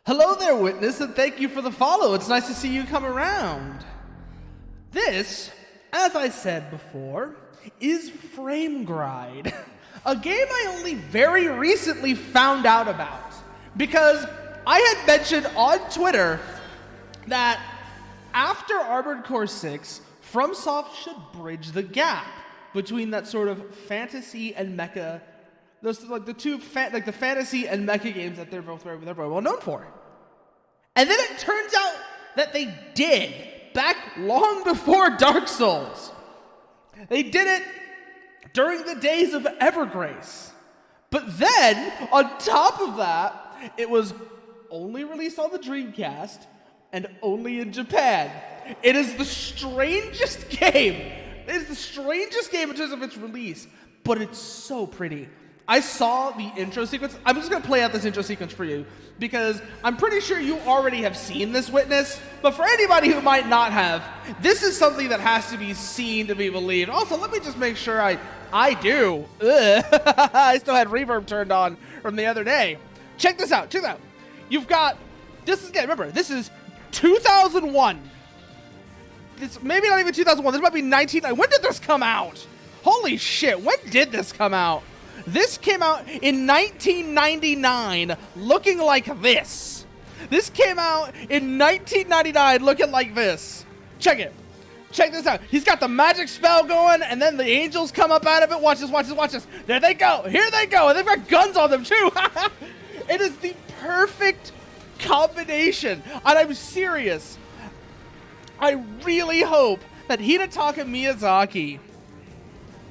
Hello there, witness, and thank you for the follow. It's nice to see you come around. This, as I said before, is Frame Gride, a game I only very recently found out about because I had mentioned on Twitter that after Armored Core 6, Fromsoft should bridge the gap between that sort of fantasy and mecha, those like the two the fantasy and mecha games that they're very well known for. And then it turns out that they did back long before Dark Souls. They did it during the days of Evergrace. But then, on top of that, it was only released on the Dreamcast and only in Japan. It is the strangest game. It is the strangest game in terms of its release, but it's so pretty. I saw the intro sequence. I'm just going to play out this intro sequence for you because I'm pretty sure you already have seen this, Witness. But for anybody who might not have, this is something that has to be seen to be believed. Also, let me just make sure I do. I still had reverb turned on from the other day. Check this out. Check this out. You've got, this is, again, remember, this is 2001. It's maybe not even 2001. This might be 19. When did this come out? Holy shit. When did this come out? This came out in 1999 looking like this. This came out in 1999 looking like this. Check it. Check this out. He's got the magic spell going, and then the angels come up out of it. Watch this, watch this, watch this. There they go. Here they go. And they've got guns on them, too. It is the perfect combination. And I'm serious. I really hope that Hidetaka Miyazaki,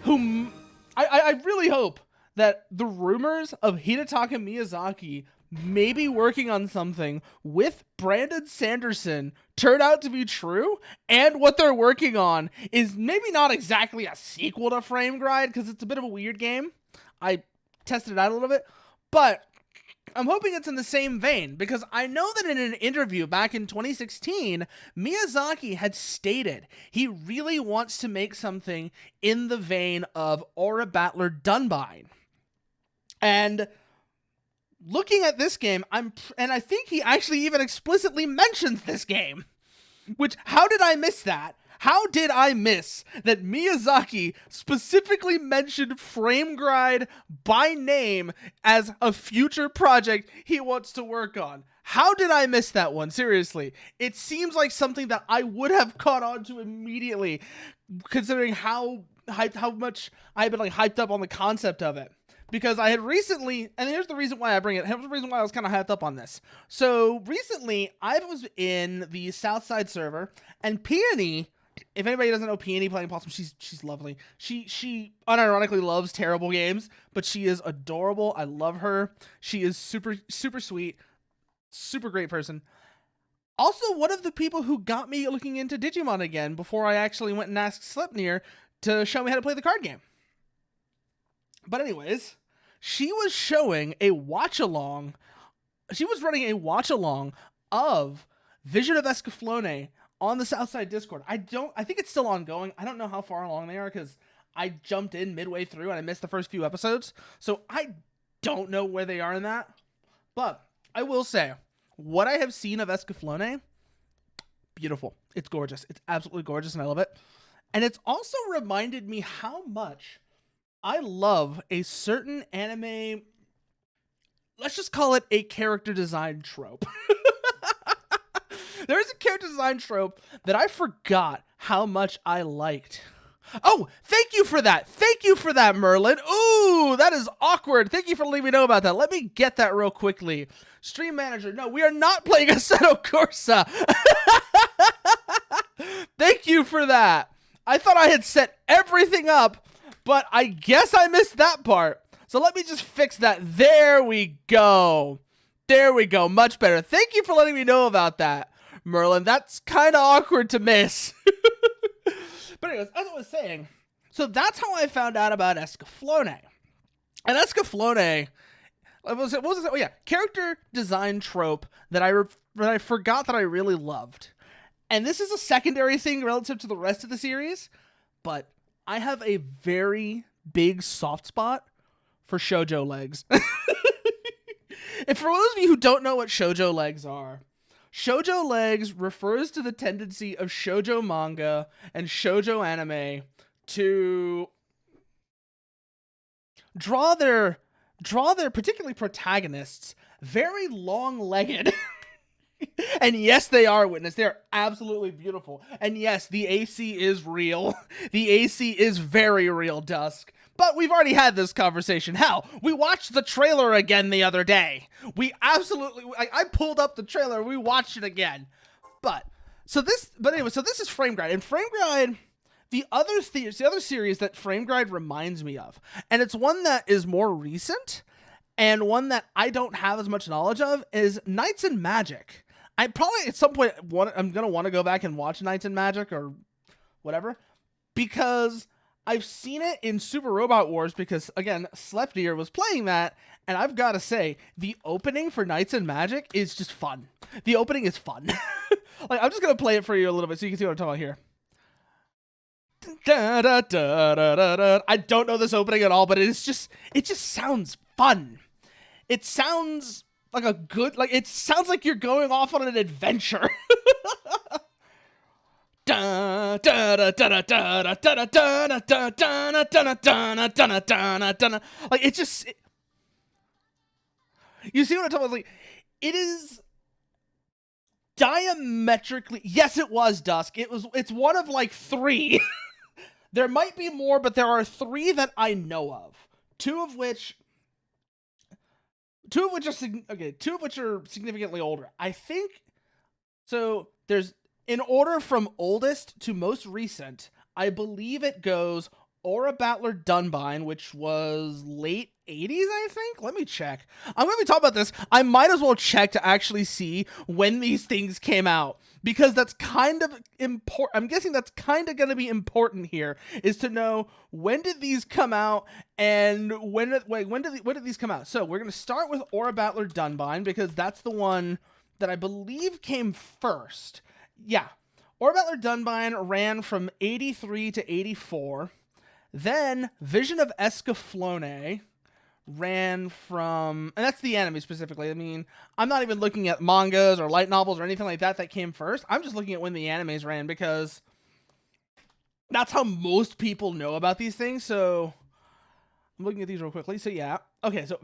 whom I really hope that the rumors of Hidetaka Miyazaki maybe working on something with Brandon Sanderson turn out to be true, and what they're working on is maybe not exactly a sequel to Frame Gride, because it's a bit of a weird game. I tested it out a little bit, but I'm hoping it's in the same vein, because I know that in an interview back in 2016, Miyazaki had stated he really wants to make something in the vein of Aura Battler Dunbine. And looking at this game, and I think he actually even explicitly mentions this game. Which, how did I miss that? How did I miss that Miyazaki specifically mentioned Frame Gride by name as a future project he wants to work on? How did I miss that one? Seriously. It seems like something that I would have caught on to immediately, considering how much I had been hyped up on the concept of it. Because I had recently, and here's the reason why I bring it, here's the reason why I was kind of hyped up on this. So recently, I was in the Southside server, and Peony, if anybody doesn't know Peony playing Possum, she's lovely. She unironically loves terrible games, but she is adorable. I love her. She is super, super sweet, super great person. Also, one of the people who got me looking into Digimon again before I actually went and asked Sleipnir to show me how to play the card game. But anyways, she was showing a watch-along. She was running a watch-along of Vision of Escaflowne on the Southside Discord. I think it's still ongoing. I don't know how far along they are because I jumped in midway through and I missed the first few episodes. So I don't know where they are in that. But I will say, what I have seen of Escaflowne, beautiful. It's gorgeous. It's absolutely gorgeous and I love it. And it's also reminded me how much I love a certain anime, let's just call it a character design trope. There is a character design trope that I forgot how much I liked. Oh, thank you for that. Thank you for that, Merlin. Ooh, that is awkward. Thank you for letting me know about that. Let me get that real quickly. Stream manager. No, we are not playing Assetto Corsa. Thank you for that. I thought I had set everything up, but I guess I missed that part. So let me just fix that. There we go. There we go. Much better. Thank you for letting me know about that, Merlin. That's kind of awkward to miss. But anyways, as I was saying, so that's how I found out about Escaflowne. And Escaflowne, what was it? Oh yeah, character design trope that I forgot that I really loved. And this is a secondary thing relative to the rest of the series, but I have a very big soft spot for shoujo legs. And for those of you who don't know what shoujo legs are, shoujo legs refers to the tendency of shoujo manga and shoujo anime to draw their particularly protagonists very long-legged. And yes, they are, Witness. They're absolutely beautiful. And yes, the AC is real. The AC is very real, Dusk. But we've already had this conversation. Hell, we watched the trailer again the other day. We absolutely... I pulled up the trailer. We watched it again. But anyway, so this is Frame Gride. And Frame Gride... The other series that Frame Gride reminds me of, and it's one that is more recent, and one that I don't have as much knowledge of, is Knights and Magic. I probably at some point I'm gonna want to go back and watch Knights and Magic or whatever, because I've seen it in Super Robot Wars. Because again, Slept-Ear was playing that, and I've got to say the opening for Knights and Magic is just fun. The opening is fun. Like, I'm just gonna play it for you a little bit so you can see what I'm talking about here. Da, da, da, da, da, da. I don't know this opening at all, but it just sounds fun. It sounds like it sounds like you're going off on an adventure. Da, da, da, da, da, da, da, da, da, da, da, da, da, da. Like, it just... You see what I'm talking about? Like, it is... diametrically... Yes, it was, Dusk. It's one of, like, 3. There might be more, but there are 3 that I know of. Two of which are significantly older. I think so. There's, in order from oldest to most recent, I believe it goes Aura Battler Dunbine, which was late 80s, I think? Let me check. I'm going to be talking about this. I might as well check to actually see when these things came out, because that's kind of important. I'm guessing that's kind of going to be important here, is to know when did these come out and when did these come out? So we're going to start with Aura Battler Dunbine, because that's the one that I believe came first. Yeah. Aura Battler Dunbine ran from 83 to 84. Then Vision of Escaflowne ran from, and that's the anime specifically. I mean, I'm not even looking at mangas or light novels or anything like that came first. I'm just looking at when the animes ran, because that's how most people know about these things. So I'm looking at these real quickly. So yeah. Okay, so...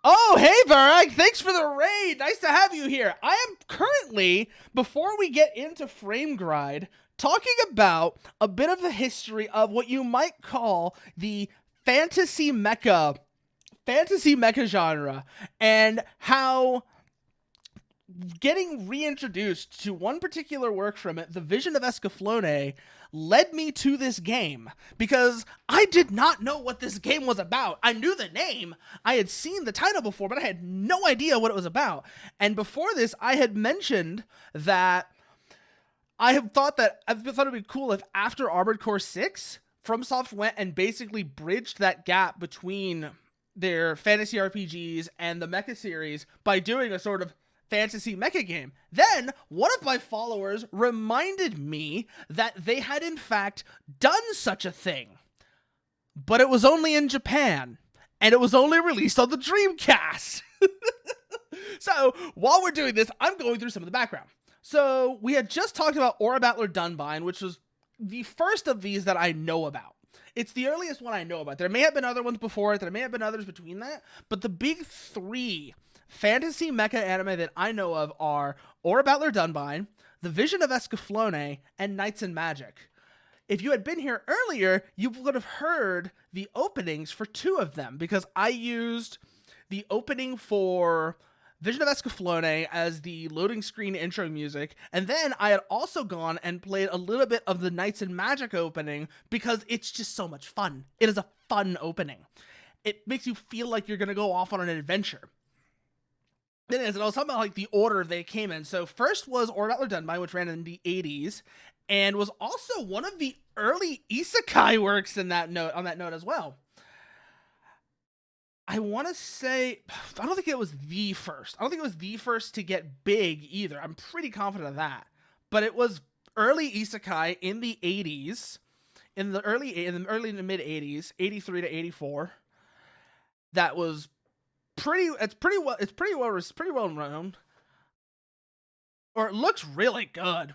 Oh, hey, Barak! Thanks for the raid! Nice to have you here! I am currently, before we get into Frame Gride, talking about a bit of the history of what you might call the fantasy mecha genre, and how getting reintroduced to one particular work from it, The Vision of Escaflowne, led me to this game, because I did not know what this game was about. I knew the name, I had seen the title before, but I had no idea what it was about. And before this, I had mentioned that I thought it'd be cool if after Armored Core 6, Fromsoft went and basically bridged that gap between their fantasy RPGs and the mecha series by doing a sort of fantasy mecha game. Then one of my followers reminded me that they had in fact done such a thing, but it was only in Japan, and it was only released on the Dreamcast. So while we're doing this, I'm going through some of the background. So we had just talked about Aura Battler Dunbine, which was the first of these that I know about. It's the earliest one I know about. There may have been other ones before it, there may have been others between that, but the big 3 fantasy mecha anime that I know of are Aura Battler Dunbine, The Vision of Escaflowne, and Knights and Magic. If you had been here earlier, you would have heard the openings for 2 of them, because I used the opening for Vision of Escaflowne as the loading screen intro music, and then I had also gone and played a little bit of the Knights and Magic opening, because it's just so much fun. It is a fun opening. It makes you feel like you're going to go off on an adventure. It is, and I was talking about like the order they came in. So first was Aura Battler Dunbine, which ran in the 80s, and was also one of the early isekai works on that note as well. I want to say, I don't think it was the first. I don't think it was the first to get big either. I'm pretty confident of that. But it was early isekai in the 80s, in the early to mid 80s, 83 to 84. That was pretty well known, or it looks really good.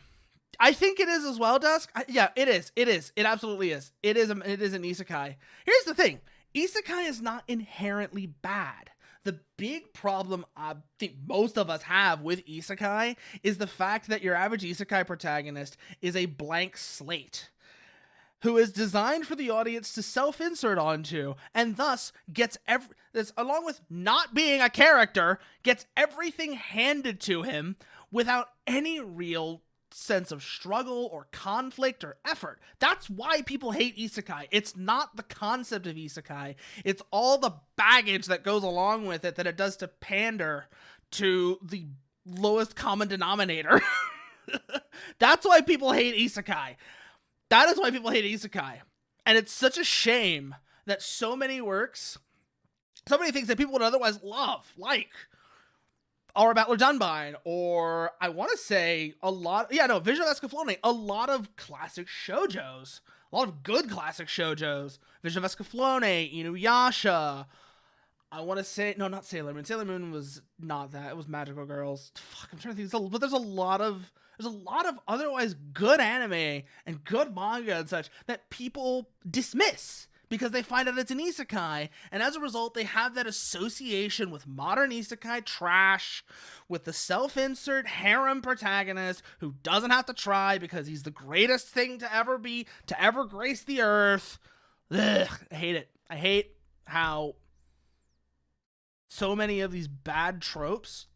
I think it is as well, Dusk. Yeah, it is. It absolutely is. It is an isekai. Here's the thing. Isekai is not inherently bad. The big problem I think most of us have with isekai is the fact that your average isekai protagonist is a blank slate who is designed for the audience to self-insert onto, and thus gets this, along with not being a character, gets everything handed to him without any real sense of struggle or conflict or effort. That's why people hate isekai. It's not the concept of isekai. It's all the baggage that goes along with it that it does to pander to the lowest common denominator. That's why people hate isekai. That is why people hate isekai. And it's such a shame that so many works, so many things that people would otherwise love, like Our Battler Dunbine, or I want to say Vision of Escaflowne, a lot of classic shoujos, a lot of good classic shoujos, Vision of Escaflowne, Inuyasha, I want to say, no, not Sailor Moon. Sailor Moon was not that, it was Magical Girls. Fuck, I'm trying to think, but there's a lot of otherwise good anime and good manga and such that people dismiss because they find out it's an isekai, and as a result, they have that association with modern isekai trash, with the self-insert harem protagonist who doesn't have to try because he's the greatest thing to ever grace the earth. Ugh, I hate it. I hate how so many of these bad tropes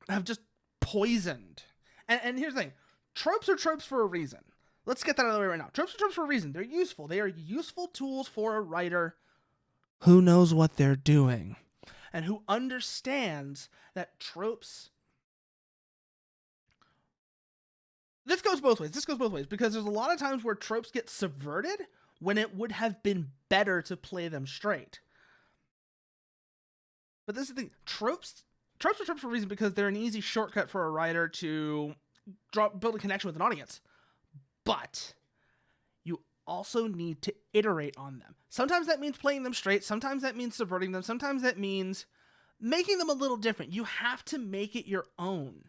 have just poisoned. And here's the thing. Tropes are tropes for a reason. Let's get that out of the way right now. Tropes are tropes for a reason. They're useful. They are useful tools for a writer who knows what they're doing and who understands that tropes... This goes both ways. Because there's a lot of times where tropes get subverted when it would have been better to play them straight. But this is the thing. Tropes are tropes for a reason because they're an easy shortcut for a writer to build a connection with an audience. But you also need to iterate on them. Sometimes that means playing them straight. Sometimes that means subverting them. Sometimes that means making them a little different. You have to make it your own.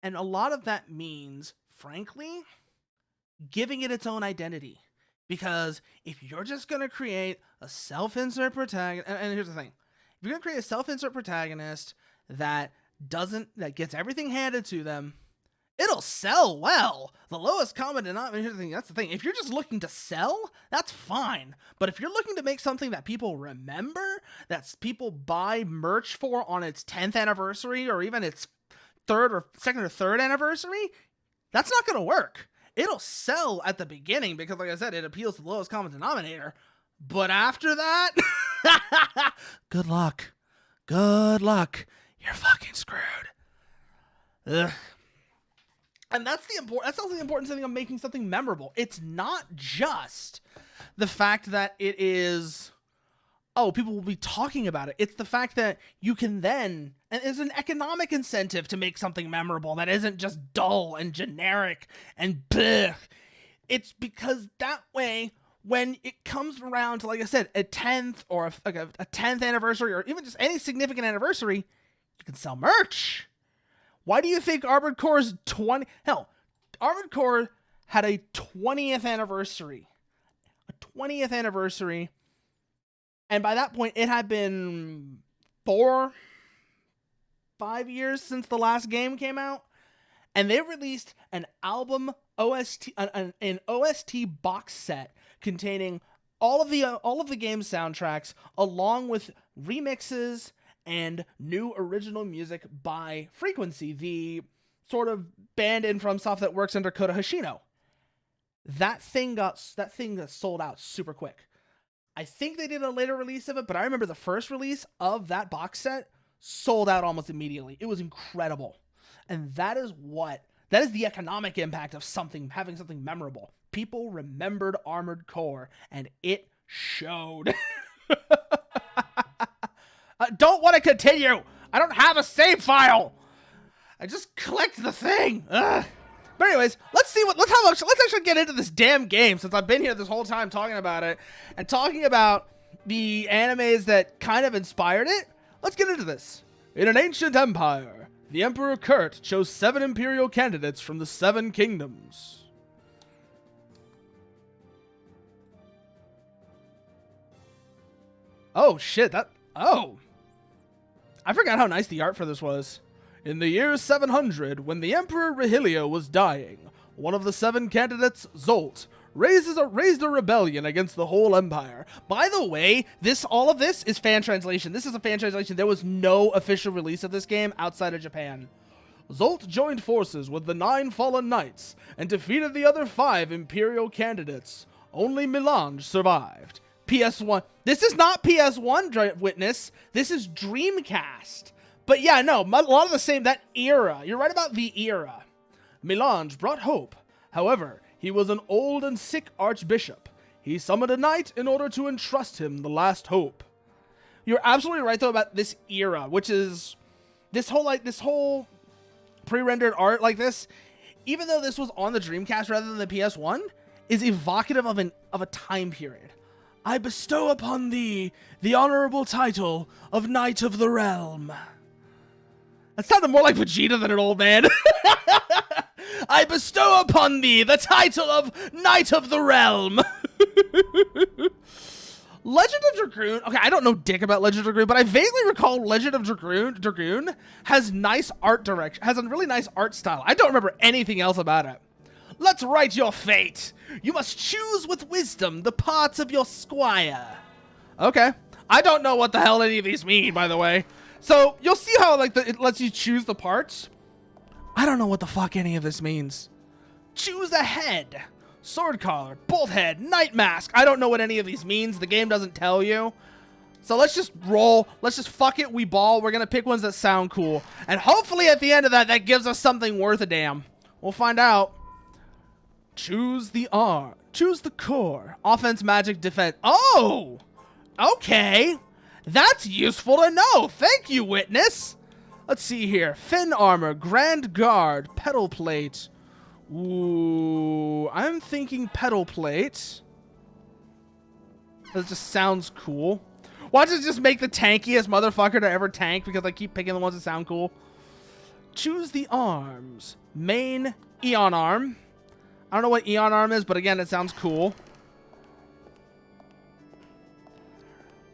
And a lot of that means, frankly, giving it its own identity. Because if you're just going to create a self-insert protagonist, and here's the thing. If you're going to create a self-insert protagonist that gets everything handed to them, it'll sell well. The lowest common denominator, here's the thing, that's the thing. If you're just looking to sell, that's fine. But if you're looking to make something that people remember, that people buy merch for on its 10th anniversary, or even its second or third anniversary, that's not going to work. It'll sell at the beginning because, like I said, it appeals to the lowest common denominator. But after that, good luck. Good luck. You're fucking screwed. Ugh. And that's also the important thing of making something memorable. It's not just the fact that it is, people will be talking about it. It's the fact that you can then, and there's an economic incentive to make something memorable that isn't just dull and generic and bleh. It's because that way, when it comes around to, like I said, a 10th or a 10th anniversary, or even just any significant anniversary, you can sell merch. Why do you think Armored Core's Armored Core had a 20th anniversary. And by that point, it had been 4-5 years since the last game came out. And they released an album OST, an OST box set containing all of the game soundtracks, along with remixes and new original music by Frequency, the sort of band in Fromsoft that works under Kota Hoshino. That thing got sold out super quick. I think they did a later release of it, but I remember the first release of that box set sold out almost immediately. It was incredible. And that is the economic impact of having something memorable. People remembered Armored Core, and it showed. I don't want to continue. I don't have a save file. I just clicked the thing. Ugh. But anyways, let's actually get into this damn game, since I've been here this whole time talking about it and talking about the animes that kind of inspired it. Let's get into this. In an ancient empire, the Emperor Kurt chose 7 imperial candidates from the 7 kingdoms. Oh, shit, oh. I forgot how nice the art for this was. In the year 700, when the Emperor Rahilio was dying, one of the 7 candidates, Zolt, raised a rebellion against the whole empire. By the way, all of this is fan translation. This is a fan translation. There was no official release of this game outside of Japan. Zolt joined forces with the 9 fallen knights and defeated the other 5 imperial candidates. Only Melange survived. PS1. This is not PS1, Witness. This is Dreamcast. But yeah, no, a lot of the same, that era. You're right about the era. Melange brought hope. However, he was an old and sick archbishop. He summoned a knight in order to entrust him the last hope. You're absolutely right, though, about this era, which is this whole pre-rendered art like this, even though this was on the Dreamcast rather than the PS1, is evocative of a time period. I bestow upon thee the honorable title of Knight of the Realm. That sounded more like Vegeta than an old man. I bestow upon thee the title of Knight of the Realm. Legend of Dragoon. Okay, I don't know dick about Legend of Dragoon, but I vaguely recall Legend of Dragoon has nice art direction, has a really nice art style. I don't remember anything else about it. Let's write your fate. You must choose with wisdom the parts of your squire. Okay. I don't know what the hell any of these mean, by the way. So, you'll see how it lets you choose the parts. I don't know what the fuck any of this means. Choose a head. Sword collar, bolt head, knight mask. I don't know what any of these means. The game doesn't tell you. So let's just roll. Let's just fuck it. We ball. We're going to pick ones that sound cool. And hopefully at the end of that, that gives us something worth a damn. We'll find out. Choose the R. Choose the core. Offense, magic, defense. Oh! Okay. That's useful to know. Thank you, Witness. Let's see here. Fin armor, grand guard, pedal plate. Ooh, I'm thinking pedal plate. That just sounds cool. Why don't you just make the tankiest motherfucker to ever tank because I keep picking the ones that sound cool? Choose the arms. Main, Eon arm. I don't know what Eon arm is, but again, it sounds cool.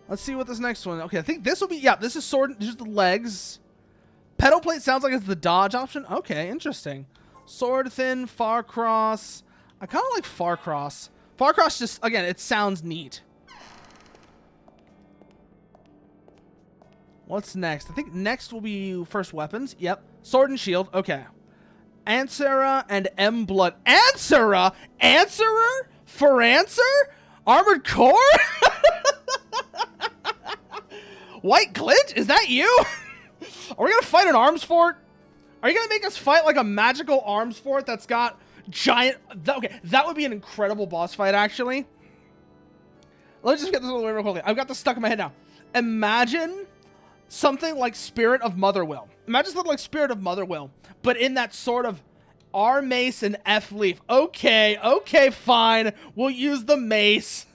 Let's see what this next one. Okay, I think this will be, yeah, this is sword, just the legs. Pedal plate sounds like it's the dodge option. Okay, interesting. Sword thin, far cross. I kind of like far cross. Far cross just, again, it sounds neat. What's next? I think next will be first weapons. Yep. Sword and shield. Okay. Ansera and M blood. Ansera? Answerer? For answer? Armored core? White glitch? Is that you? Are we gonna fight an arms fort? Are you gonna make us fight like a magical arms fort that's got giant... Okay, that would be an incredible boss fight, actually. Let me just get this over real quickly. I've got this stuck in my head now. Imagine something like Spirit of Motherwill. Imagine something like Spirit of Motherwill, but in that sort of R mace and F leaf. Okay, okay, fine. We'll use the mace.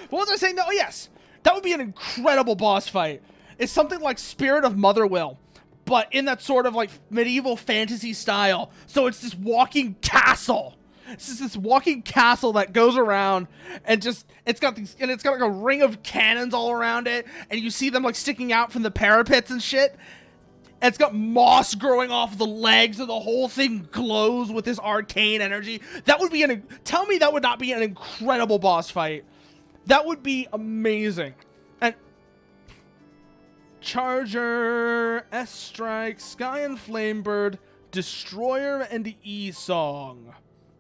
What was I saying? No, yes. That would be an incredible boss fight. It's something like Spirit of Motherwill, but in that sort of like medieval fantasy style. So it's this walking castle. It's just this walking castle that goes around and just, it's got like a ring of cannons all around it. And you see them like sticking out from the parapets and shit. And it's got moss growing off the legs, and the whole thing glows with this arcane energy. That would be tell me that would not be an incredible boss fight. That would be amazing. And Charger, S-Strike, Sky and Flamebird, Destroyer, and E-Song.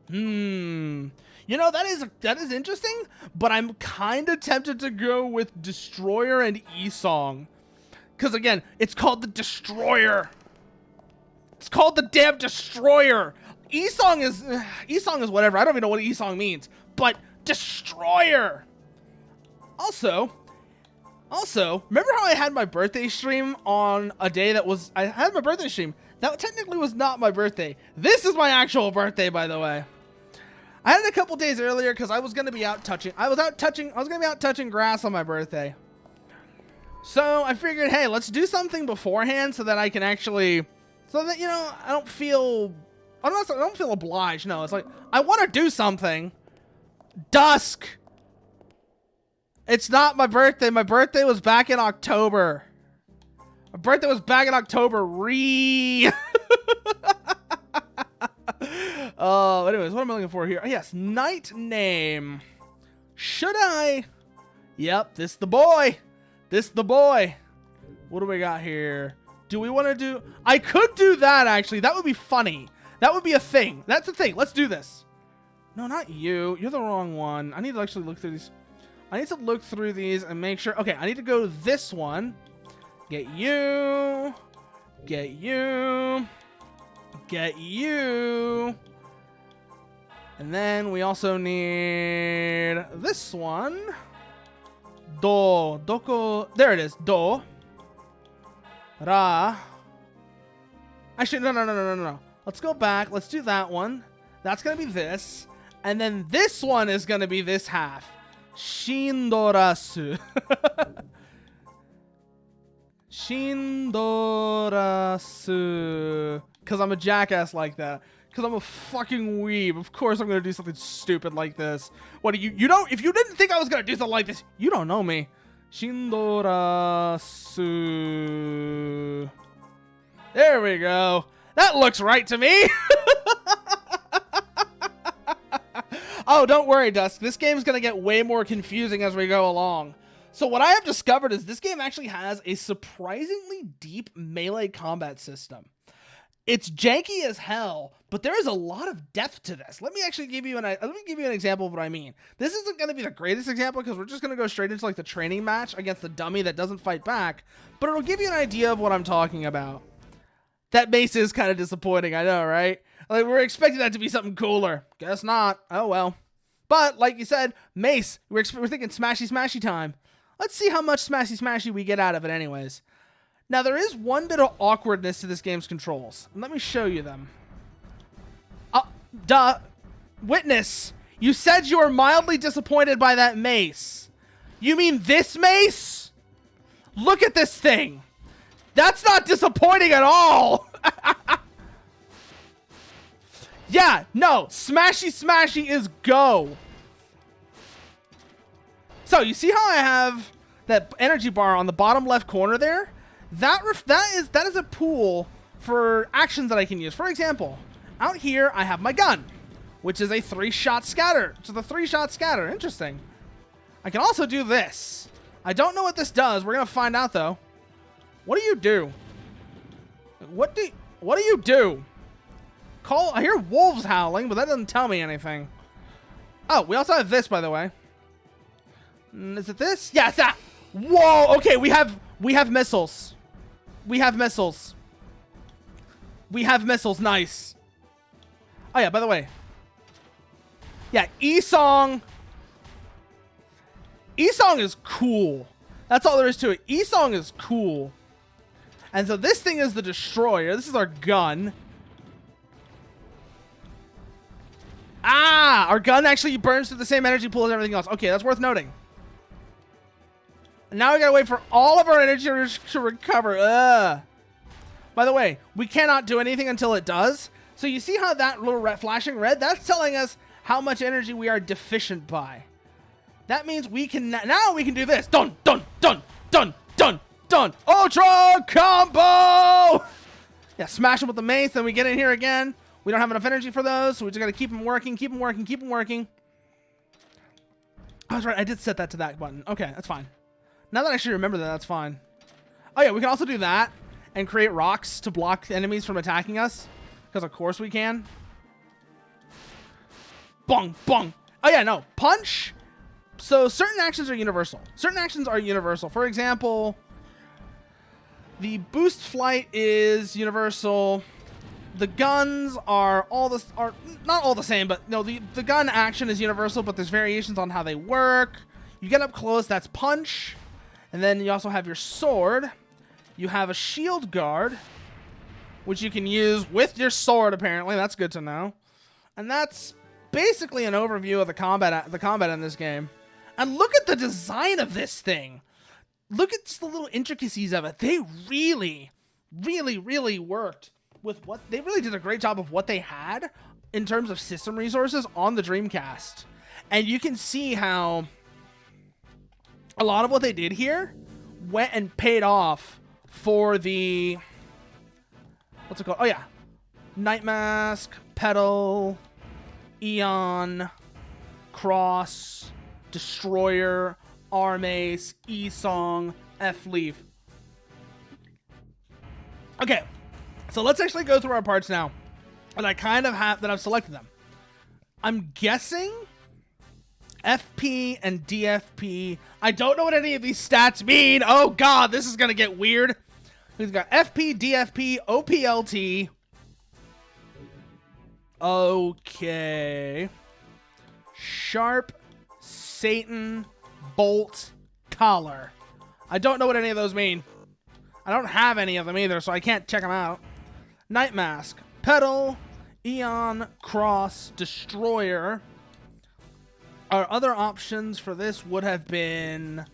You know, that is interesting, but I'm kind of tempted to go with Destroyer and E-Song. Because again, it's called the Destroyer. It's called the damn Destroyer. E-Song is whatever. I don't even know what E-Song means. But Destroyer. Also, remember how I had my birthday stream on a day that was... I had my birthday stream. That technically was not my birthday. This is my actual birthday, by the way. I had it a couple days earlier because I was going to be out touching... I was going to be out touching grass on my birthday. So I figured, hey, let's do something beforehand so that I can actually, so that, you know, I don't feel obliged. No, it's like, I want to do something. Dusk. It's not my birthday. My birthday was back in October. My birthday was back in October. Anyways, what am I looking for here? Oh, yes, night name. Should I? Yep, this the boy. This the boy. What do we got here? Do we want to do? I could do that, actually. That would be funny. That would be a thing. That's a thing. Let's do this. No, not you. You're the wrong one. I need to actually look through these. I need to look through these and make sure. Okay, I need to go to this one. Get you. Get you. Get you. And then we also need this one. Do. Doko. There it is. Do. Ra. Actually, no. Let's go back. Let's do that one. That's going to be this. And then this one is going to be this half. Shindorasu. Shindorasu. Because I'm a jackass like that. Because I'm a fucking weeb. Of course I'm going to do something stupid like this. What do you don't, if you didn't think I was going to do something like this, you don't know me. Shindorasu. There we go. That looks right to me. Oh, don't worry, Dusk. This game's going to get way more confusing as we go along. So what I have discovered is this game actually has a surprisingly deep melee combat system. It's janky as hell, but there is a lot of depth to this. Let me give you an example of what I mean. This isn't going to be the greatest example because we're just going to go straight into like the training match against the dummy that doesn't fight back, but it'll give you an idea of what I'm talking about. That mace is kind of disappointing, I know, right? Like, we're expecting that to be something cooler. Guess not. Oh, well. But, like you said, mace. We're thinking smashy smashy time. Let's see how much smashy smashy we get out of it anyways. Now, there is one bit of awkwardness to this game's controls. Let me show you them. Witness, you said you were mildly disappointed by that mace. You mean this mace? Look at this thing. That's not disappointing at all. Yeah, no, smashy smashy is go. So you see how I have that energy bar on the bottom left corner there? That is a pool for actions that I can use. For example, out here I have my gun, which is a 3-shot scatter. So the 3-shot scatter, interesting. I can also do this. I don't know what this does. We're gonna find out though. What do you do? What do you do? I hear wolves howling, but that doesn't tell me anything. Oh, we also have this, by the way. Is it this? Yeah, it's that. Whoa. Okay, we have missiles. We have missiles. We have missiles. Nice. Oh yeah, by the way. Yeah, E-Song. E-Song is cool. That's all there is to it. E-Song is cool. And so this thing is the destroyer. This is our gun. Ah, our gun actually burns through the same energy pool as everything else. Okay, that's worth noting. And now we gotta wait for all of our energy to recover. By the way, we cannot do anything until it does. So you see how that little flashing red? That's telling us how much energy we are deficient by. That means we can now we can do this. Dun dun dun dun dun dun. Ultra combo. Yeah, smash them with the mace. Then we get in here again. We don't have enough energy for those, so we just got to keep them working, keep them working, keep them working. Oh, that's right. I did set that to that button. Okay, that's fine. Now that I actually remember that, that's fine. Oh, yeah, we can also do that and create rocks to block enemies from attacking us, because of course we can. Bong, bong. Oh, yeah, no. Punch. So certain actions are universal. Certain actions are universal. For example, the boost flight is universal. The guns are not all the same, but no, the gun action is universal, but there's variations on how they work. You get up close, that's punch. And then you also have your sword. You have a shield guard, which you can use with your sword, apparently. That's good to know. And that's basically an overview of the combat in this game. And look at the design of this thing. look at just the little intricacies of it. They really, really, really worked with what they really did a great job of what they had in terms of system resources on the Dreamcast. And you can see how a lot of what they did here went and paid off for the, what's it called? Oh yeah, Night Mask, Petal, Eon, Cross, Destroyer, Armace, E-Song, F-Leaf. Okay, so let's actually go through our parts now. And I kind of have that I've selected them. I'm guessing FP and DFP. I don't know what any of these stats mean. Oh god, this is gonna get weird. We've got FP, DFP, OPLT. Okay. Sharp, Satan, Bolt, Collar. I don't know what any of those mean. I don't have any of them either, so I can't check them out. Night Mask, Petal, Eon, Cross, Destroyer. Our other options for this would have been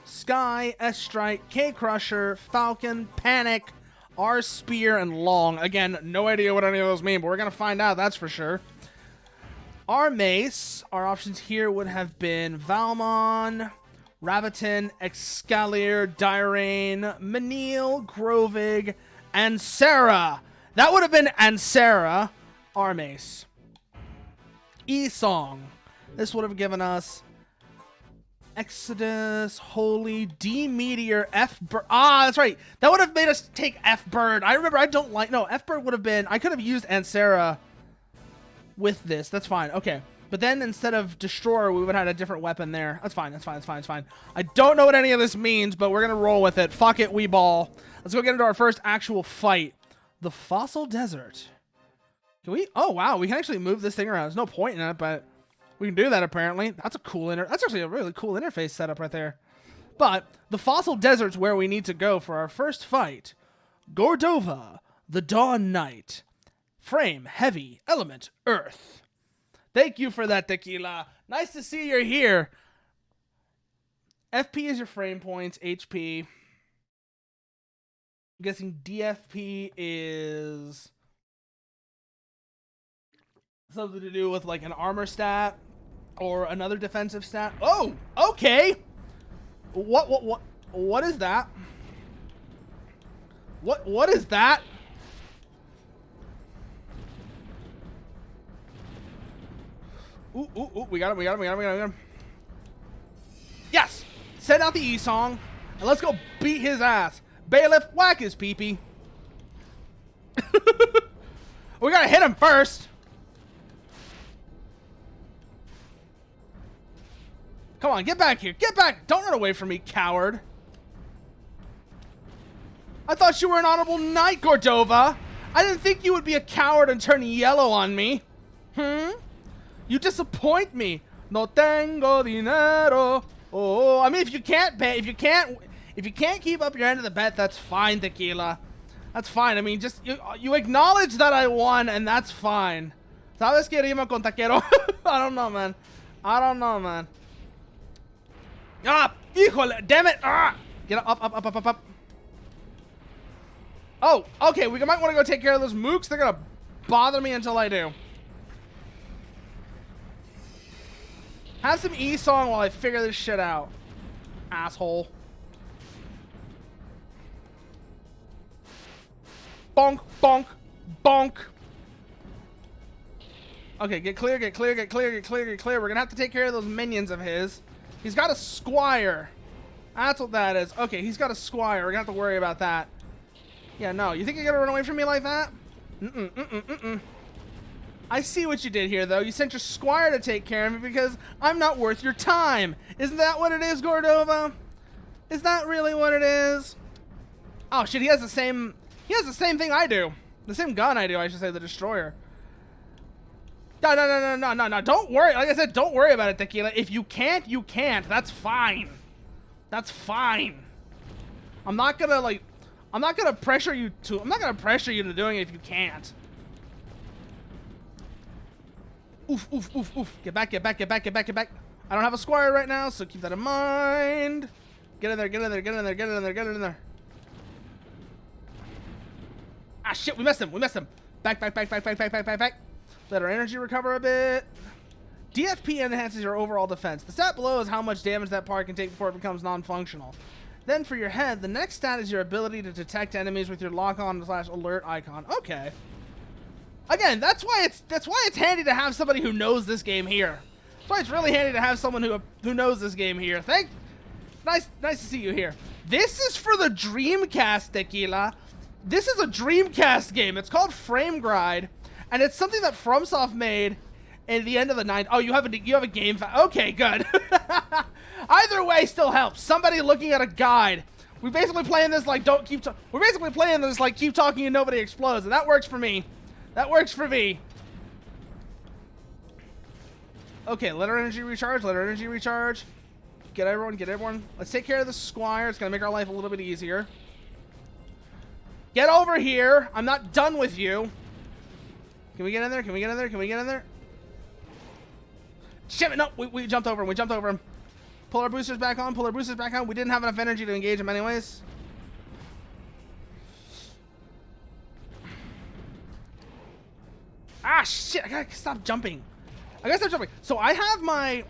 Sky, S-Strike, K-Crusher, Falcon, Panic, R-Spear, and Long. Again, no idea what any of those mean, but we're going to find out, that's for sure. Armace, our options here would have been Valmon, Raviton, Excalier, Dirain, Manil, Grovig, and Sarah. That would have been Ansara, Armace. E-Song. This would have given us Exodus, Holy, D-Meteor, F-Bird. Ah, that's right. That would have made us take F-Bird. I remember I don't like... No, F-Bird would have been... I could have used Ansara with this. That's fine. Okay. But then instead of Destroyer, we would have had a different weapon there. That's fine. That's fine. That's fine. That's fine. I don't know what any of this means, but we're going to roll with it. Fuck it, we ball. Let's go get into our first actual fight. The Fossil Desert. Can we... Oh, wow. We can actually move this thing around. There's no point in it, but... we can do that, apparently. That's a cool that's actually a really cool interface setup right there. But the Fossil Desert's where we need to go for our first fight. Gordova, the Dawn Knight. Frame, heavy, element, earth. Thank you for that, Tequila. Nice to see you're here. FP is your frame points, HP. I'm guessing DFP is something to do with like an armor stat or another defensive stat. Oh, okay. What is that? What is that? Ooh, we got him. Yes! Send out the E-Song, and let's go beat his ass. Bailiff, whack his pee-pee. We gotta hit him first. Come on, get back here. Get back. Don't run away from me, coward. I thought you were an honorable knight, Gordova. I didn't think you would be a coward and turn yellow on me. You disappoint me. No tengo dinero. Oh, I mean, if you can't pay, if you can't keep up your end of the bet, that's fine, Tequila. That's fine. I mean, just you acknowledge that I won, and that's fine. ¿Sabes qué rima con taquero? I don't know, man. Ah, híjole, damn it. Ah, get up. Oh, okay, we might want to go take care of those mooks. They're gonna bother me until I do. Have some E-Song while I figure this shit out, asshole. Bonk, bonk, bonk. Okay, get clear. We're gonna have to take care of those minions of his. He's got a squire. That's what that is. Okay, he's got a squire. We're gonna have to worry about that. Yeah, no. You think you're gonna run away from me like that? I see what you did here, though. You sent your squire to take care of me because I'm not worth your time. Isn't that what it is, Gordova? Is that really what it is? Oh, shit, he has the same thing I do. The same gun I do, I should say, the Destroyer. No. Don't worry. Like I said, don't worry about it, Tequila. If you can't, you can't. That's fine. That's fine. I'm not gonna pressure you into doing it if you can't. Oof. Get back. I don't have a squire right now, so keep that in mind. Get in there, get in there, get in there, get in there, get in there. Ah, shit, we missed him, we missed him. Back, back, back, back, back, back, back, back, back. Let our energy recover a bit. DFP enhances your overall defense. The stat below is how much damage that part can take before it becomes non-functional. Then for your head, the next stat is your ability to detect enemies with your lock-on/alert icon. Okay. Again, that's why it's handy to have somebody who knows this game here. That's why it's really handy to have someone who knows this game here. Nice to see you here. This is for the Dreamcast, Tequila. This is a Dreamcast game. It's called Frame Gride, and it's something that Fromsoft made at the end of the 90s. Oh, you have a game. Okay, good. Either way still helps. Somebody looking at a guide. We're basically playing this like we're basically playing this like keep talking and nobody explodes, and that works for me. That works for me. Okay, let our energy recharge. Let our energy recharge. Get everyone. Get everyone. Let's take care of the Squire. It's gonna make our life a little bit easier. Get over here. I'm not done with you. Can we get in there? Can we get in there? Can we get in there? Shit it. No, we jumped over him. We jumped over him. Pull our boosters back on. Pull our boosters back on. We didn't have enough energy to engage him anyways. Ah, shit. I gotta stop jumping. I gotta stop jumping. So I have my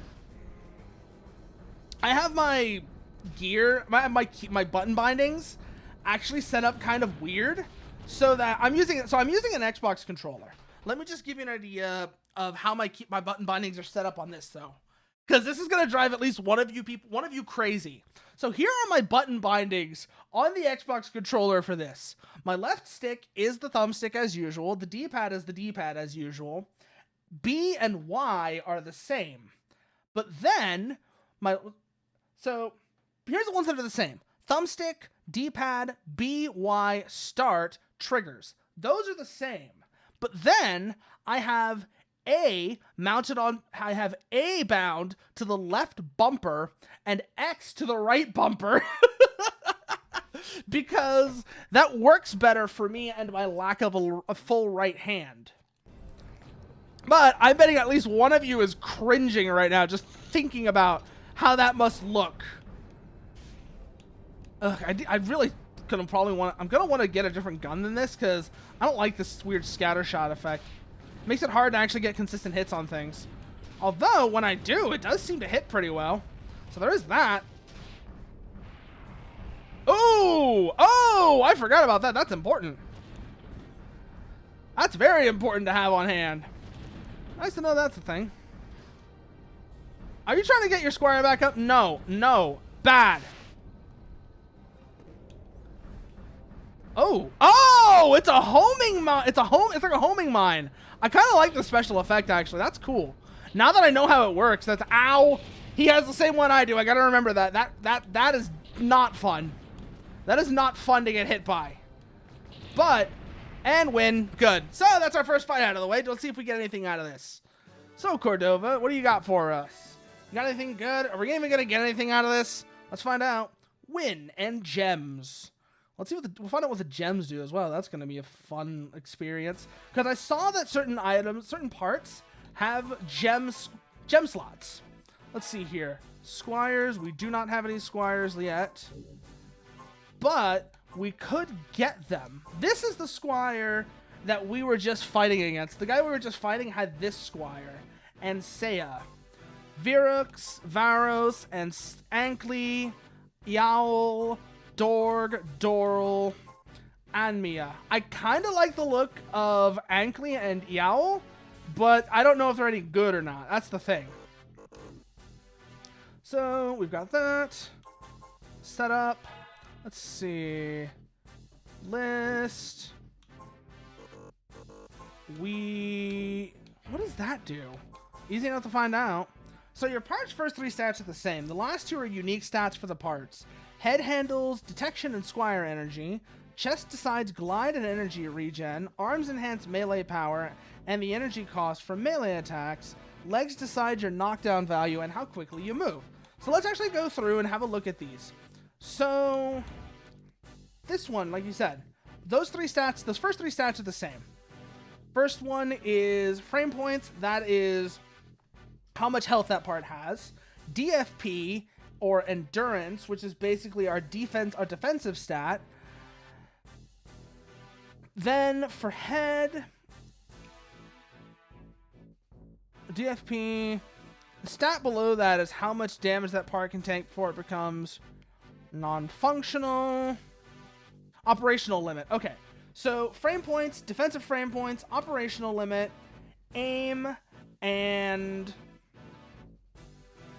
gear, my button bindings actually set up kind of weird, so that I'm using an Xbox controller. Let me just give you an idea of how my button bindings are set up on this, though, because this is gonna drive at least one of you crazy. So here are my button bindings on the Xbox controller for this. My left stick is the thumbstick as usual. The D-pad is the D-pad as usual. B and Y are the same, but then so here's the ones that are the same: thumbstick, D-pad, B, Y, start, triggers. Those are the same. But then I have A mounted on, I have A bound to the left bumper and X to the right bumper. Because that works better for me and my lack of a full right hand. But I'm betting at least one of you is cringing right now just thinking about how that must look. Ugh, I really I'm gonna want to get a different gun than this, because I don't like this weird scatter shot effect. It makes it hard to actually get consistent hits on things. Although when I do, it does seem to hit pretty well. So there is that. Oh, I forgot about that. That's important. That's very important to have on hand. Nice to know that's a thing. Are you trying to get your Squire back up? No, bad. Oh, it's a homing mine. It's like a homing mine. I kind of like the special effect, actually. That's cool. Now that I know how it works, that's, ow. He has the same one I do. I got to remember that. That is not fun. That is not fun to get hit by. But, and win. Good. So that's our first fight out of the way. Let's see if we get anything out of this. So, Cordova, what do you got for us? You got anything good? Are we even going to get anything out of this? Let's find out. Win and gems. Let's see we'll find out what the gems do as well. That's going to be a fun experience. Because I saw that certain items, certain parts have gem slots. Let's see here. Squires. We do not have any squires yet. But we could get them. This is the squire that we were just fighting against. The guy we were just fighting had this squire. And Saya. Virux, Varos, and Ankli, Yowl, Dorg, Doral, and Mia. I kind of like the look of Ankli and Yowl, but I don't know if they're any good or not. That's the thing. So we've got that set up. Let's see. List. What does that do? Easy enough to find out. So your parts' first three stats are the same. The last two are unique stats for the parts. Head handles detection and squire energy. Chest decides glide and energy regen. Arms enhance melee power and the energy cost from melee attacks. Legs decide your knockdown value and how quickly you move. So let's actually go through and have a look at these. So this one, like you said, those first three stats are the same. First one is frame points. That is how much health that part has. DFP or endurance, which is basically our defensive stat. Then for head, DFP, the stat below that is how much damage that part can take before it becomes non-functional. Operational limit. Okay, so frame points, defensive frame points, operational limit, aim, and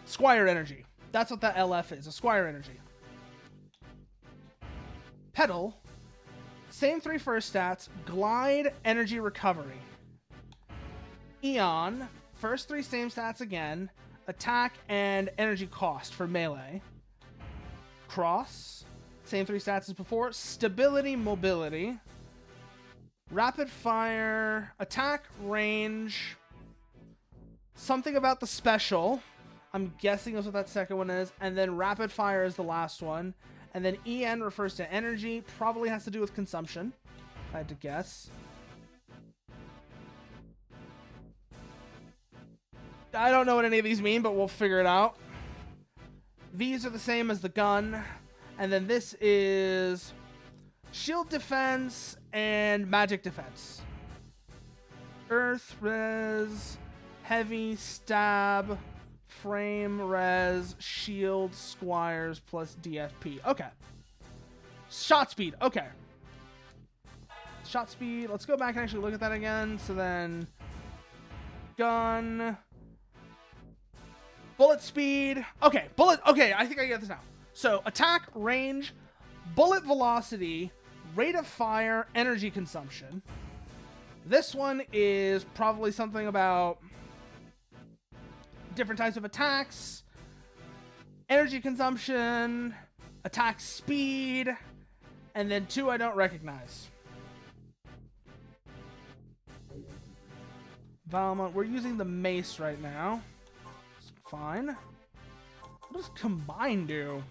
Squire energy. That's what that LF is, a Squire energy. Pedal, same 3 first stats, glide, energy recovery. Eon, first 3 same stats again, attack and energy cost for melee. Cross, same 3 stats as before, stability, mobility. Rapid fire, attack, range, something about the special. I'm guessing that's what that second one is. And then rapid fire is the last one. And then EN refers to energy. Probably has to do with consumption, if I had to guess. I don't know what any of these mean, but we'll figure it out. These are the same as the gun. And then this is shield defense and magic defense. Earth res, heavy stab, frame res, shield, squires plus DFP. Okay. Shot speed. Okay. Shot speed. Let's go back and actually look at that again. So then gun, bullet speed. Okay. Bullet. Okay. I think I get this now. So attack, range, bullet velocity, rate of fire, energy consumption. This one is probably something about different types of attacks, energy consumption, attack speed, and then 2 I don't recognize. Valmont, we're using the mace right now. It's fine. What does combine do?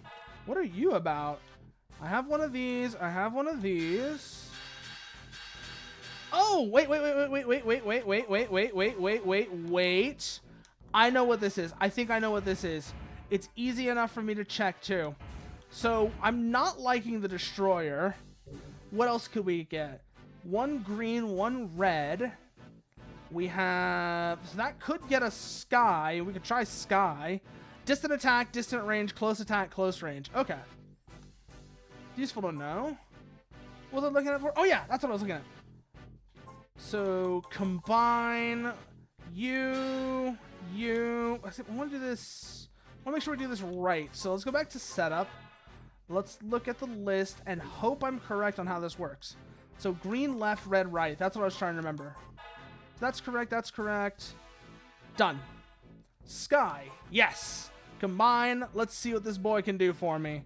What are you about? I have one of these. I have one of these. Oh, wait. I know what this is. I think I know what this is. It's easy enough for me to check too. So I'm not liking the destroyer. What else could we get? 1 green, 1 red. We have, so that could get a sky. We could try sky. Distant attack, distant range, close attack, close range. Okay. Useful to know. What was I looking at for? Oh yeah, that's what I was looking at. So combine you. I want to do this. I want to make sure we do this right. So let's go back to setup. Let's look at the list and hope I'm correct on how this works. So green left, red right. That's what I was trying to remember. So that's correct. That's correct. Done. Sky. Yes. Combine. Let's see what this boy can do for me.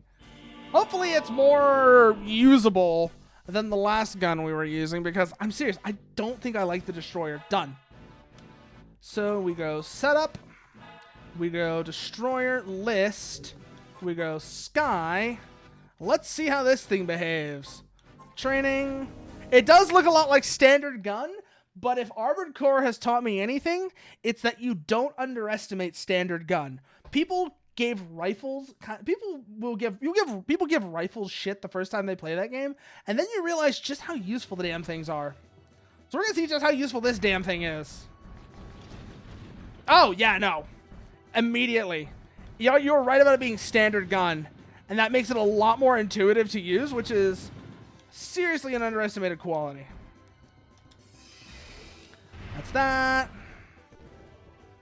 Hopefully it's more usable than the last gun we were using, because I'm serious. I don't think I like the destroyer. Done. So we go setup. We go destroyer list. We go sky. Let's see how this thing behaves. Training. It does look a lot like standard gun, but if Armored Core has taught me anything, it's that you don't underestimate standard gun. People gave rifles, people give rifles shit the first time they play that game, and then you realize just how useful the damn things are. So we're gonna see just how useful this damn thing is. Oh yeah, no, immediately. You were right about it being standard gun, and that makes it a lot more intuitive to use, which is seriously an underestimated quality. That's that.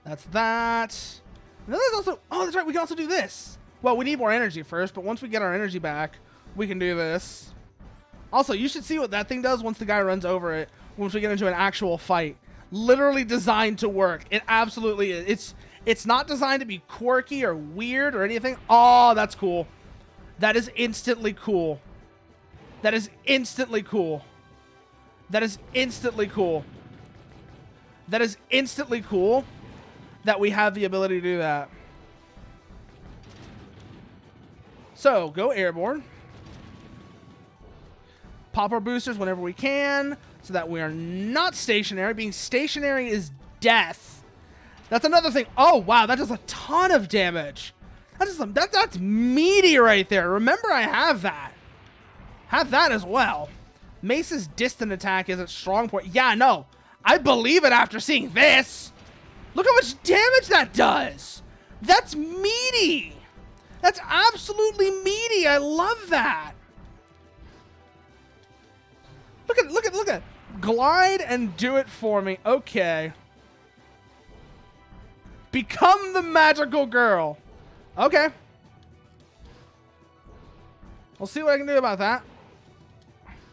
That's that. And then there's also, oh, that's right, we can also do this. Well, we need more energy first, but once we get our energy back, we can do this. Also, you should see what that thing does once the guy runs over it, once we get into an actual fight. Literally designed to work. It absolutely is. It's not designed to be quirky or weird or anything. Oh, that's cool. That is instantly cool. That is instantly cool. That is instantly cool. That is instantly cool that we have the ability to do that. So, go airborne. Pop our boosters whenever we can so that we are not stationary. Being stationary is death. That's another thing. Oh, wow, that does a ton of damage. That's meaty right there. Remember, I have that. Have that as well. Mace's distant attack is its strong point. Yeah, no. I believe it after seeing this. Look how much damage that does. That's meaty. That's absolutely meaty. I love that. Look at. Glide and do it for me. Okay. Become the magical girl. Okay. We'll see what I can do about that.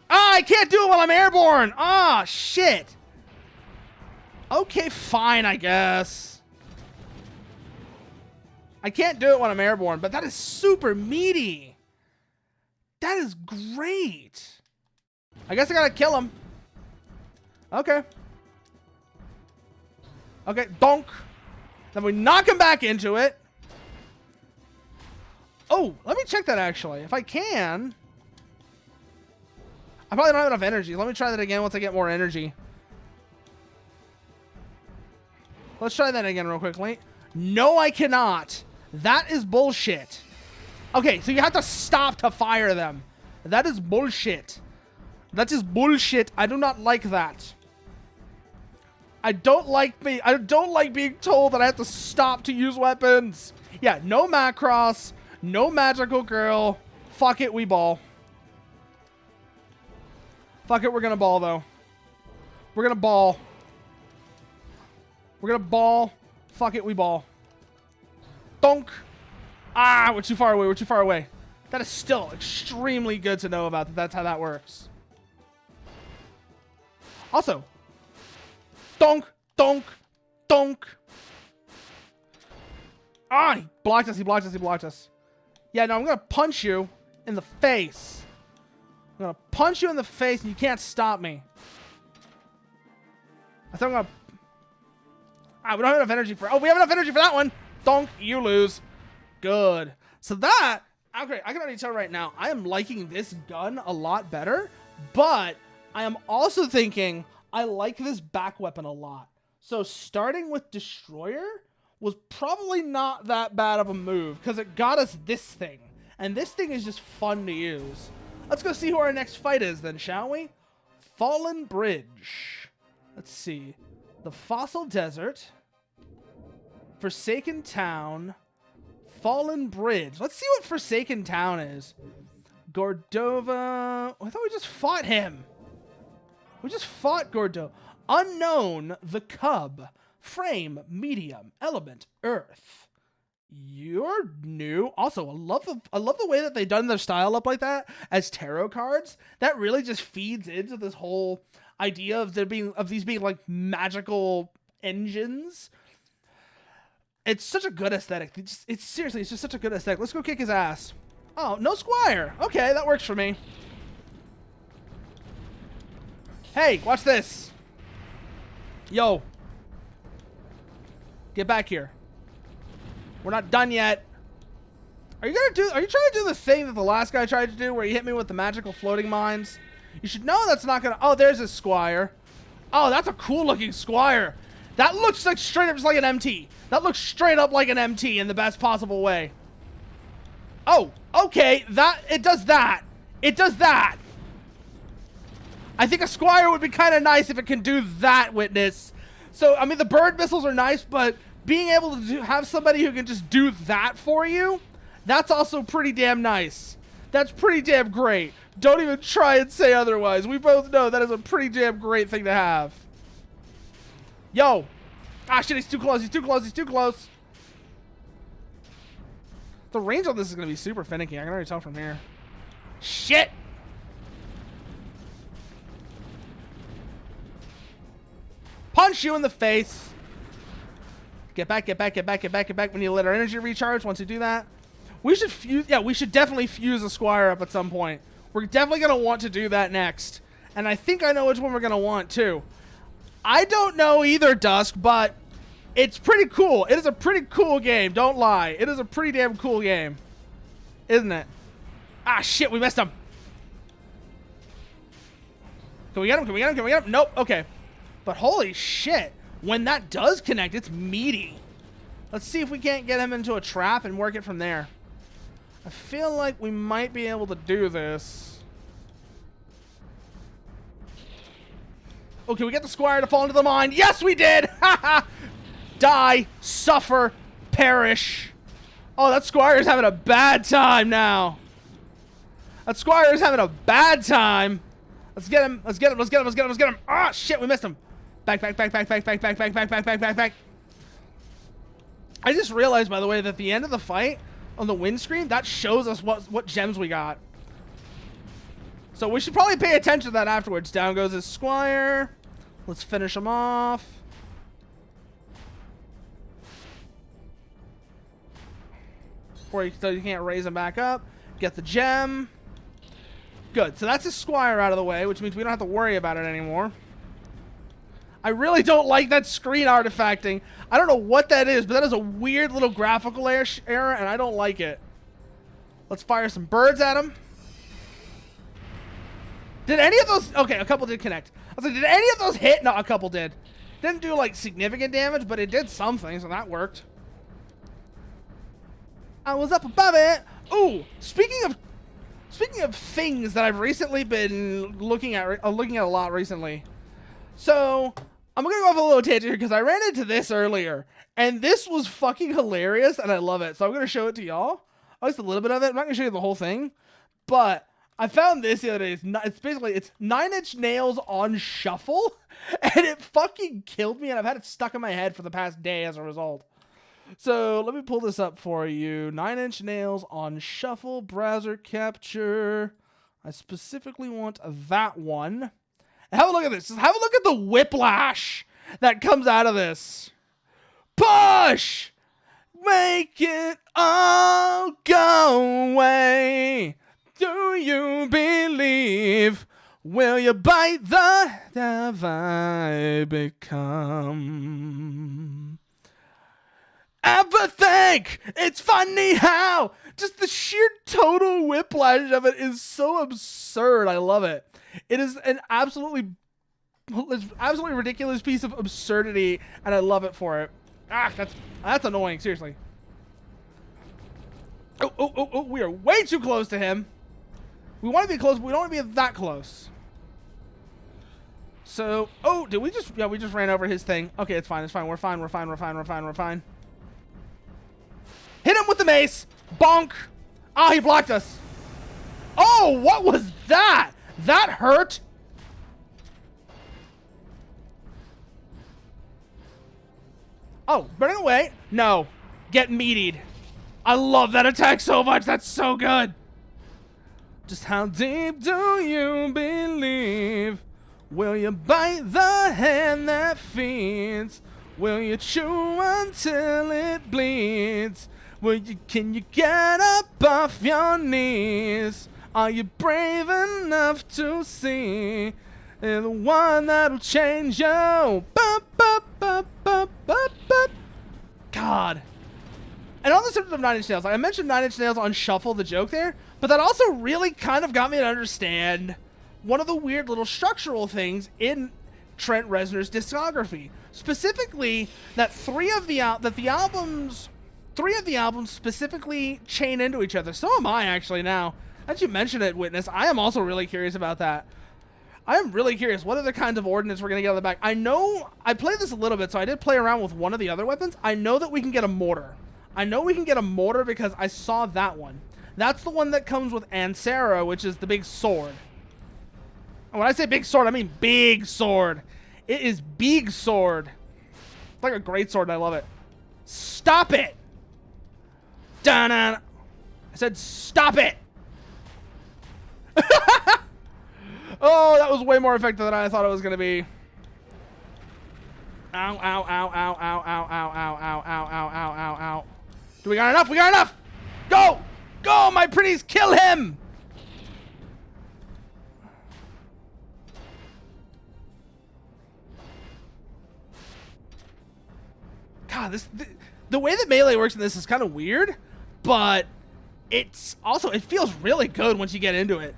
Ah, I can't do it while I'm airborne. Ah, shit. Okay, fine, I guess. I can't do it when I'm airborne, but that is super meaty. That is great. I guess I gotta kill him. Okay. Okay, donk. Then we knock him back into it. Oh, let me check that actually. If I can. I probably don't have enough energy. Let me try that again once I get more energy. Let's try that again real quickly. No, I cannot. That is bullshit. Okay, so you have to stop to fire them. That is bullshit. That is bullshit. I do not like that. I don't like being told that I have to stop to use weapons. Yeah, no Macross, no magical girl. Fuck it, we ball. Fuck it, we're gonna ball though. We're gonna ball. We're gonna ball. Fuck it, we ball. Donk. Ah, we're too far away. We're too far away. That is still extremely good to know about. That's how that works. Also, donk, donk, donk. Ah, he blocked us. He blocked us. He blocked us. Yeah, no, I'm gonna punch you in the face. I'm gonna punch you in the face, and you can't stop me. I think I'm gonna. Ah, we don't have enough energy for. Oh, we have enough energy for that one. Donk, you lose. Good. So that. Okay, I can already tell right now, I am liking this gun a lot better, but I am also thinking I like this back weapon a lot. So starting with Destroyer was probably not that bad of a move because it got us this thing. And this thing is just fun to use. Let's go see who our next fight is then, shall we? Fallen Bridge. Let's see. The Fossil Desert. Forsaken Town. Fallen Bridge. Let's see what Forsaken Town is. Gordova. I thought we just fought him. We just fought Gordo. Unknown, the Cub. Frame, medium. Element, earth. You're new. Also, I love the way that they've done their style up like that as tarot cards. That really just feeds into this whole idea of these being like magical engines. It's such a good aesthetic. Seriously, it's just such a good aesthetic. Let's go kick his ass. Oh, no Squire. Okay, that works for me. Hey, watch this. Yo. Get back here. We're not done yet. Are you trying to do the thing that the last guy tried to do where he hit me with the magical floating mines? You should know that's not gonna. Oh, there's a Squire. Oh, that's a cool looking Squire. That looks like straight up just like an MT. That looks straight up like an MT in the best possible way. Oh, okay. It does that. It does that. I think a Squire would be kind of nice if it can do that, Witness. So, I mean, the bird missiles are nice, but being able to have somebody who can just do that for you, that's also pretty damn nice. That's pretty damn great. Don't even try and say otherwise. We both know that is a pretty damn great thing to have. Yo. Ah, shit, he's too close. He's too close. He's too close. The range on this is going to be super finicky. I can already tell from here. Shit. Punch you in the face. Get back, get back, get back, get back, get back. We need to let our energy recharge once we do that. We should fuse. Yeah, we should definitely fuse a Squire up at some point. We're definitely going to want to do that next. And I think I know which one we're going to want, too. I don't know either, Dusk, but it's pretty cool. It is a pretty cool game. Don't lie. It is a pretty damn cool game. Isn't it? Ah, shit. We messed him. Can we get him? Can we get him? Can we get him? Nope. Okay. But holy shit. When that does connect, it's meaty. Let's see if we can't get him into a trap and work it from there. I feel like we might be able to do this. Okay, we get the squire to fall into the mine. Yes, we did! Die, suffer, perish. Oh, that squire's having a bad time now. That squire is having a bad time. Let's get him. Let's get him. Let's get him. Let's get him. Let's get him. Ah, shit, we missed him. Back. I just realized, by the way, that at the end of the fight on the win screen, that shows us what gems we got. So we should probably pay attention to that afterwards. Down goes his squire. Let's finish him off. So you can't raise him back up. Get the gem. Good. So that's his squire out of the way, which means we don't have to worry about it anymore. I really don't like that screen artifacting. I don't know what that is, but that is a weird little graphical error, and I don't like it. Let's fire some birds at him. Did any of those... Okay, a couple did connect. I was like, did any of those hit? No, a couple did. Didn't do, like, significant damage, but it did something, so that worked. I was up above it. Ooh, speaking of things that I've recently been looking at a lot recently. So, I'm going to go off a little tangent here because I ran into this earlier. And this was fucking hilarious, and I love it. So I'm going to show it to y'all. At least a little bit of it. I'm not going to show you the whole thing. But I found this the other day. It's 9 Inch Nails on shuffle. And it fucking killed me, and I've had it stuck in my head for the past day as a result. So let me pull this up for you. 9 Inch Nails on shuffle, browser capture. I specifically want that one. And have a look at this. Just have a look at the whiplash that comes out of this. Push! Make it all go away. Do you believe? Will you bite the have I become? Ever think it's funny how just the sheer total whiplash of it is so absurd. I love it. It is an absolutely ridiculous piece of absurdity, and I love it for it. Ah, that's annoying. Seriously. Oh! We are way too close to him. We want to be close, but we don't want to be that close. So, oh, did we just? Yeah, we just ran over his thing. Okay, it's fine. It's fine. We're fine. We're fine. Hit him with the mace. Bonk. Ah, he blocked us. Oh, what was that? That hurt. Oh, burning away. No. Get meatied. I love that attack so much. That's so good. Just how deep do you believe? Will you bite the hand that feeds? Will you chew until it bleeds? Can you get up off your knees? Are you brave enough to see the one that'll change you? God. And on the subject of 9 Inch Nails, I mentioned 9 Inch Nails on shuffle, the joke there, but that also really kind of got me to understand one of the weird little structural things in Trent Reznor's discography. Specifically, that three of the albums specifically chain into each other. So am I, actually, now. As you mention it, Witness, I am also really curious about that. I am really curious what other kinds of ordnance we're going to get on the back. I know, I played this a little bit, so I did play around with one of the other weapons. I know that we can get a mortar. I know we can get a mortar because I saw that one. That's the one that comes with Ansera, which is the big sword. And when I say big sword, I mean big sword. It is big sword. It's like a great sword, and I love it. Stop it! Dun-dun. I said stop it! Oh, that was way more effective than I thought it was going to be. Ow, ow, ow, ow, ow, ow, ow, ow, ow, ow, ow, ow, ow. Do we got enough? We got enough! Go! Go, my pretties! Kill him! God, the way that melee works in this is kind of weird, but it's also, it feels really good once you get into it.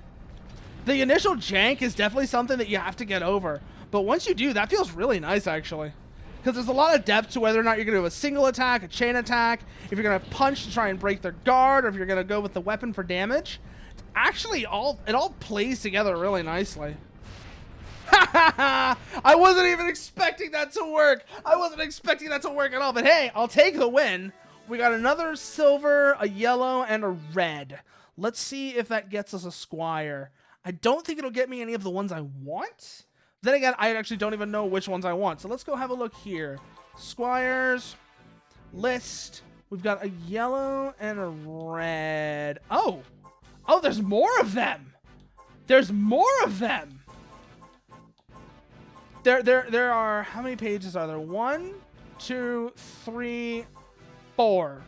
The initial jank is definitely something that you have to get over, but once you do, that feels really nice, actually. Because there's a lot of depth to whether or not you're going to do a single attack, a chain attack, if you're going to punch to try and break their guard, or if you're going to go with the weapon for damage. It's actually it all plays together really nicely. I wasn't even expecting that to work. I wasn't expecting that to work at all. But hey, I'll take the win. We got another silver, a yellow, and a red. Let's see if that gets us a squire. I don't think it'll get me any of the ones I want. Then again, I actually don't even know which ones I want. So let's go have a look here. Squires, list. We've got a yellow and a red. Oh, there's more of them. There's more of them. There are, how many pages are there? 1, 2, 3, 4.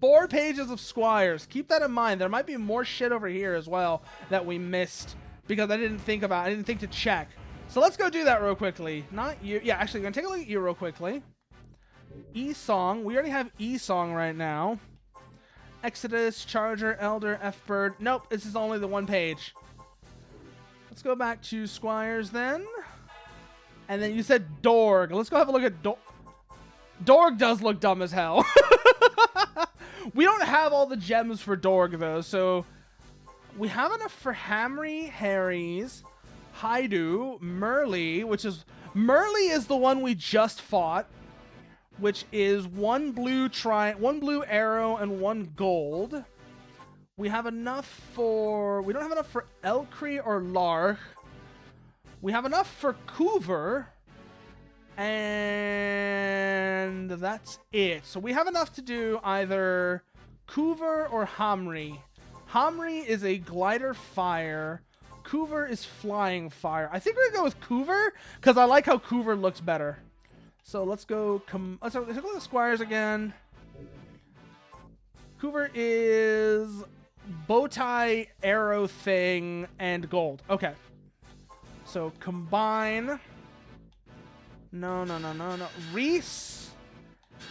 4 pages of squires. Keep that in mind. There might be more shit over here as well that we missed because I didn't think to check. So let's go do that real quickly. Not you. Yeah, actually, I'm going to take a look at you real quickly. E-Song. We already have E-Song right now. Exodus, Charger, Elder, F-Bird. Nope, this is only the 1 page. Let's go back to squires then. And then you said Dorg. Let's go have a look at Dorg. Dorg does look dumb as hell. We don't have all the gems for Dorg, though, so we have enough for Hamry, Harry's, Haidu, Merly, Merly is the one we just fought, which is 1 blue arrow and 1 gold. We have enough for... We don't have enough for Elcree or Larch. We have enough for Coover. And that's it. So we have enough to do either Coover or Hamri. Hamri is a glider fire. Coover is flying fire. I think we're going to go with Coover because I like how Coover looks better. So let's go... let's look at the squires again. Coover is... bow tie, arrow thing, and gold. Okay. So combine. No. Reese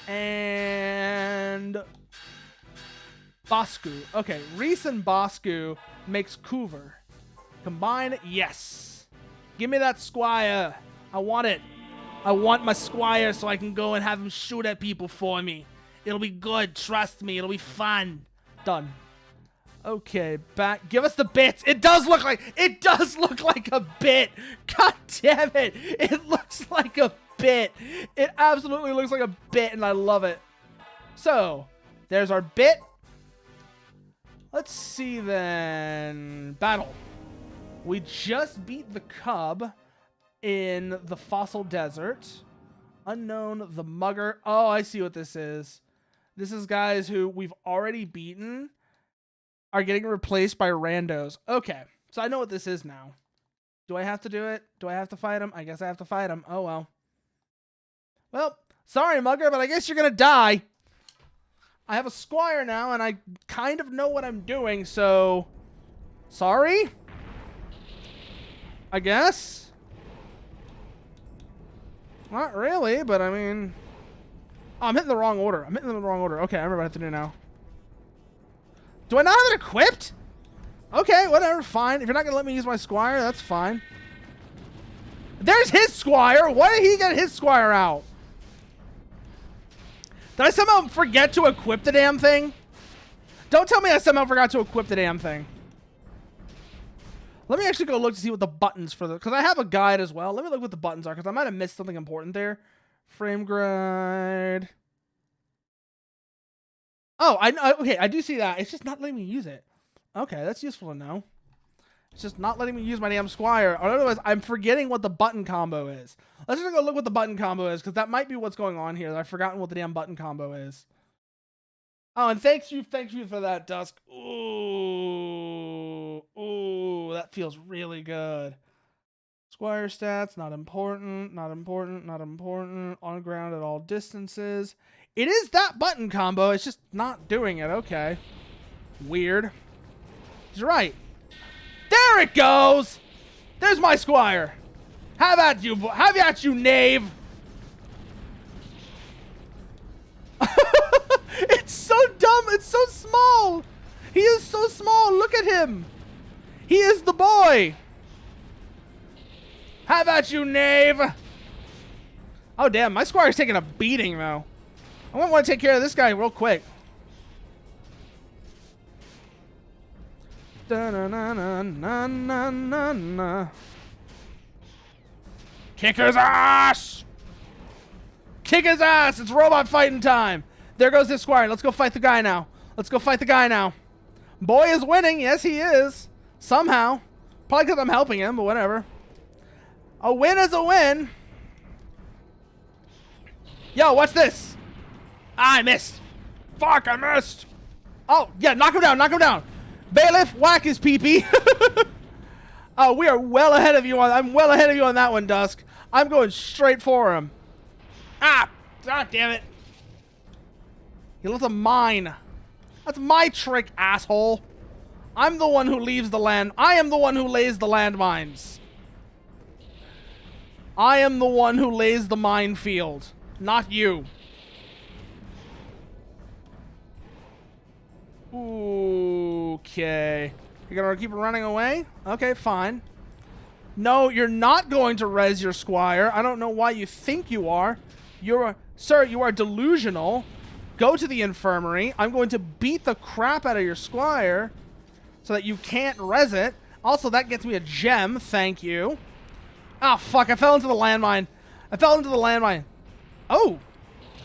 and Bosku. Okay, Reese and Bosku makes Coover. Combine, yes. Give me that squire. I want it. I want my squire so I can go and have him shoot at people for me. It'll be good. Trust me. It'll be fun. Done. Okay, back. Give us the bits. It does look like a bit. God damn it. It looks like a bit. It absolutely looks like a bit, and I love it. So, there's our bit. Let's see then. Battle. We just beat the cub in the fossil desert. Unknown, the mugger. Oh, I see what this is. This is guys who we've already beaten are getting replaced by randos. Okay, so I know what this is now. Do I have to do it? Do I have to fight him? I guess I have to fight him. Oh, well. Well, sorry, mugger, but I guess you're going to die. I have a squire now, and I kind of know what I'm doing, so... Sorry? I guess? Not really, but I mean... Oh, I'm hitting the wrong order. Okay, I remember what I have to do now. Do I not have it equipped? Okay, whatever, fine. If you're not going to let me use my squire, that's fine. There's his squire. Why did he get his squire out? Did I somehow forget to equip the damn thing? Don't tell me I somehow forgot to equip the damn thing. Let me actually go look to see what the buttons for the... Because I have a guide as well. Let me look what the buttons are, because I might have missed something important there. Frame Gride. Oh, okay, I do see that. It's just not letting me use it. Okay, that's useful to know. It's just not letting me use my damn squire. Or otherwise, I'm forgetting what the button combo is. Let's just go look what the button combo is, because that might be what's going on here. I've forgotten what the damn button combo is. Oh, and thank you for that, Dusk. Ooh, that feels really good. Squire stats, not important. On ground at all distances. It is that button combo. It's just not doing it. Okay. Weird. He's right. There it goes. There's my squire. Have at you, knave. It's so dumb. It's so small. He is so small. Look at him. He is the boy. Have at you, knave. Oh, damn. My squire's taking a beating, though. I might want to take care of this guy real quick. Da-na-na-na-na-na-na. Kick his ass! Kick his ass! It's robot fighting time! There goes this squire. Let's go fight the guy now. Let's go fight the guy now. Boy is winning. Yes, he is. Somehow. Probably because I'm helping him, but whatever. A win is a win. Yo, what's this? Ah, I missed. Fuck, I missed. Oh, yeah, knock him down, knock him down. Bailiff, whack his pee-pee. Oh, we are well ahead of you on, I'm well ahead of you on that one, Dusk. I'm going straight for him. Ah, god damn it. He left a mine. That's my trick, asshole. I'm the one who leaves the land. I am the one who lays the landmines. I am the one who lays the minefield, not you. Okay. You're gonna keep running away? Okay, fine. No, you're not going to res your squire. I don't know why you think you are. Sir, you are delusional. Go to the infirmary. I'm going to beat the crap out of your squire so that you can't res it. Also, that gets me a gem. Thank you. Ah, fuck. I fell into the landmine. I fell into the landmine. Oh.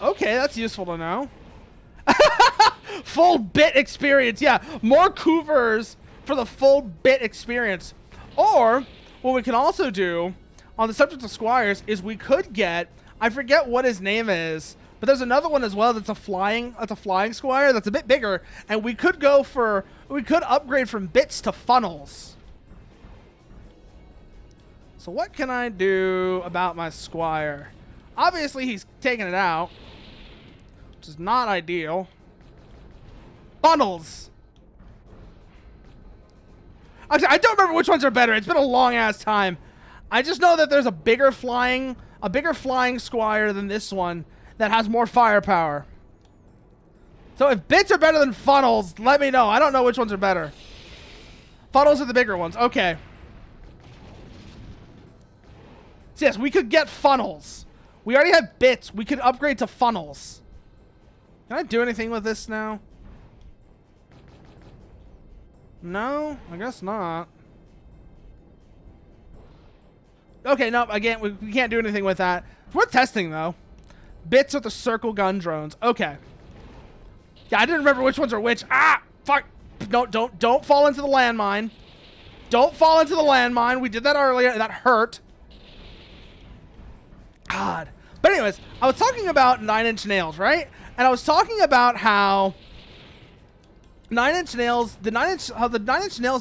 Okay, that's useful to know. Full bit experience. Yeah, more couvers for the full bit experience. Or, what we can also do on the subject of squires is we could get, I forget what his name is, but there's another one as well that's a flying squire that's a bit bigger, and we could upgrade from bits to funnels. So what can I do about my squire? Obviously he's taking it out, which is not ideal. Funnels. Actually, I don't remember which ones are better. It's been a long ass time. I just know that there's a bigger flying squire than this one that has more firepower. So if bits are better than funnels, let me know. I don't know which ones are better. Funnels are the bigger ones. Okay. So yes, we could get funnels. We already have bits. We could upgrade to funnels. Can I do anything with this now? No, I guess not. Okay, no, again, we can't do anything with that. We're testing, though. Bits with the circle gun drones. Okay. Yeah, I didn't remember which ones are which. Ah, fuck. Don't fall into the landmine. Don't fall into the landmine. We did that earlier. That hurt. God. But anyways, I was talking about 9 Inch Nails, right? And I was talking about how the 9 Inch Nails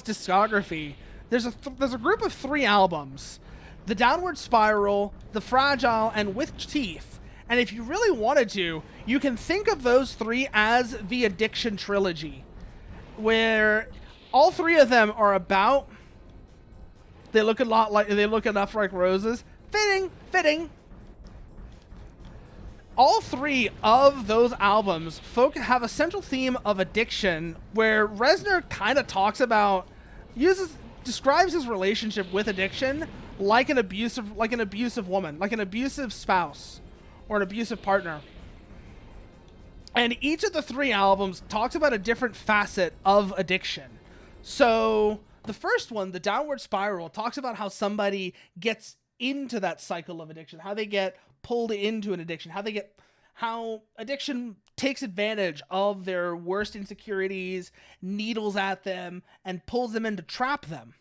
discography, there's a group of 3 albums: The Downward Spiral, The Fragile, and With Teeth. And if you really wanted to, you can think of those 3 as the Addiction trilogy, where all 3 of them are about, they look enough like roses. Fitting. All 3 of those albums have a central theme of addiction, where Reznor kind of describes his relationship with addiction like an abusive woman, like an abusive spouse or an abusive partner. And each of the 3 albums talks about a different facet of addiction. So the first one, The Downward Spiral, talks about how somebody gets into that cycle of addiction, how they get pulled into an addiction, how addiction takes advantage of their worst insecurities, needles at them, and pulls them in to trap them.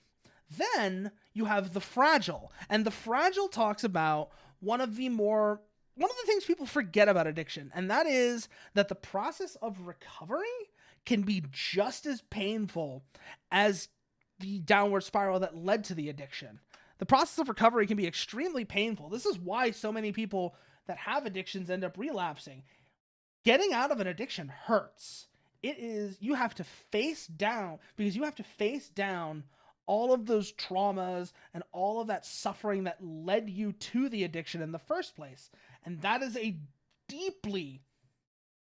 Then you have The Fragile, and The Fragile talks about one of the things people forget about addiction, and that is that the process of recovery can be just as painful as the downward spiral that led to the addiction. The process of recovery can be extremely painful. This is why so many people that have addictions end up relapsing. Getting out of an addiction hurts. You have to face down all of those traumas and all of that suffering that led you to the addiction in the first place. And that is a deeply,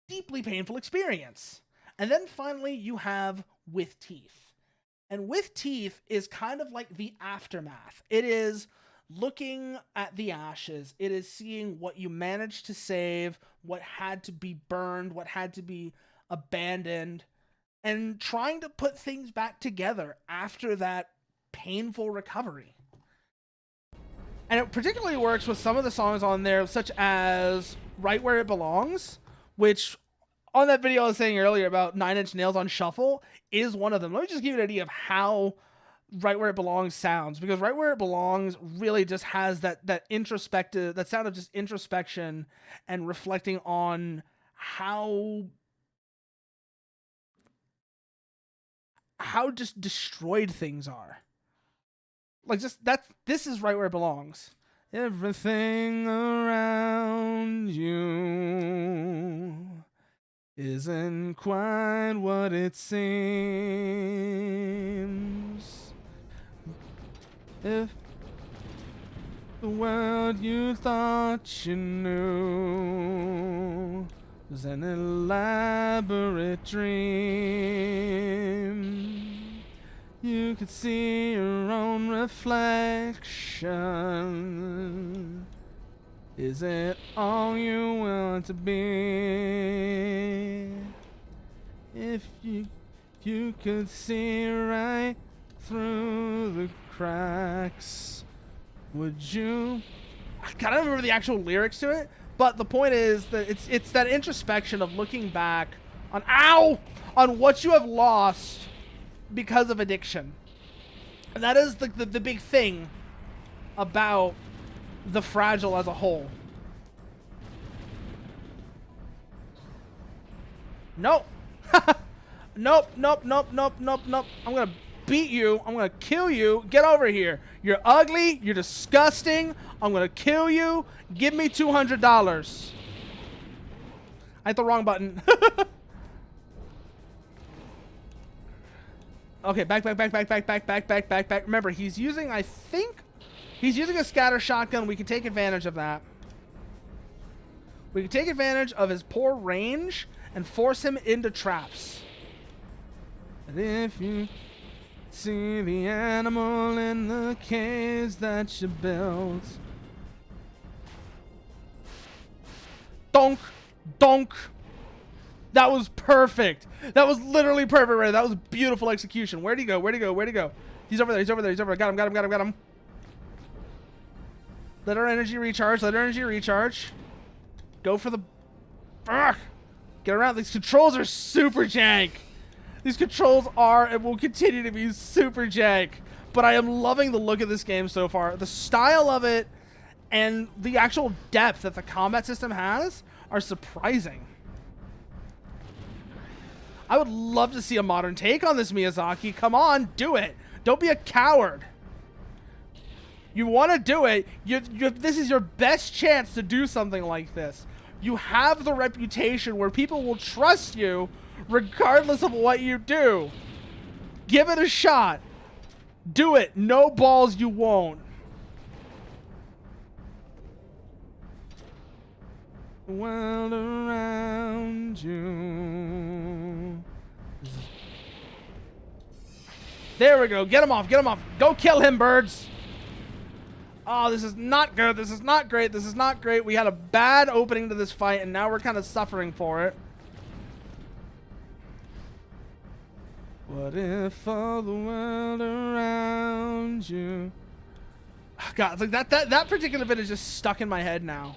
deeply painful experience. And then finally, you have With Teeth. And With Teeth is kind of like the aftermath. It is looking at the ashes. It is seeing what you managed to save, what had to be burned, what had to be abandoned, and trying to put things back together after that painful recovery. And it particularly works with some of the songs on there, such as Right Where It Belongs, which on that video I was saying earlier about 9 Inch Nails on Shuffle is one of them. Let me just give you an idea of how Right Where It Belongs sounds, because Right Where It Belongs really just has that introspective, that sound of just introspection and reflecting on how just destroyed things are. Like, just this is Right Where It Belongs. Everything around you isn't quite what it seems. If the world you thought you knew was an elaborate dream, you could see your own reflection. Is it all you want to be? If you could see right through the cracks, would you? I don't remember the actual lyrics to it, but the point is that it's that introspection of looking back on on what you have lost because of addiction. And that is the big thing about the Fragile as a whole. Nope. Nope. I'm gonna beat you. I'm gonna kill you. Get over here. You're ugly. You're disgusting. I'm gonna kill you. Give me $200. I hit the wrong button. Okay, back. Remember, he's using, I think, he's using a scatter shotgun. We can take advantage of that. We can take advantage of his poor range and force him into traps. And if you see the animal in the caves that you built. Donk. That was perfect. That was literally perfect right there. That was beautiful execution. Where'd he go? He's over there. Got him. Let our energy recharge. Go for the... Ugh. Get around. These controls are super jank. These controls are and will continue to be super jank. But I am loving the look of this game so far. The style of it and the actual depth that the combat system has are surprising. I would love to see a modern take on this, Miyazaki. Come on, do it. Don't be a coward. You want to do it. This is your best chance to do something like this. You have the reputation where people will trust you regardless of what you do. Give it a shot. Do it. No balls you won't. The world around you. There we go. Get him off. Go kill him, birds. Oh, this is not good. This is not great. We had a bad opening to this fight, and now we're kind of suffering for it. What if all the world around you... Oh, God, it's like that particular bit is just stuck in my head now.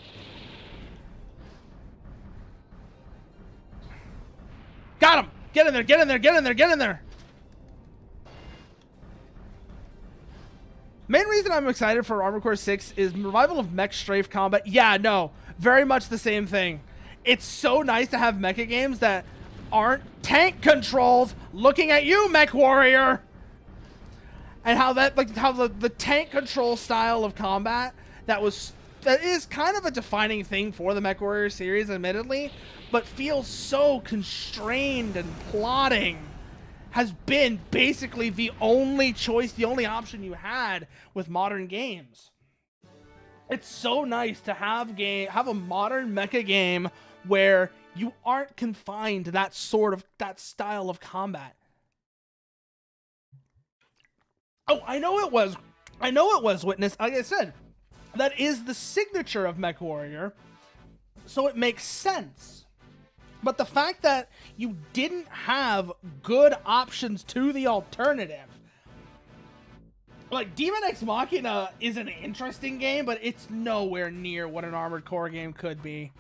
Got him! Get in there! Main reason I'm excited for Armored Core 6 is revival of mech strafe combat. Yeah, no, very much the same thing. It's so nice to have mecha games that aren't tank controls looking at you, mech warrior. And how that, like, how the tank control style of combat that is kind of a defining thing for the Mech Warrior series, admittedly, but feels so constrained and plodding, has been basically the only choice, the only option you had with modern games. It's so nice to have a modern mecha game where you aren't confined to that style of combat. Oh, I know it was I know it was, Witness. Like I said, that is the signature of MechWarrior, so it makes sense. But the fact that you didn't have good options to the alternative, like Demon X Machina is an interesting game, but it's nowhere near what an Armored Core game could be.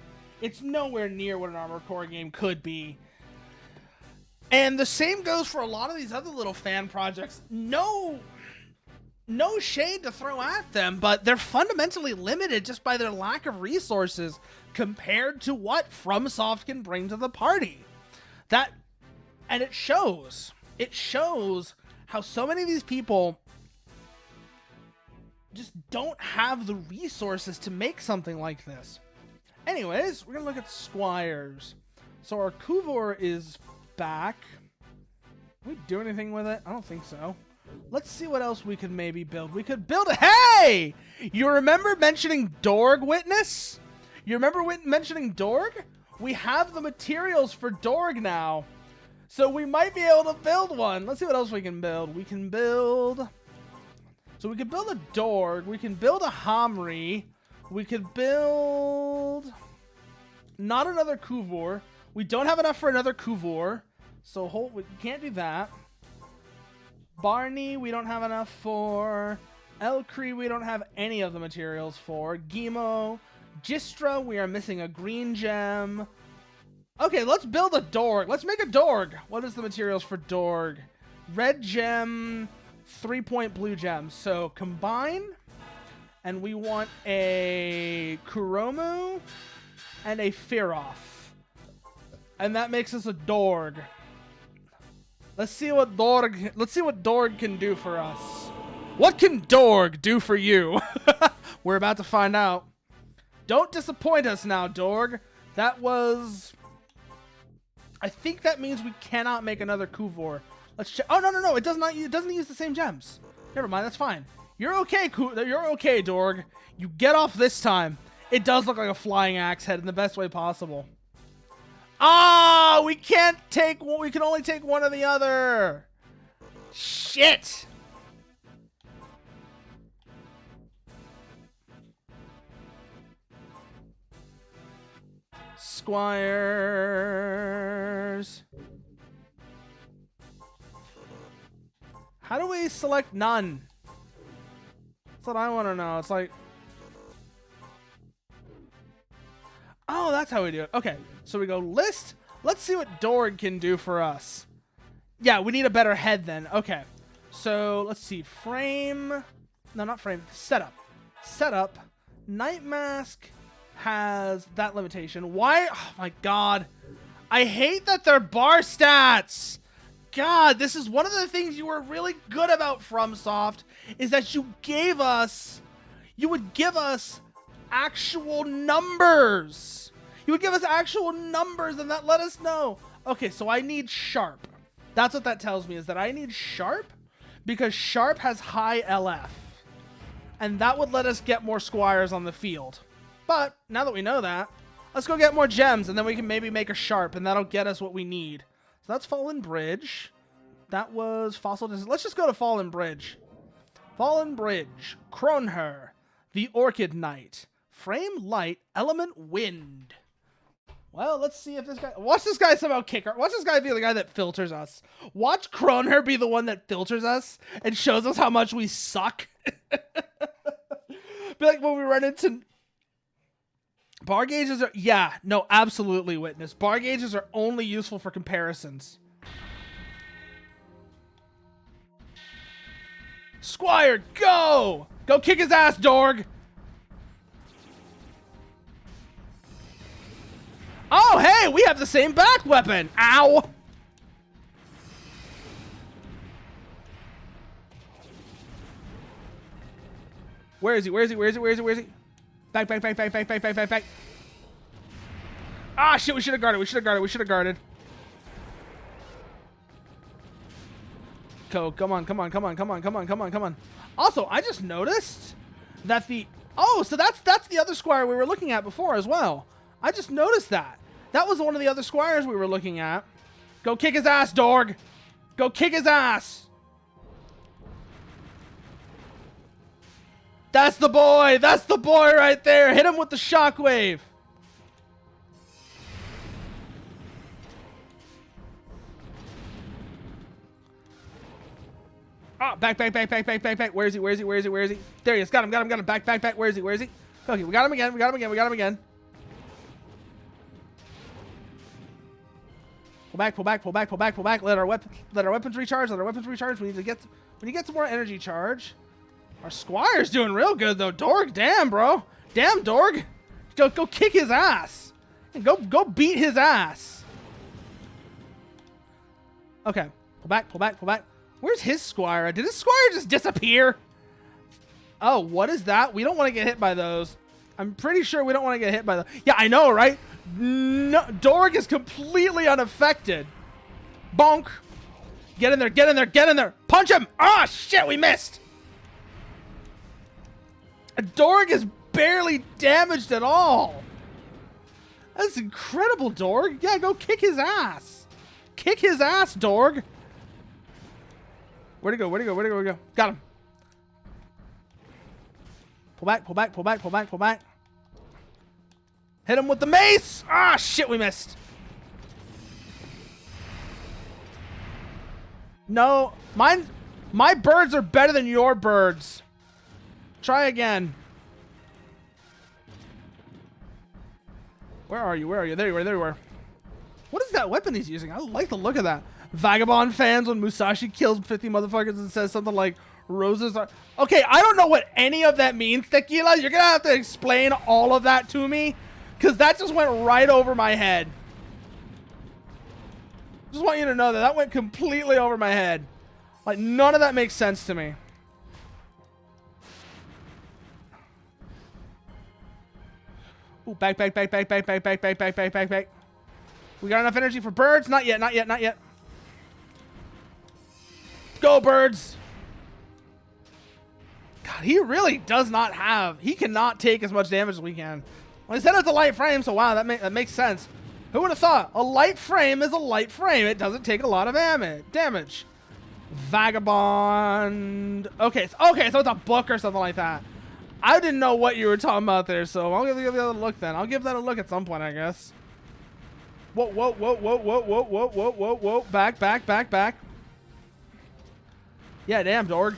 It's nowhere near what an Armored Core game could be. And the same goes for a lot of these other little fan projects. No shade to throw at them, but they're fundamentally limited just by their lack of resources compared to what Fromsoft can bring to the party. And it shows. It shows how so many of these people just don't have the resources to make something like this. Anyways, we're gonna look at Squires. So our Kuvor is back. Can we do anything with it? I don't think so. Let's see what else we could maybe build. We could build a... Hey! You remember mentioning Dorg, Witness? You remember mentioning Dorg? We have the materials for Dorg now. So we might be able to build one. Let's see what else we can build. We can build... So we could build a Dorg. We can build a Hamri. We could build... Not another Kuvor. We don't have enough for another Kuvor. So we can't do that. Barney, we don't have enough for. Elkree, we don't have any of the materials for. Gimo. Gistra, we are missing a green gem. Okay, let's build a Dorg. Let's make a Dorg. What is the materials for Dorg? Red gem, 3-point blue gem. So combine. And we want a Kuromu and a Firoth. And that makes us a Dorg. Let's see what Dorg can do for us. What can Dorg do for you? We're about to find out. Don't disappoint us now, Dorg. That was... I think that means we cannot make another Kuvor. Let's check. Oh, no. It doesn't use the same gems. Never mind, that's fine. You're okay, you're okay, Dorg. You get off this time. It does look like a flying axe head in the best way possible. Ah, we can't take one. We can only take one or the other. Shit. Squires. How do we select none? That's what I want to know. It's like... Oh, that's how we do it. Okay, so we go list. Let's see what Dorg can do for us. Yeah, we need a better head then. Okay, so let's see. Frame. No, not frame. Setup. Setup. Night Mask has that limitation. Why? Oh my god. I hate that they're bar stats. God, this is one of the things you were really good about, FromSoft, is that you would give us actual numbers. You would give us actual numbers and that let us know. Okay, so I need Sharp. That's what that tells me, is that I need Sharp because Sharp has high LF. And that would let us get more Squires on the field. But now that we know that, let's go get more gems and then we can maybe make a Sharp and that'll get us what we need. So that's Fallen Bridge. That was Fossil. Let's just go to Fallen Bridge. Fallen Bridge. Kronher. The Orchid Knight. Frame Light. Element Wind. Well, let's see if this guy... Watch this guy somehow kick her. Watch this guy be the guy that filters us. Watch Kronher be the one that filters us and shows us how much we suck. Be like when we run into... Bar gauges are... Yeah, no, absolutely, Witness. Bar gauges are only useful for comparisons. Squire, go! Go kick his ass, Dorg! Oh, hey, we have the same back weapon. Ow! Where is he? Where is he? Where is he? Where is he? Where is he? Back, back, back, back, back, back, back, back, back. Ah, shit, we should have guarded. We should have guarded. We should have guarded. Go, come on, come on, come on, come on, come on, come on, come on. Also, I just noticed that the... Oh, so that's the other Squire we were looking at before as well. I just noticed that. That was one of the other Squires we were looking at. Go kick his ass, Dorg. Go kick his ass. That's the boy. That's the boy right there. Hit him with the shockwave. Oh, back. Where is he? There he is. Got him. Back. Where is he? Okay, we got him again. Pull back. Let our weapons recharge. We need to get some more energy charge. Our Squire's doing real good though. Dorg, damn, bro. Damn, Dorg. Go kick his ass. And go beat his ass. Okay. Pull back. Where's his Squire? Did his Squire just disappear? Oh, what is that? We don't want to get hit by those. I'm pretty sure we don't want to get hit by those. Yeah, I know, right? No, Dorg is completely unaffected. Bonk. Get in there. Punch him. Ah, shit, we missed. Dorg is barely damaged at all. That's incredible, Dorg. Yeah, go kick his ass. Kick his ass, Dorg. Where'd he go? Got him. Pull back. Hit him with the mace. Ah, shit, we missed. No, my birds are better than your birds. Try again. Where are you? There you were. What is that weapon he's using? I like the look of that. Vagabond fans when Musashi kills 50 motherfuckers and says something like, roses are... Okay, I don't know what any of that means, Tequila. You're going to have to explain all of that to me, because that just went right over my head. Just want you to know that went completely over my head. Like, none of that makes sense to me. Ooh, back. We got enough energy for birds? Not yet. Go, birds. God, he really does not have... He cannot take as much damage as we can. Well, I said it's a light frame, so wow, that makes sense. Who would have thought? A light frame is a light frame. It doesn't take a lot of damage. Vagabond. Okay, so it's a book or something like that. I didn't know what you were talking about there, so I'll give the other look then. I'll give that a look at some point, I guess. Whoa. Back. Yeah, damn, Dorg.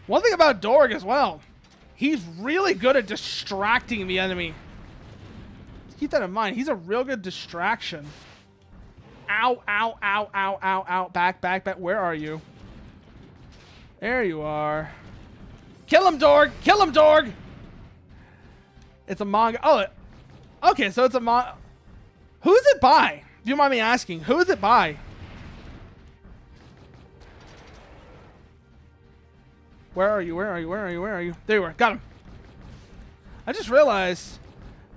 One thing about Dorg as well, he's really good at distracting the enemy. Keep that in mind. He's a real good distraction. Ow. Back. Where are you? There you are. Kill him, Dorg. It's a manga. Oh, okay, so it's a manga. Who is it by? Do you mind me asking? Who is it by? Where are you? There you are. Got him. I just realized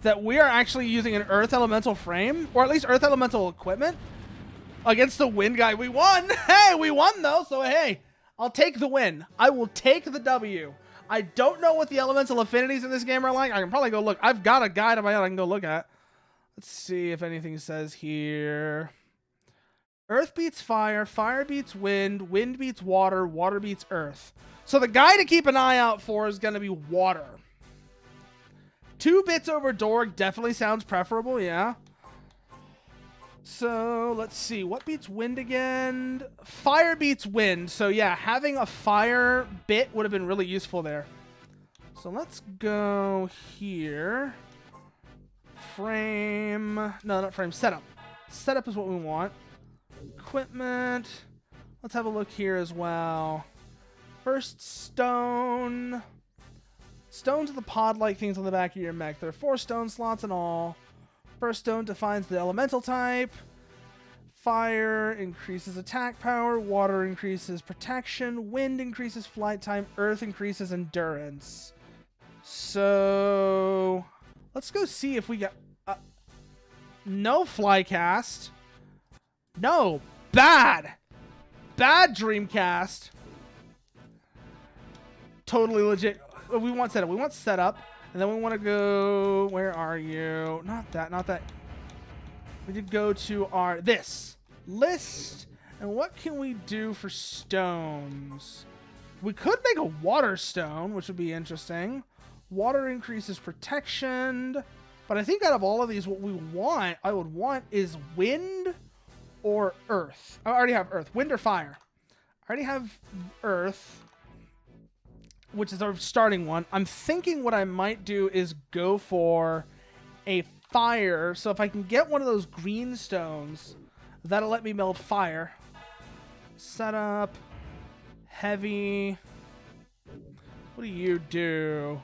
that we are actually using an Earth Elemental frame, or at least Earth Elemental equipment, against the Wind guy. We won! Hey, we won though, so hey, I'll take the win. I will take the W. I don't know what the elemental affinities in this game are like. I can probably go look. I've got a guide on my own I can go look at. Let's see if anything says here. Earth beats fire, fire beats wind, wind beats water, water beats earth. So the guy to keep an eye out for is going to be water. 2 bits over Dorg definitely sounds preferable, yeah. So let's see, what beats wind again? Fire beats wind. So yeah, having a fire bit would have been really useful there. So let's go here. Frame, no, not frame, setup. Setup is what we want. Equipment. Let's have a look here as well. First, stone. Stones are the pod-like things on the back of your mech. There are 4 stone slots in all. First stone defines the elemental type. Fire increases attack power. Water increases protection. Wind increases flight time. Earth increases endurance. So let's go see if we got... no flycast. No. Bad. Bad Dreamcast. Totally legit. We want setup. We want setup. And then we want to go... Where are you? Not that. We could go to our... This. List. And what can we do for stones? We could make a water stone, which would be interesting. Water increases protection. But I think out of all of these, what I would want is wind or earth. I already have earth. Wind or fire. I already have earth, which is our starting one. I'm thinking what I might do is go for a fire. So if I can get one of those green stones, that'll let me meld fire. Setup. Heavy. What do you do?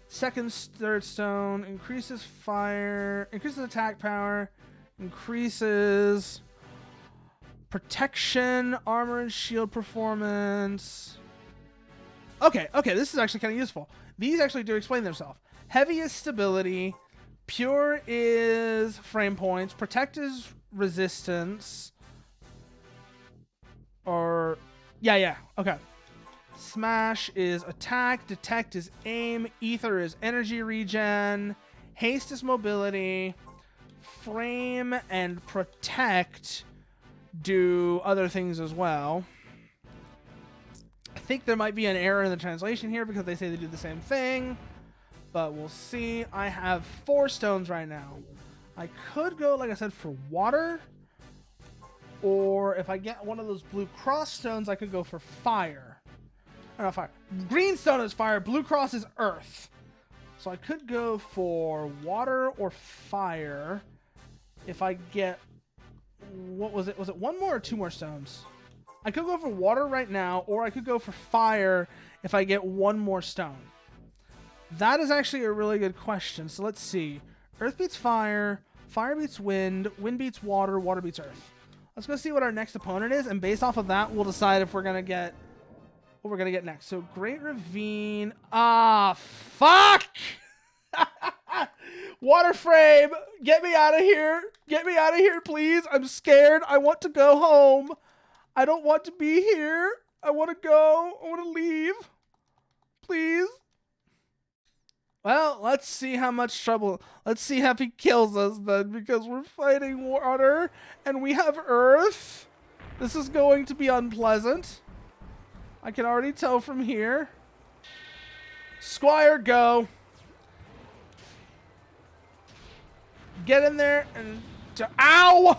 Second, third stone. Increases fire. Increases attack power. Increases protection, armor and shield performance. Okay, this is actually kind of useful. These actually do explain themselves. Heavy is stability. Pure is frame points. Protect is resistance. Or... Yeah, okay. Smash is attack. Detect is aim. Ether is energy regen. Haste is mobility. Frame and protect do other things as well. I think there might be an error in the translation here because they say they do the same thing. But we'll see. I have 4 stones right now. I could go, like I said, for water. Or if I get one of those blue cross stones, I could go for fire. I don't know, fire. Green stone is fire. Blue cross is earth. So I could go for water or fire. If I get... What was it? Was it 1 more or 2 more stones? I could go for water right now, or I could go for fire if I get 1 more stone. That is actually a really good question. So let's see. Earth beats fire. Fire beats wind. Wind beats water. Water beats earth. Let's go see what our next opponent is, and based off of that, we'll decide if we're gonna get what we're gonna get next. So Great Ravine. Ah, fuck! Water frame, get me out of here! Get me out of here, please! I'm scared. I want to go home. I don't want to be here. I want to go. I want to leave. Please. Well, let's see how much trouble. Let's see if he kills us then, because we're fighting water and we have earth. This is going to be unpleasant. I can already tell from here. Squire, go. Get in there and... Ow!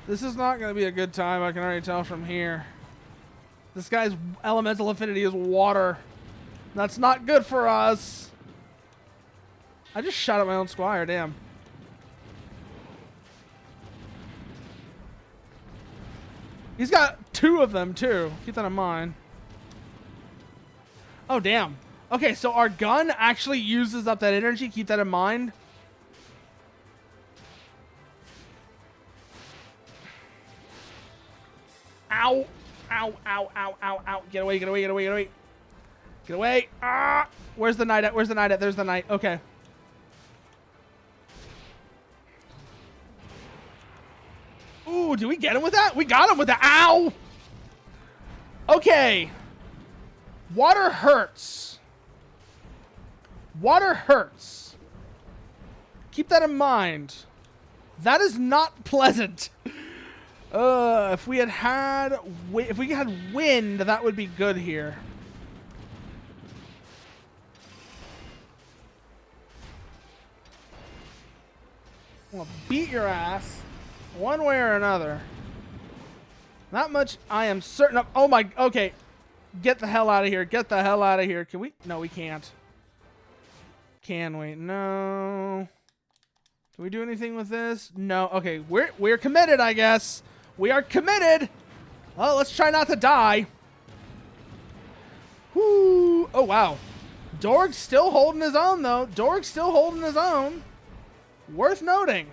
This is not going to be a good time. I can already tell from here. This guy's elemental affinity is water. That's not good for us. I just shot at my own squire, damn. He's got 2 of them, too. Keep that in mind. Oh, damn. Okay, so our gun actually uses up that energy. Keep that in mind. Ow. Ow, ow, ow, ow, ow. Get away, get away, get away, get away. Get away. Ah! Where's the knight at? Where's the knight at? There's the knight. Okay. Ooh, did we get him with that? We got him with that. Ow! Okay. Water hurts. Water hurts. Keep that in mind. That is not pleasant. If we had wind, that would be good here. I'm gonna beat your ass one way or another. Not much I am certain of. Oh my, okay. Get the hell out of here. Get the hell out of here. Can we? No, we can't. Can we? No. Do we do anything with this? No. Okay, we're committed, I guess. We are committed. Oh, let's try not to die. Whoo. Oh, wow. Dorg's still holding his own, though. Dorg's still holding his own. Worth noting.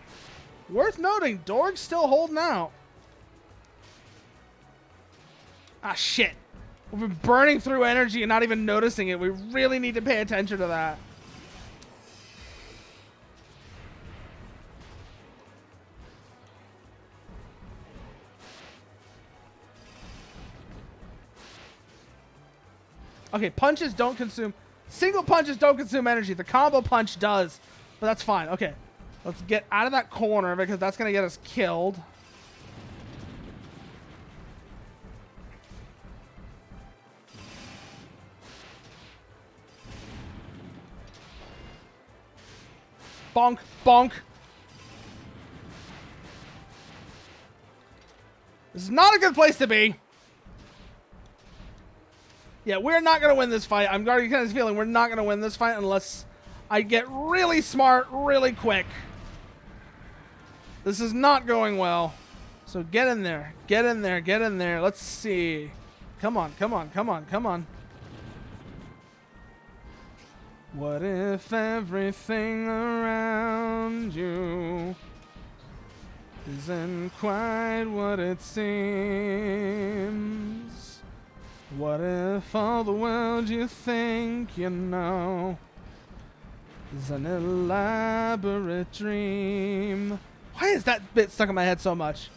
Worth noting. Dorg's still holding out. Ah, shit. We've been burning through energy and not even noticing it. We really need to pay attention to that. Okay, punches don't consume... Single punches don't consume energy. The combo punch does. But that's fine. Okay. Let's get out of that corner because that's going to get us killed. Bonk. Bonk. This is not a good place to be. Yeah, we're not going to win this fight. I'm already kind of feeling we're not going to win this fight unless I get really smart really quick. This is not going well. So get in there. Get in there. Get in there. Let's see. Come on. Come on. Come on. Come on. What if everything around you isn't quite what it seems? What if all the world you think you know is an elaborate dream? Why is that bit stuck in my head so much?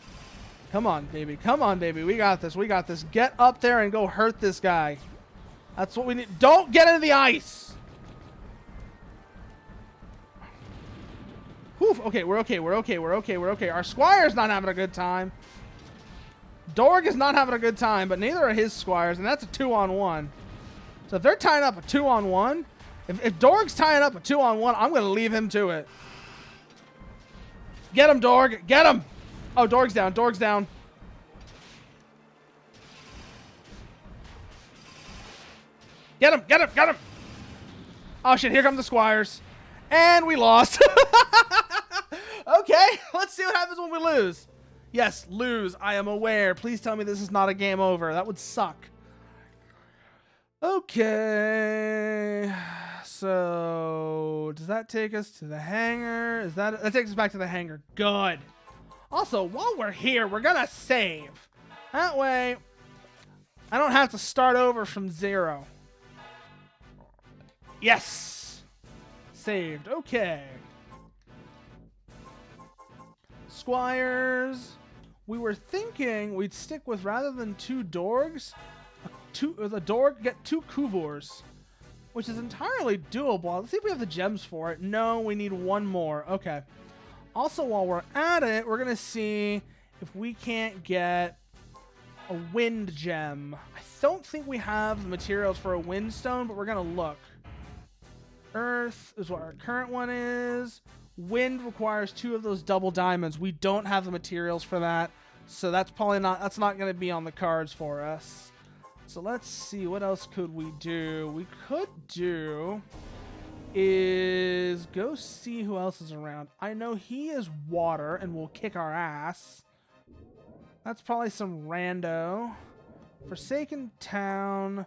Come on, baby. Come on, baby. We got this. We got this. Get up there and go hurt this guy. That's what we need. Don't get into the ice. Whew. Okay, we're okay. We're okay. We're okay. We're okay. Our squire's not having a good time. Dorg is not having a good time, but neither are his squires, and that's a 2-on-1. So if they're tying up a 2-on-1, if Dorg's tying up a 2-on-1, I'm going to leave him to it. Get him, Dorg. Get him. Oh, Dorg's down. Dorg's down. Get him. Get him. Get him. Oh, shit. Here come the squires. And we lost. Okay. Let's see what happens when we lose. Yes, lose. I am aware. Please tell me this is not a game over. That would suck. Okay. So, does that take us to the hangar? That takes us back to the hangar. Good. Also, while we're here, we're going to save. That way, I don't have to start over from 0. Yes. Saved. Okay. Squires. We were thinking we'd stick with, rather than 2 Dorgs, the Dorg get 2 Kuvors, which is entirely doable. Let's see if we have the gems for it. No, we need 1 more. Okay. Also, while we're at it, we're going to see if we can't get a wind gem. I don't think we have the materials for a wind stone, but we're going to look. Earth is what our current one is. Wind requires 2 of those double diamonds. We don't have the materials for that, so that's probably not. That's not going to be on the cards for us. So let's see, what else could we do? We could do is go see who else is around. I know he is water and will kick our ass. That's probably some rando. Forsaken Town,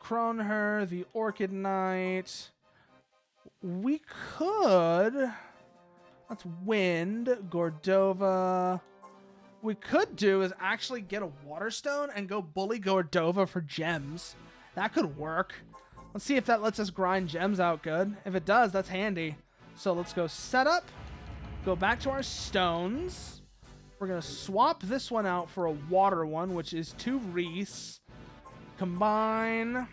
Kronher, the Orchid Knight. We could. That's Wind, Gordova. We could do is actually get a Waterstone and go bully Gordova for gems. That could work. Let's see if that lets us grind gems out good. If it does, that's handy. So let's go set up. Go back to our stones. We're going to swap this one out for a water one, which is 2 Reese. Combine.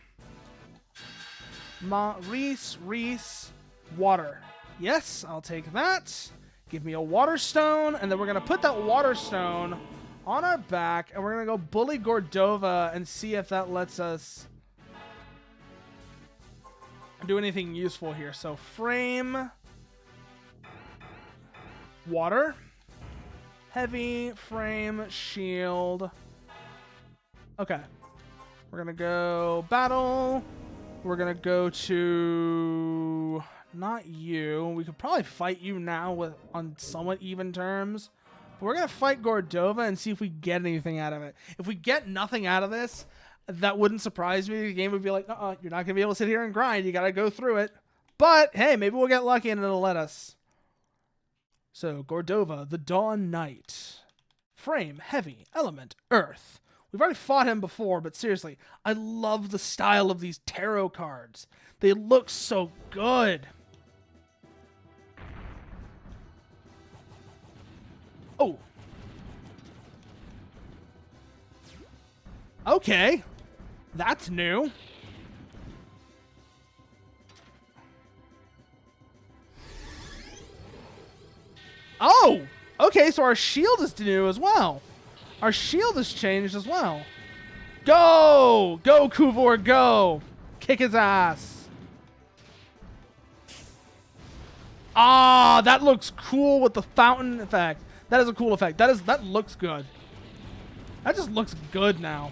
Reese, water. Yes, I'll take that. Give me a water stone, and then we're going to put that water stone on our back, and we're going to go bully Gordova and see if that lets us do anything useful here. So frame, water, heavy, frame, shield. Okay. We're going to go battle. We're going to go to... not you. We could probably fight you now on somewhat even terms. But we're going to fight Gordova and see if we get anything out of it. If we get nothing out of this, that wouldn't surprise me. The game would be like, you're not going to be able to sit here and grind. You got to go through it. But, hey, maybe we'll get lucky and it'll let us. So, Gordova, the Dawn Knight. Frame, heavy, element, earth. We've already fought him before, but seriously, I love the style of these tarot cards. They look so good. Oh. Okay. That's new. Oh! Okay, so our shield is new as well. Our shield has changed as well. Go! Go, Kuvor, go! Kick his ass. Ah, that looks cool with the fountain effect. That is a cool effect. That looks good. That just looks good now.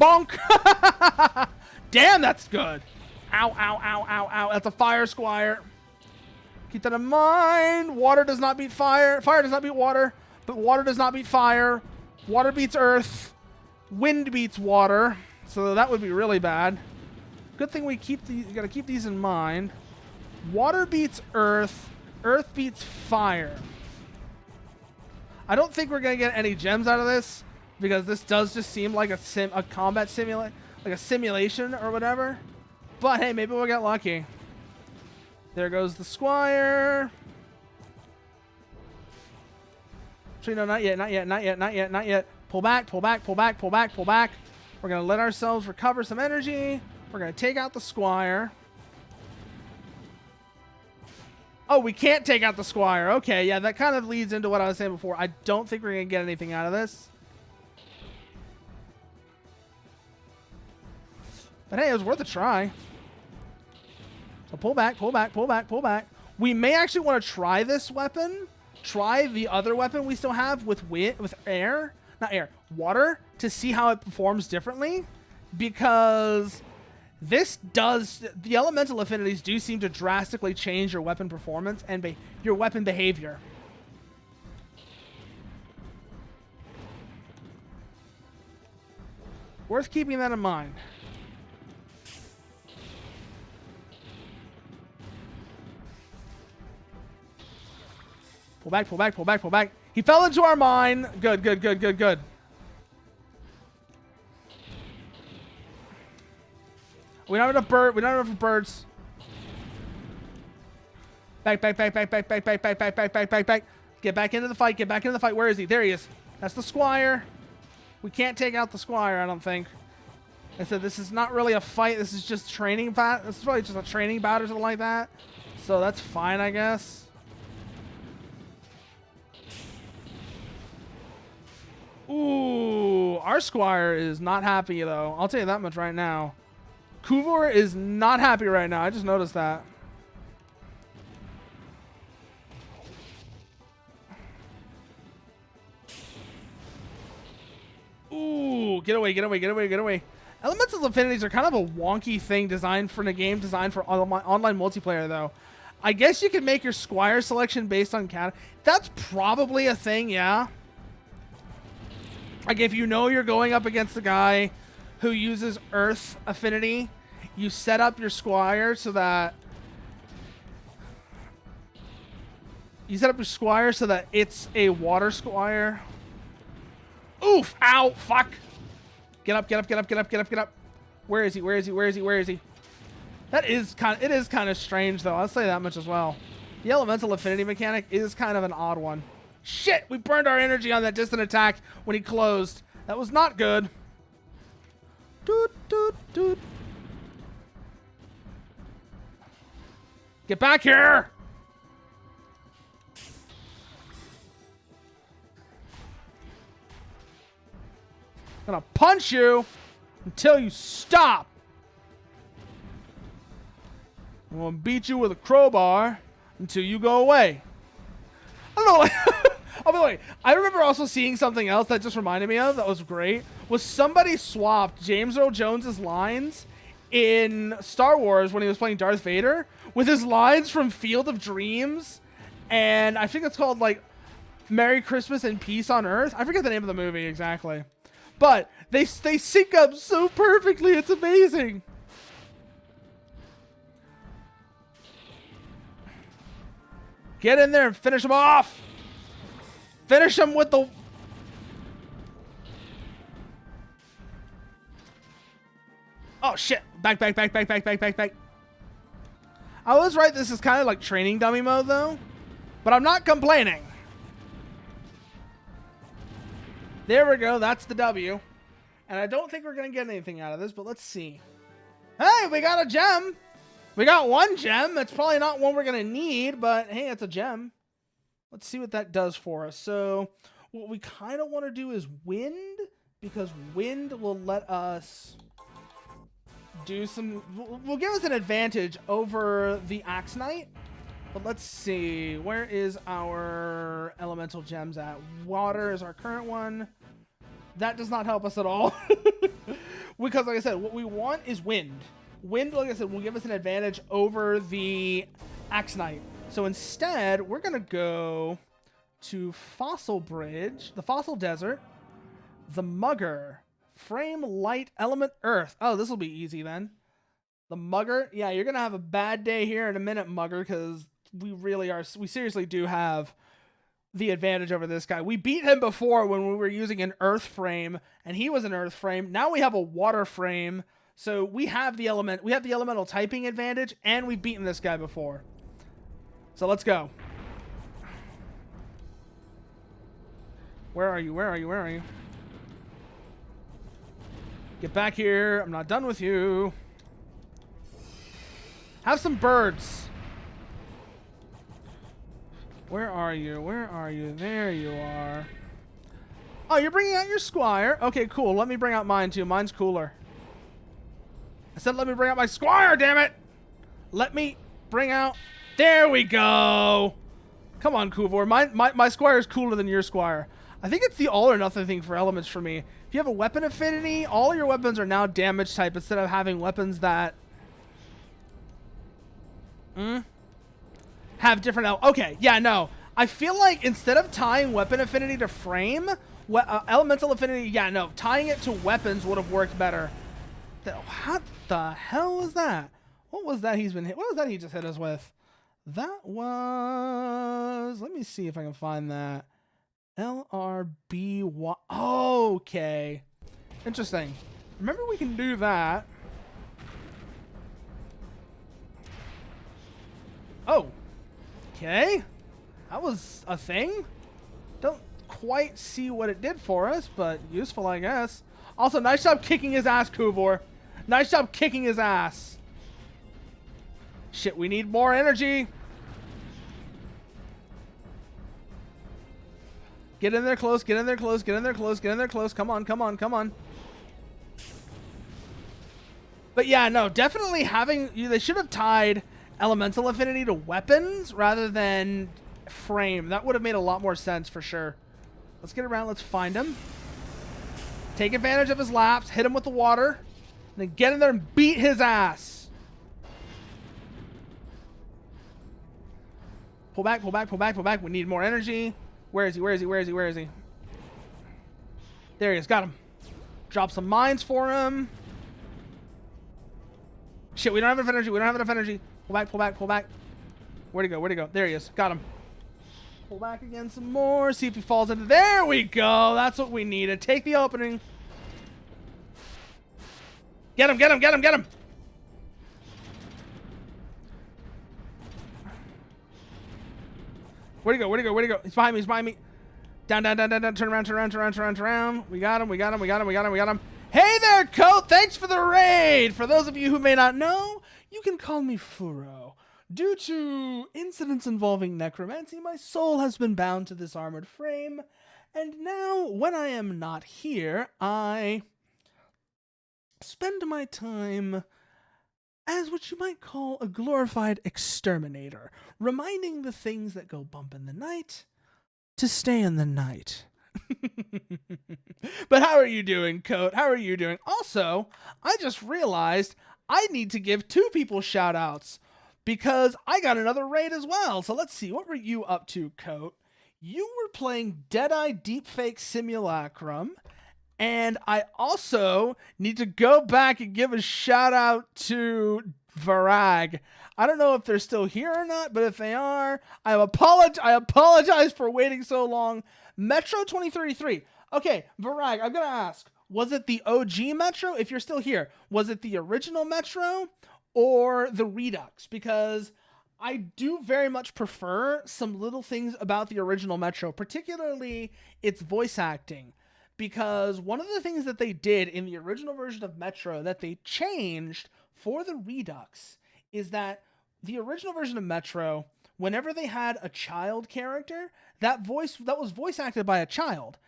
Bonk! Damn, that's good. Ow, ow, ow, ow, ow. That's a fire squire. Keep that in mind. Water does not beat fire. Fire does not beat water. But water does not beat fire. Water beats earth. Wind beats water. So that would be really bad. Good thing we keep these. You gotta keep these in mind. Water beats earth. Earth beats fire. I don't think we're gonna get any gems out of this because this does just seem like a combat simulation, like a simulation or whatever. But hey, maybe we'll get lucky. There goes the squire. Actually, no, not yet, not yet, not yet, not yet, not yet. Pull back, pull back, pull back, pull back, pull back. We're gonna let ourselves recover some energy. We're gonna take out the squire. Oh, we can't take out the squire. Okay, yeah, that kind of leads into what I was saying before. I don't think we're gonna get anything out of this. But hey, it was worth a try. So pull back, pull back, pull back, pull back. We may actually want to try this weapon. Try the other weapon we still have with air. Not air. Water. To see how it performs differently. Because this does... The elemental affinities do seem to drastically change your weapon performance and your weapon behavior. Worth keeping that in mind. Pull back, pull back, pull back, pull back. He fell into our mine. Good, good, good, good, good. We don't have enough bird. We don't have enough birds. Back, back, back, back, back, back, back, back, back, back, back, back, back. Get back into the fight. Get back into the fight. Where is he? There he is. That's the squire. We can't take out the squire, I don't think. I said this is not really a fight. This is just training bat. This is probably just a training bout or something like that. So that's fine, I guess. Ooh, our squire is not happy, though. I'll tell you that much right now. Kuvor is not happy right now. I just noticed that. Ooh, get away, get away, get away, get away. Elemental affinities are kind of a wonky thing designed for a game designed for online multiplayer, though. I guess you can make your squire selection based on cat. That's probably a thing, yeah. Like, if you know you're going up against a guy who uses earth affinity, you set up your squire so that... You set up your squire so that it's a water squire. Oof! Ow! Fuck! Get up, get up, get up, get up, get up, get up. Where is he? Where is he? Where is he? Where is he? It is kind of strange, though. I'll say that much as well. The elemental affinity mechanic is kind of an odd one. Shit! We burned our energy on that distant attack when he closed. That was not good. Doot, doot, doot. Get back here! I'm gonna punch you until you stop. I'm gonna beat you with a crowbar until you go away. I don't know. Oh, by the way, I remember also seeing something else that just reminded me of that was great. Was somebody swapped James Earl Jones's lines in Star Wars when he was playing Darth Vader with his lines from Field of Dreams, and I think it's called like Merry Christmas and Peace on Earth. I forget the name of the movie exactly, but they sync up so perfectly. It's amazing. Get in there and finish him off. Finish him with the... Oh, shit. Back, back, back, back, back, back, back, back. I was right. This is kind of like training dummy mode, though. But I'm not complaining. There we go. That's the W. And I don't think we're going to get anything out of this, but let's see. Hey, we got a gem. We got one gem. That's probably not one we're going to need, but hey, it's a gem. Let's see what that does for us. So what we kind of want to do is wind, because wind will let us do some... Will give us an advantage over the Axe Knight. But let's see. Where is our elemental gems at? Water is our current one. That does not help us at all. Because, like I said, what we want is wind. Wind, like I said, will give us an advantage over the Axe Knight. So instead, we're going to go to Fossil Bridge, the Fossil Desert, the Mugger, Frame, Light, Element, Earth. Oh, this will be easy then. The Mugger. Yeah, you're going to have a bad day here in a minute, Mugger, because we seriously do have the advantage over this guy. We beat him before when we were using an Earth frame, and he was an Earth frame. Now we have a Water frame, so we have the elemental typing advantage, and we've beaten this guy before. So let's go. Where are you? Where are you? Where are you? Get back here. I'm not done with you. Have some birds. Where are you? Where are you? There you are. Oh, you're bringing out your squire? Okay, cool. Let me bring out mine, too. Mine's cooler. I said let me bring out my squire, damn it! Let me bring out... There we go! Come on, Kuvor. My squire is cooler than your squire. I think it's the all or nothing thing for elements for me. If you have a weapon affinity, all your weapons are now damage type instead of having weapons that... have different... Okay, yeah, no. I feel like instead of tying weapon affinity to frame, elemental affinity, yeah, no. Tying it to weapons would have worked better. What the hell was that? What was that he's been hit? What was that he just hit us with? That was... Let me see if I can find that. LRBY. Okay. Interesting. Remember we can do that. Oh. Okay. That was a thing. Don't quite see what it did for us, but useful, I guess. Also, nice job kicking his ass, Kuvor. Nice job kicking his ass. Shit, we need more energy. Get in there close, get in there close, get in there close, get in there close. Come on, come on, come on. But yeah, no, definitely having... They should have tied elemental affinity to weapons rather than frame. That would have made a lot more sense for sure. Let's get around, let's find him. Take advantage of his laps, hit him with the water, and then get in there and beat his ass. Pull back, pull back, pull back, pull back. We need more energy. Where is he? Where is he? Where is he? Where is he? There he is. Got him. Drop some mines for him. Shit, we don't have enough energy. We don't have enough energy. Pull back, pull back, pull back. Where'd he go? Where'd he go? There he is. Got him. Pull back again some more. See if he falls into... There we go. That's what we needed. Take the opening. Get him, get him, get him, get him. Where'd he go? Where'd he go? Where'd he go? He's behind me. He's behind me. Down, down, down, down, down. Turn around, turn around, turn around, turn around, turn around. We got him. We got him. We got him. We got him. We got him. Hey there, Coat. Thanks for the raid. For those of you who may not know, you can call me Furo. Due to incidents involving necromancy, my soul has been bound to this armored frame. And now, when I am not here, I spend my time as what you might call a glorified exterminator, reminding the things that go bump in the night to stay in the night. But how are you doing, Coat? How are you doing? Also, I just realized I need to give 2 people shout-outs because I got another raid as well. So let's see. What were you up to, Coat? You were playing Deadeye Deepfake Simulacrum, and I also need to go back and give a shout out to Varag. I don't know if they're still here or not, but if they are, I apologize for waiting so long. Metro 2033. Okay, Varag, I'm going to ask, was it the OG Metro? If you're still here, was it the original Metro or the Redux? Because I do very much prefer some little things about the original Metro, particularly its voice acting. Because one of the things that they did in the original version of Metro that they changed for the Redux is that the original version of Metro, whenever they had a child character, that was voice acted by a child.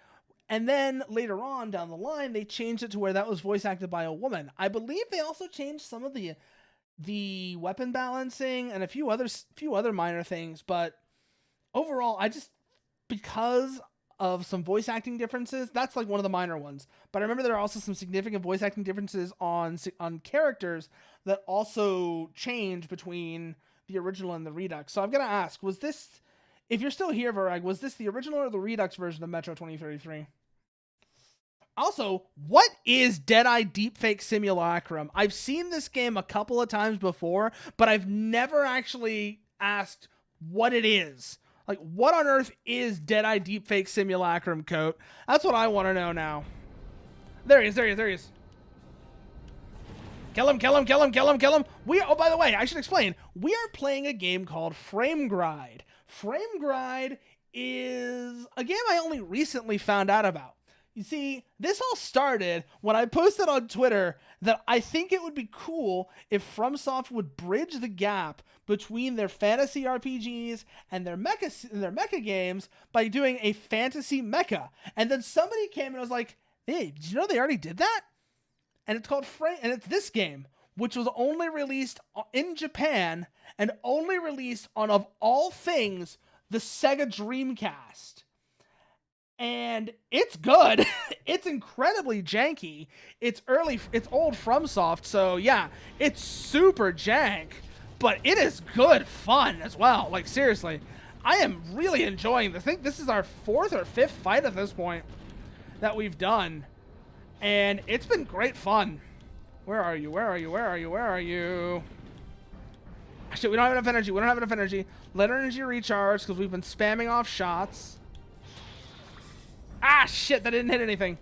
And then later on down the line, they changed it to where that was voice acted by a woman. I believe they also changed some of the weapon balancing and a few other minor things. But overall, because of some voice acting differences, that's like one of the minor ones. But I remember there are also some significant voice acting differences on characters that also change between the original and the Redux. So I'm going to ask, was this, if you're still here, Varag, was this the original or the Redux version of Metro 2033? Also, what is Deadeye Deepfake Simulacrum? I've seen this game a couple of times before, but I've never actually asked what it is. Like, what on earth is Deadeye Deepfake Simulacrum, Coat? That's what I want to know now. There he is. Kill him. Oh, by the way, I should explain. We are playing a game called Gride. Gride is a game I only recently found out about. You see, this all started when I posted on Twitter that I think it would be cool if Fromsoft would bridge the gap between their fantasy RPGs and their mecha games by doing a fantasy mecha. And then somebody came and was like, "Hey, did you know they already did that?" And it's called and it's this game, which was only released in Japan and only released on, of all things, the Sega Dreamcast. And it's good. It's incredibly janky. It's old FromSoft, so yeah, it's super jank, but it is good fun as well. Like, seriously, I am really enjoying this. I think this is our 4th or 5th fight at this point that we've done, and it's been great fun. Where are you? Shit, we don't have enough energy. Let our energy recharge because we've been spamming off shots. Ah, shit, that didn't hit anything.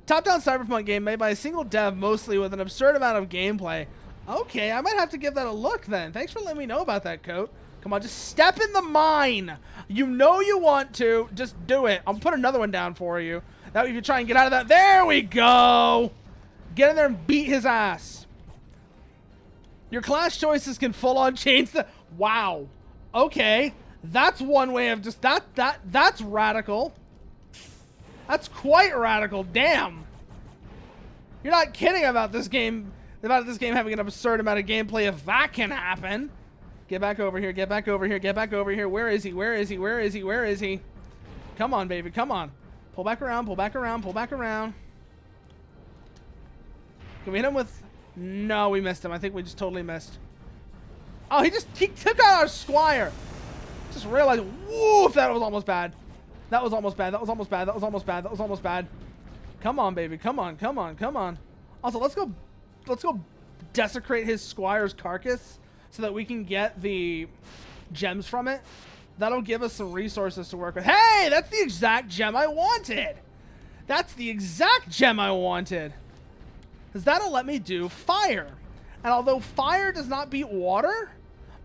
Top-down cyberpunk game made by a single dev, mostly with an absurd amount of gameplay. Okay, I might have to give that a look then. Thanks for letting me know about that, Coat. Come on, just step in the mine. You know you want to. Just do it. I'll put another one down for you. That way if you try and get out of that. There we go. Get in there and beat his ass. Your class choices can full-on change the... Wow. Okay. That's one way of just that's radical. That's quite radical. Damn. You're not kidding about this game having an absurd amount of gameplay if that can happen. Get back over here. Where is he? Come on, baby. Come on. Pull back around. Can we hit him with... No, we missed him. I think we just totally missed. Oh, he took out our Squire. Just realized, woof, that was almost bad. That was almost bad. Come on, baby. Come on. Also, let's go desecrate his Squire's carcass so that we can get the gems from it. That'll give us some resources to work with. Hey, that's the exact gem I wanted. Because that'll let me do fire. And although fire does not beat water,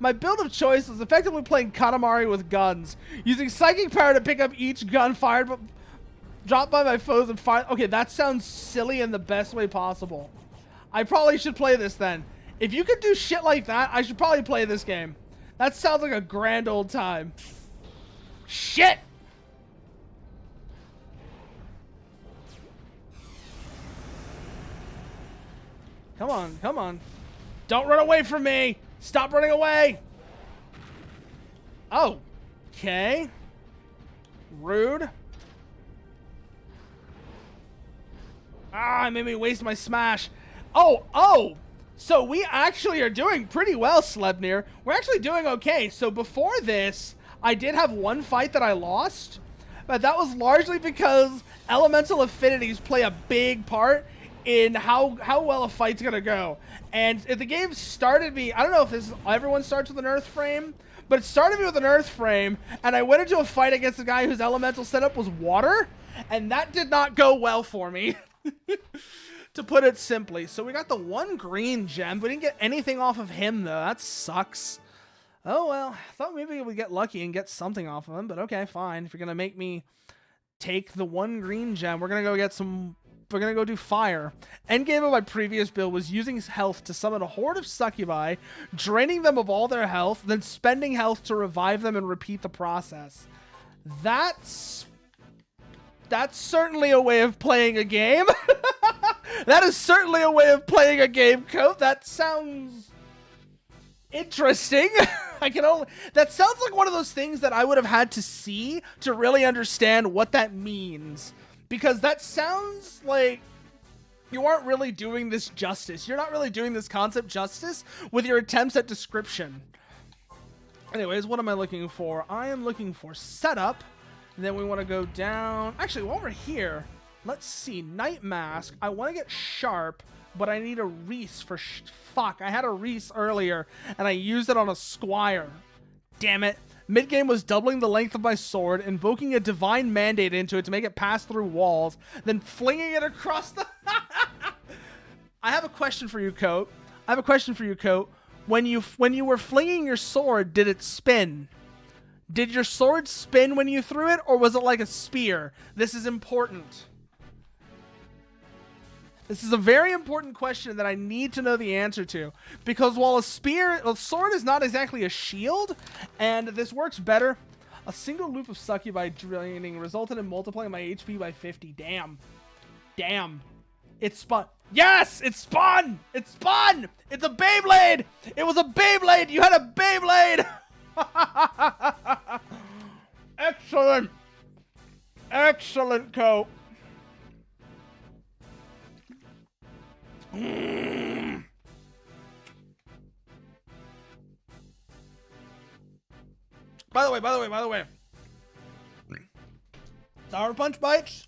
my build of choice was effectively playing Katamari with guns, using psychic power to pick up each gun dropped by my foes and fire. Okay, that sounds silly in the best way possible. I probably should play this then. If you could do shit like that, I should probably play this game. That sounds like a grand old time. Shit! Come on. Don't run away from me! Stop running away! Oh. Okay. Rude. Ah, it made me waste my smash. Oh! So we actually are doing pretty well, Slebnir. We're actually doing okay. So before this, I did have one fight that I lost, but that was largely because elemental affinities play a big part in how well a fight's gonna go. And if the game started me, I don't know if everyone starts with an earth frame, but it started me with an earth frame, and I went into a fight against a guy whose elemental setup was water, and that did not go well for me, to put it simply. So we got the one green gem. We didn't get anything off of him, though. That sucks. Oh, well, I thought maybe we'd get lucky and get something off of him, but okay, fine. If you're going to make me take the one green gem, we're going to go get some... We're going to go do fire. Endgame of my previous build was using health to summon a horde of succubi, draining them of all their health, then spending health to revive them and repeat the process. That's That's certainly a way of playing a game. That is certainly a way of playing a game, Coat. That sounds interesting. That sounds like one of those things that I would have had to see to really understand what that means. Because that sounds like you aren't really doing this justice. You're not really doing this concept justice with your attempts at description. Anyways, what am I looking for? I am looking for setup. And then we want to go down. Actually, while we're here, let's see. Night Mask. I want to get sharp, but I need a Reese for fuck. I had a Reese earlier, and I used it on a Squire. Damn it. Mid-game was doubling the length of my sword, invoking a divine mandate into it to make it pass through walls, then flinging it across the... I have a question for you, Coat. When you were flinging your sword, did it spin? Did your sword spin when you threw it, or was it like a spear? This is important. This is a very important question that I need to know the answer to. Because while a sword is not exactly a shield, and this works better, a single loop of succubi draining resulted in multiplying my HP by 50. Damn. Damn. It spun. Yes! It spun! It spun! It's a Beyblade! It was a Beyblade! You had a Beyblade! Excellent. Excellent, Coat. By the way. Sour Punch bites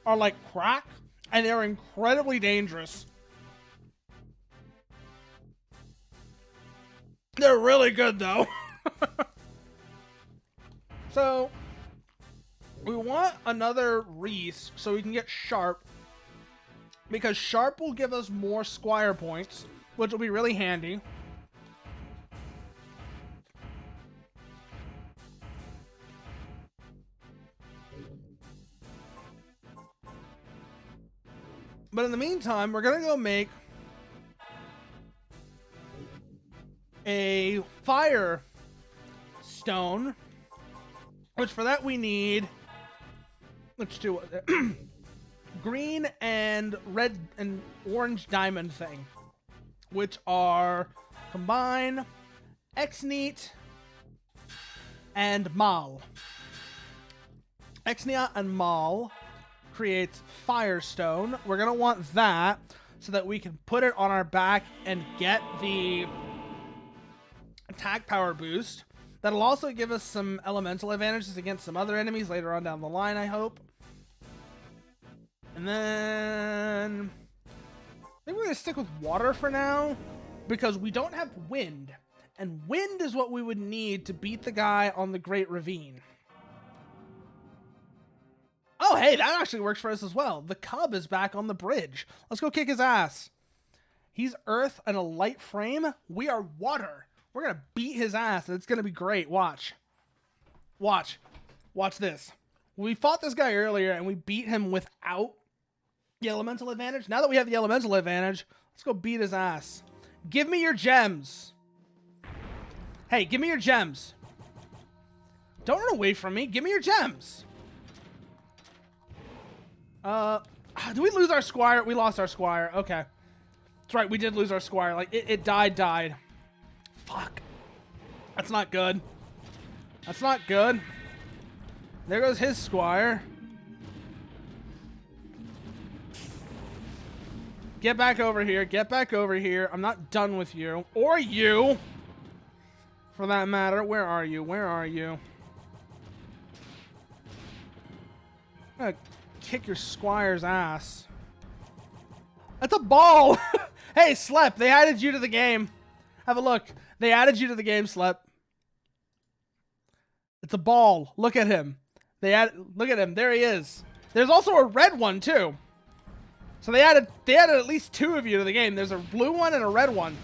are like crack, and they're incredibly dangerous. They're really good, though. So, we want another Reese so we can get Sharp. Because Sharp will give us more Squire points, which will be really handy. But in the meantime, we're going to go make a Fire Stone, which for that we need, let's do it, green and red and orange diamond thing, which are Combine, Exneat, and Mal. Exneat and Mal creates Firestone. We're going to want that so that we can put it on our back and get the attack power boost. That'll also give us some elemental advantages against some other enemies later on down the line, I hope. And then I think we're going to stick with water for now because we don't have wind. And wind is what we would need to beat the guy on the Great Ravine. Oh, hey, that actually works for us as well. The Cub is back on the bridge. Let's go kick his ass. He's earth and a light frame. We are water. We're going to beat his ass, and it's going to be great. Watch. Watch. Watch this. We fought this guy earlier, and we beat him without the elemental advantage. Now that we have the elemental advantage, let's go beat his ass. Give me your gems. Hey, give me your gems. Don't run away from me. Give me your gems. Do we lose our Squire? We lost our Squire. Okay. That's right. We did lose our Squire. Like, it died. Fuck. That's not good. That's not good. There goes his Squire. Get back over here. Get back over here. I'm not done with you. Or you. For that matter. Where are you? Where are you? I'm gonna kick your Squire's ass. That's a ball. Hey, Slep. They added you to the game. Have a look. They added you to the game, Slep. It's a ball. Look at him. Look at him. There he is. There's also a red one too. So they added at least 2 of you to the game. There's a blue one and a red one.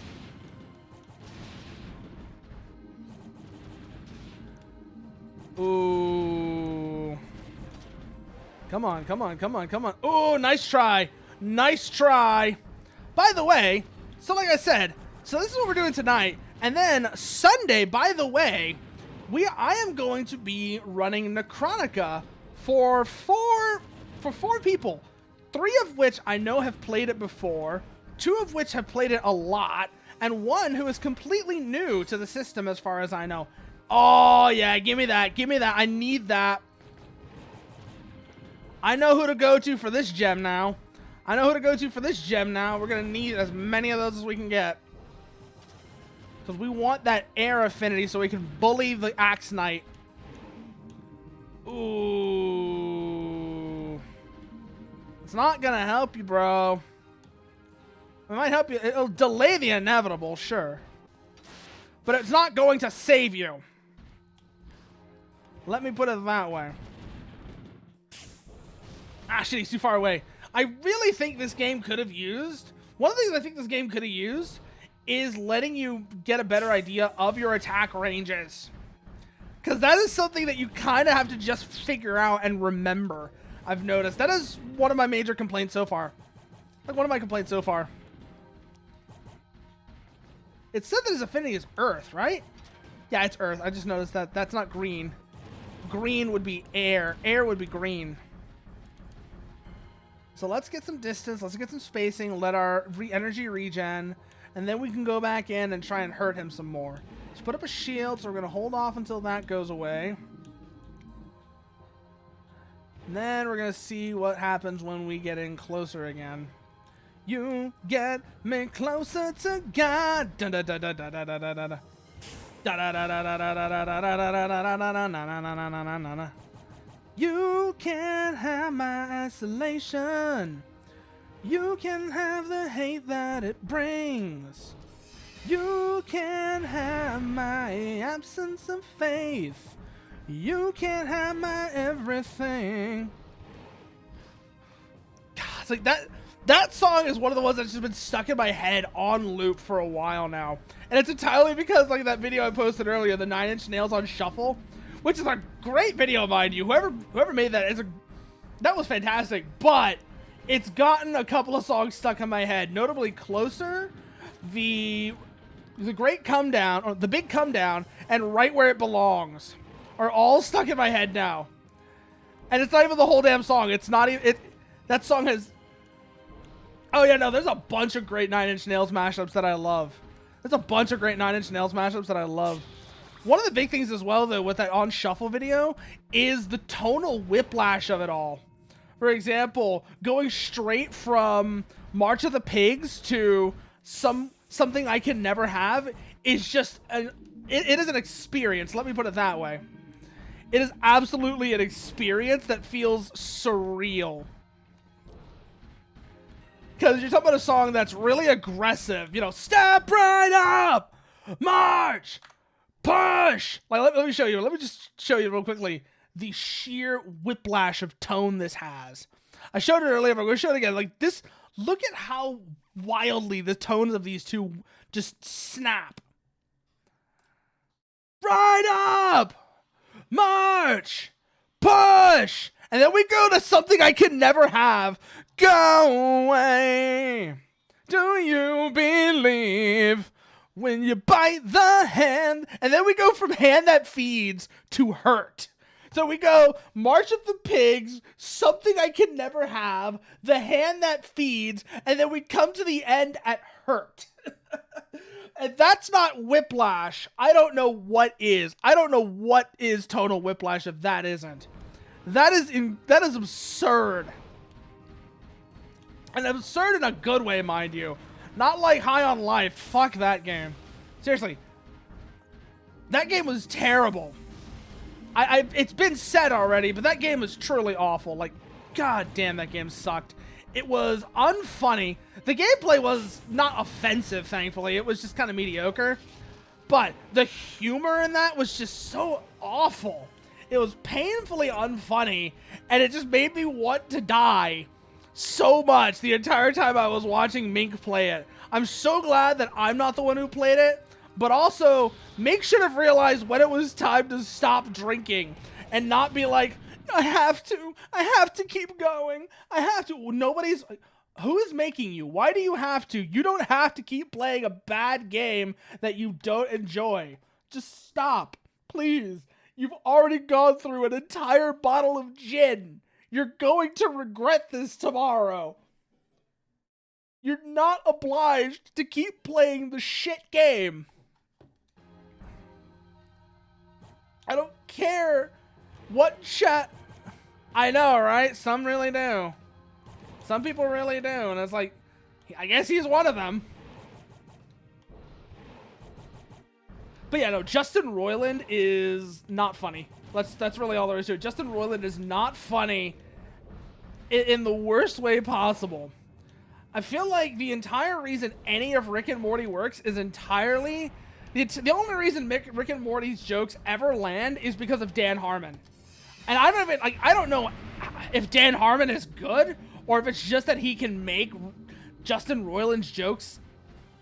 Ooh. Come on, come on, come on, come on. Ooh, nice try. Nice try. By the way, so like I said, so this is what we're doing tonight. And then Sunday, by the way, I am going to be running Necronica for 4 for 4 people, 3 of which I know have played it before, 2 of which have played it a lot, and 1 who is completely new to the system as far as I know. Oh, yeah, give me that. Give me that. I need that. I know who to go to for this gem now. I know who to go to for this gem now. We're going to need as many of those as we can get. Because we want that air affinity so we can bully the Axe Knight. Ooh. It's not going to help you, bro. It might help you. It'll delay the inevitable, sure. But it's not going to save you. Let me put it that way. Ah, shit, he's too far away. I really think this game could have used... One of the things I think this game could have used is letting you get a better idea of your attack ranges. Because that is something that you kind of have to just figure out and remember, I've noticed. That is one of my major complaints so far. Like, one of my complaints so far. It said that his affinity is Earth, right? Yeah, it's Earth. I just noticed that. That's not green. Green would be air. Air would be green. So let's get some distance. Let's get some spacing. Let our energy regen. And then we can go back in and try and hurt him some more. Let's put up a shield. So we're going to hold off until that goes away. And then we're going to see what happens when we get in closer again. You get me closer to God. Dun, dun, dun, dun, dun, dun, dun, dun, dun. You can have my isolation. You can have the hate that it brings. You can have my absence of faith. You can have my everything. God, it's like that. That song is one of the ones that's just been stuck in my head on loop for a while now. And it's entirely because, like, that video I posted earlier, the 9 Inch Nails on Shuffle, which is a great video, mind you. Whoever made that, that was fantastic. But it's gotten a couple of songs stuck in my head, notably Closer, the Great Come Down, or the Big Come Down, and Right Where It Belongs are all stuck in my head now. And it's not even the whole damn song. It's not even... That song has... Oh, yeah, no, there's a bunch of great 9 Inch Nails mashups that I love. There's a bunch of great 9 Inch Nails mashups that I love. One of the big things as well, though, with that On Shuffle video is the tonal whiplash of it all. For example, going straight from March of the Pigs to something I Can Never Have is just... it is an experience. Let me put it that way. It is absolutely an experience that feels surreal. Because you're talking about a song that's really aggressive. You know, step right up! March! Push! Like, let me show you. Let me just show you real quickly the sheer whiplash of tone this has. I showed it earlier, but I'm going to show it again. Like, this, look at how wildly the tones of these two just snap. Right up! March! Push! And then we go to Something I Can Never Have. Go away. Do you believe when you bite the hand? And then we go from Hand That Feeds to Hurt. So we go March of the Pigs, Something I Can Never Have, The Hand That Feeds, and then we come to the end at Hurt. And that's not whiplash. I don't know what is. I don't know what is tonal whiplash if that isn't. That is absurd. And absurd in a good way, mind you. Not like High on Life. Fuck that game. Seriously. That game was terrible. It's been said already, but that game was truly awful. Like, god damn, that game sucked. It was unfunny. The gameplay was not offensive, thankfully. It was just kind of mediocre. But the humor in that was just so awful. It was painfully unfunny, and it just made me want to die so much the entire time I was watching Mink play it. I'm so glad that I'm not the one who played it, but also, Mink should have realized when it was time to stop drinking and not be like, I have to keep going, I have to. Nobody's... Who is making you? Why do you have to? You don't have to keep playing a bad game that you don't enjoy. Just stop, please. You've already gone through an entire bottle of gin. You're going to regret this tomorrow. You're not obliged to keep playing the shit game. I don't care what chat. I know, right? Some really do. Some people really do. And it's like, I guess he's one of them. But yeah, no, Justin Roiland is not funny. That's really all there is to it. Justin Roiland is not funny in the worst way possible. I feel like the entire reason any of Rick and Morty works is entirely... The only reason Rick and Morty's jokes ever land is because of Dan Harmon. And I don't even, like, I don't know if Dan Harmon is good or if it's just that he can make Justin Roiland's jokes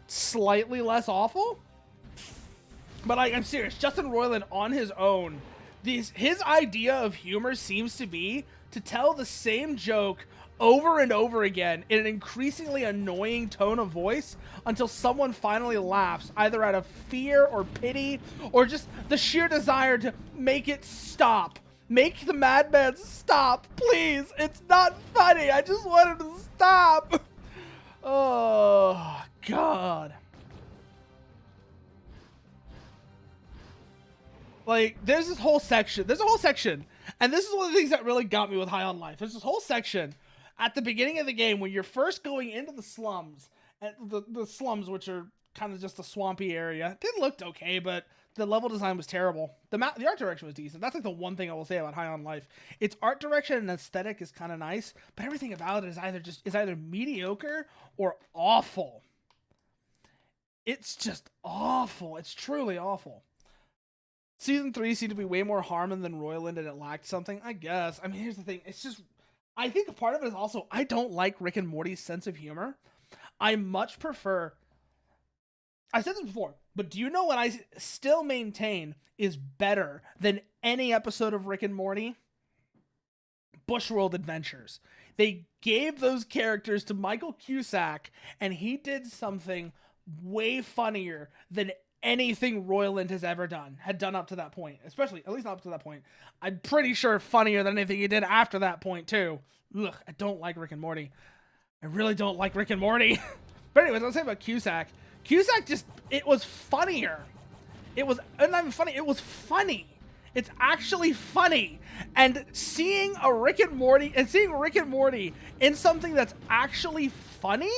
slightly less awful. But like, I'm serious, Justin Roiland on his own, his idea of humor seems to be to tell the same joke over and over again in an increasingly annoying tone of voice until someone finally laughs, either out of fear or pity or just the sheer desire to make it stop. Make the madman stop, please. It's not funny. I just want him to stop. Oh, God. Like, there's this whole section. There's a whole section. And this is one of the things that really got me with High on Life. There's this whole section at the beginning of the game when you're first going into the slums. And the slums, which are kind of just a swampy area. It looked okay, but the level design was terrible. The art direction was decent. That's like the one thing I will say about High on Life. Its art direction and aesthetic is kind of nice, but everything about it is either mediocre or awful. It's just awful. It's truly awful. Season 3 seemed to be way more Harmon than Roiland, and it lacked something, I guess. I mean, here's the thing. It's just... I think a part of it is also, I don't like Rick and Morty's sense of humor. I much prefer... I said this before, but do you know what I still maintain is better than any episode of Rick and Morty? Bushworld Adventures. They gave those characters to Michael Cusack, and he did something way funnier than anything Roiland has ever had done up to that point. Especially, at least not up to that point. I'm pretty sure funnier than anything he did after that point, too. Ugh, I don't like Rick and Morty. I really don't like Rick and Morty. But anyways, I'll say about Cusack. Cusack just, it was funnier. It was, not even funny, it was funny. It's actually funny. And seeing Rick and Morty in something that's actually funny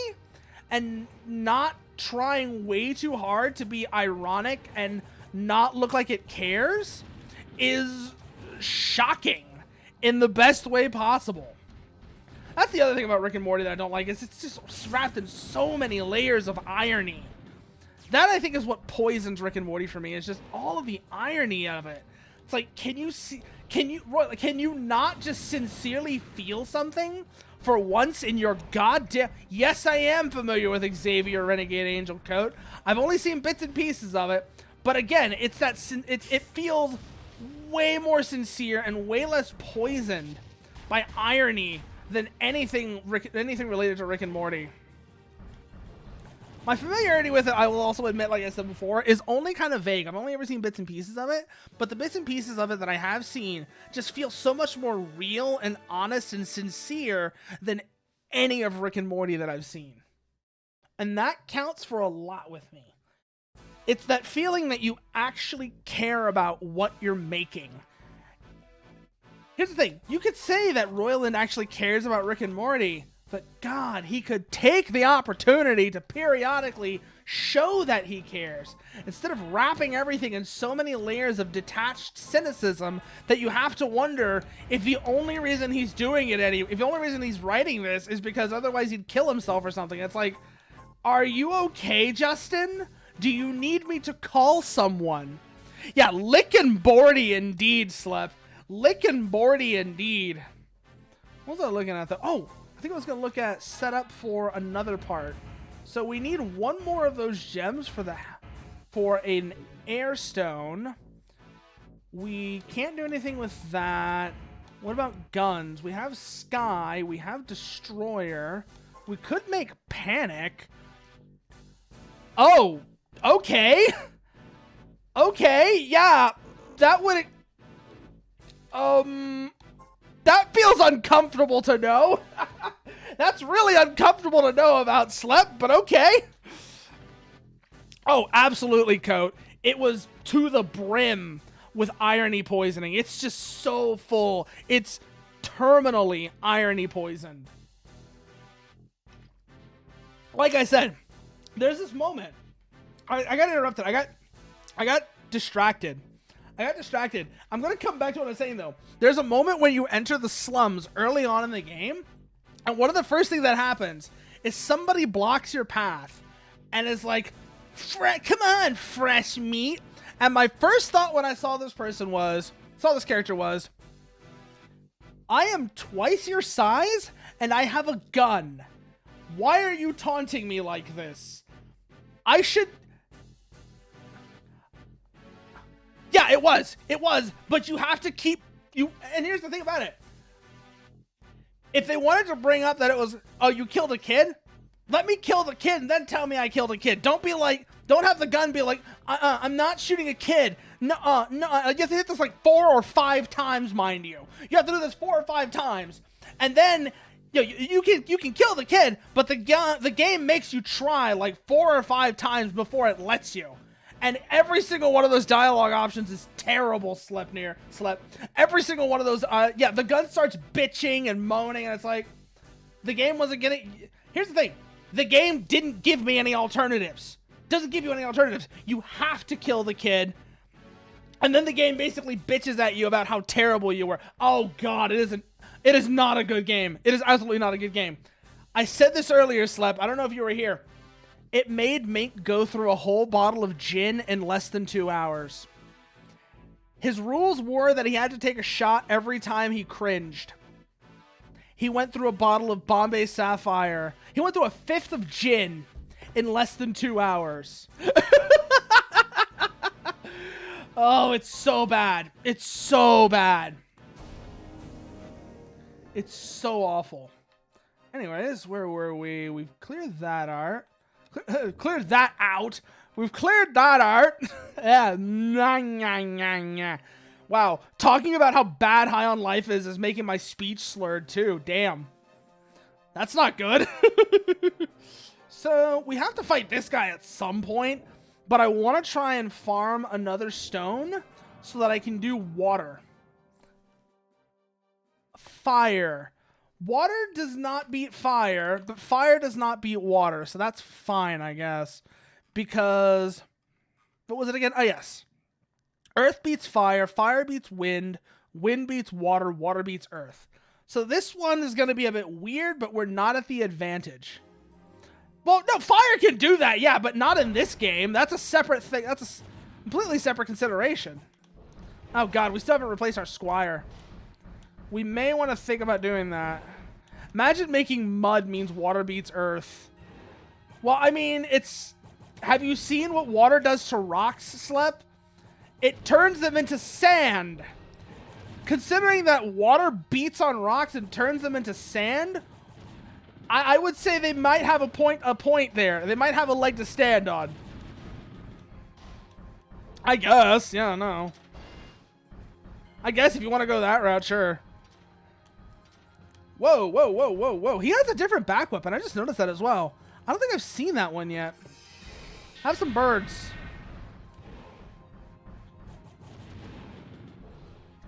and not trying way too hard to be ironic and not look like it cares is shocking in the best way possible. That's the other thing about Rick and Morty that I don't like, is it's just wrapped in so many layers of irony. That, I think, is what poisons Rick and Morty for me, is just all of the irony of it. It's like, can you not just sincerely feel something for once in your goddamn... Yes, I am familiar with Xavier Renegade Angel Coat. I've only seen bits and pieces of it. But again, it's that it feels way more sincere and way less poisoned by irony than anything related to Rick and Morty. My familiarity with it, I will also admit, like I said before, is only kind of vague. I've only ever seen bits and pieces of it, but the bits and pieces of it that I have seen just feel so much more real and honest and sincere than any of Rick and Morty that I've seen. And that counts for a lot with me. It's that feeling that you actually care about what you're making. Here's the thing. You could say that Roiland actually cares about Rick and Morty, but God, he could take the opportunity to periodically show that he cares, instead of wrapping everything in so many layers of detached cynicism that you have to wonder if the only reason he's doing it, if the only reason he's writing this is because otherwise he'd kill himself or something. It's like, are you okay, Justin? Do you need me to call someone? Yeah, lick and boardy indeed, Slep. Lick and boardy indeed. What was I looking at though? Oh, I think I was going to look at setup for another part. So we need one more of those gems for an airstone. We can't do anything with that. What about guns? We have Sky. We have Destroyer. We could make Panic. Oh, okay. Okay, yeah. That would... That feels feels uncomfortable to know. That's really uncomfortable to know about, Slep, but okay. Oh, absolutely, Coat. It was to the brim with irony poisoning. It's just so full. It's terminally irony poisoned. Like I said, there's this moment. I got interrupted. I got distracted. I'm going to come back to what I was saying, though. There's a moment when you enter the slums early on in the game, and one of the first things that happens is somebody blocks your path and is like, come on, fresh meat. And my first thought when I saw this character was, I am twice your size and I have a gun. Why are you taunting me like this? I should... Yeah, it was, but you have to keep... And here's the thing about it. If they wanted to bring up that it was, oh, you killed a kid, let me kill the kid and then tell me I killed a kid. Don't be like, don't have the gun be like, I'm not shooting a kid. No, you have to hit this like 4 or 5 times, mind you. You have to do this 4 or 5 times. And then, you can kill the kid, but the game makes you try like 4 or 5 times before it lets you. And every single one of those dialogue options is terrible, Slep. Every single one of those, yeah, the gun starts bitching and moaning, and it's like, the game wasn't getting... Here's the thing. The game didn't give me any alternatives. Doesn't give you any alternatives. You have to kill the kid. And then the game basically bitches at you about how terrible you were. Oh, God, it is not a good game. It is absolutely not a good game. I said this earlier, Slep. I don't know if you were here. It made Mink go through a whole bottle of gin in less than 2 hours. His rules were that he had to take a shot every time he cringed. He went through a bottle of Bombay Sapphire. He went through a 5th of gin in less than 2 hours. Oh, it's so bad. It's so bad. It's so awful. Anyways, where were we? We've cleared that art. Cleared that out. We've cleared that art. Yeah. Wow. Talking about how bad High on Life is making my speech slurred too. Damn. That's not good. So we have to fight this guy at some point, but I want to try and farm another stone so that I can do water. Fire. Water does not beat fire, but fire does not beat water, so that's fine, I guess. Because, what was it again? Oh, yes. Earth beats fire, fire beats wind, wind beats water, water beats earth. So this one is going to be a bit weird, but we're not at the advantage. Well, no, fire can do that, yeah, but not in this game. That's a separate thing. That's a completely separate consideration. Oh, God, we still haven't replaced our squire. We may want to think about doing that. Imagine making mud means water beats earth. Well, I mean, it's... Have you seen what water does to rocks, Slep? It turns them into sand. Considering that water beats on rocks and turns them into sand, I would say they might have a point there. They might have a leg to stand on. I guess. Yeah, no. I guess if you want to go that route, sure. Whoa, whoa, whoa, whoa, whoa. He has a different back weapon. I just noticed that as well. I don't think I've seen that one yet. Have some birds.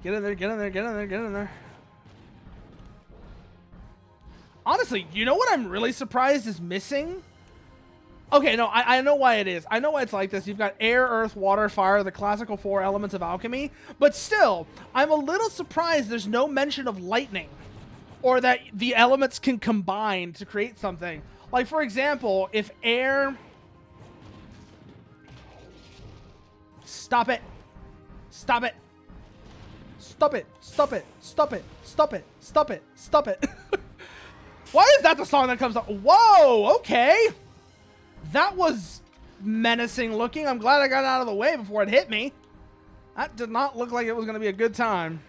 Get in there, get in there, get in there, get in there. Honestly, you know what I'm really surprised is missing? Okay, no, I know why it is. I know why it's like this. You've got air, earth, water, fire, the classical 4 elements of alchemy. But still, I'm a little surprised there's no mention of lightning. Or that the elements can combine to create something. Like, for example, if air... Stop it. Stop it. Stop it. Stop it. Stop it. Stop it. Stop it. Stop it. Why is that the song that comes up? Whoa, okay. That was menacing looking. I'm glad I got out of the way before it hit me. That did not look like it was going to be a good time.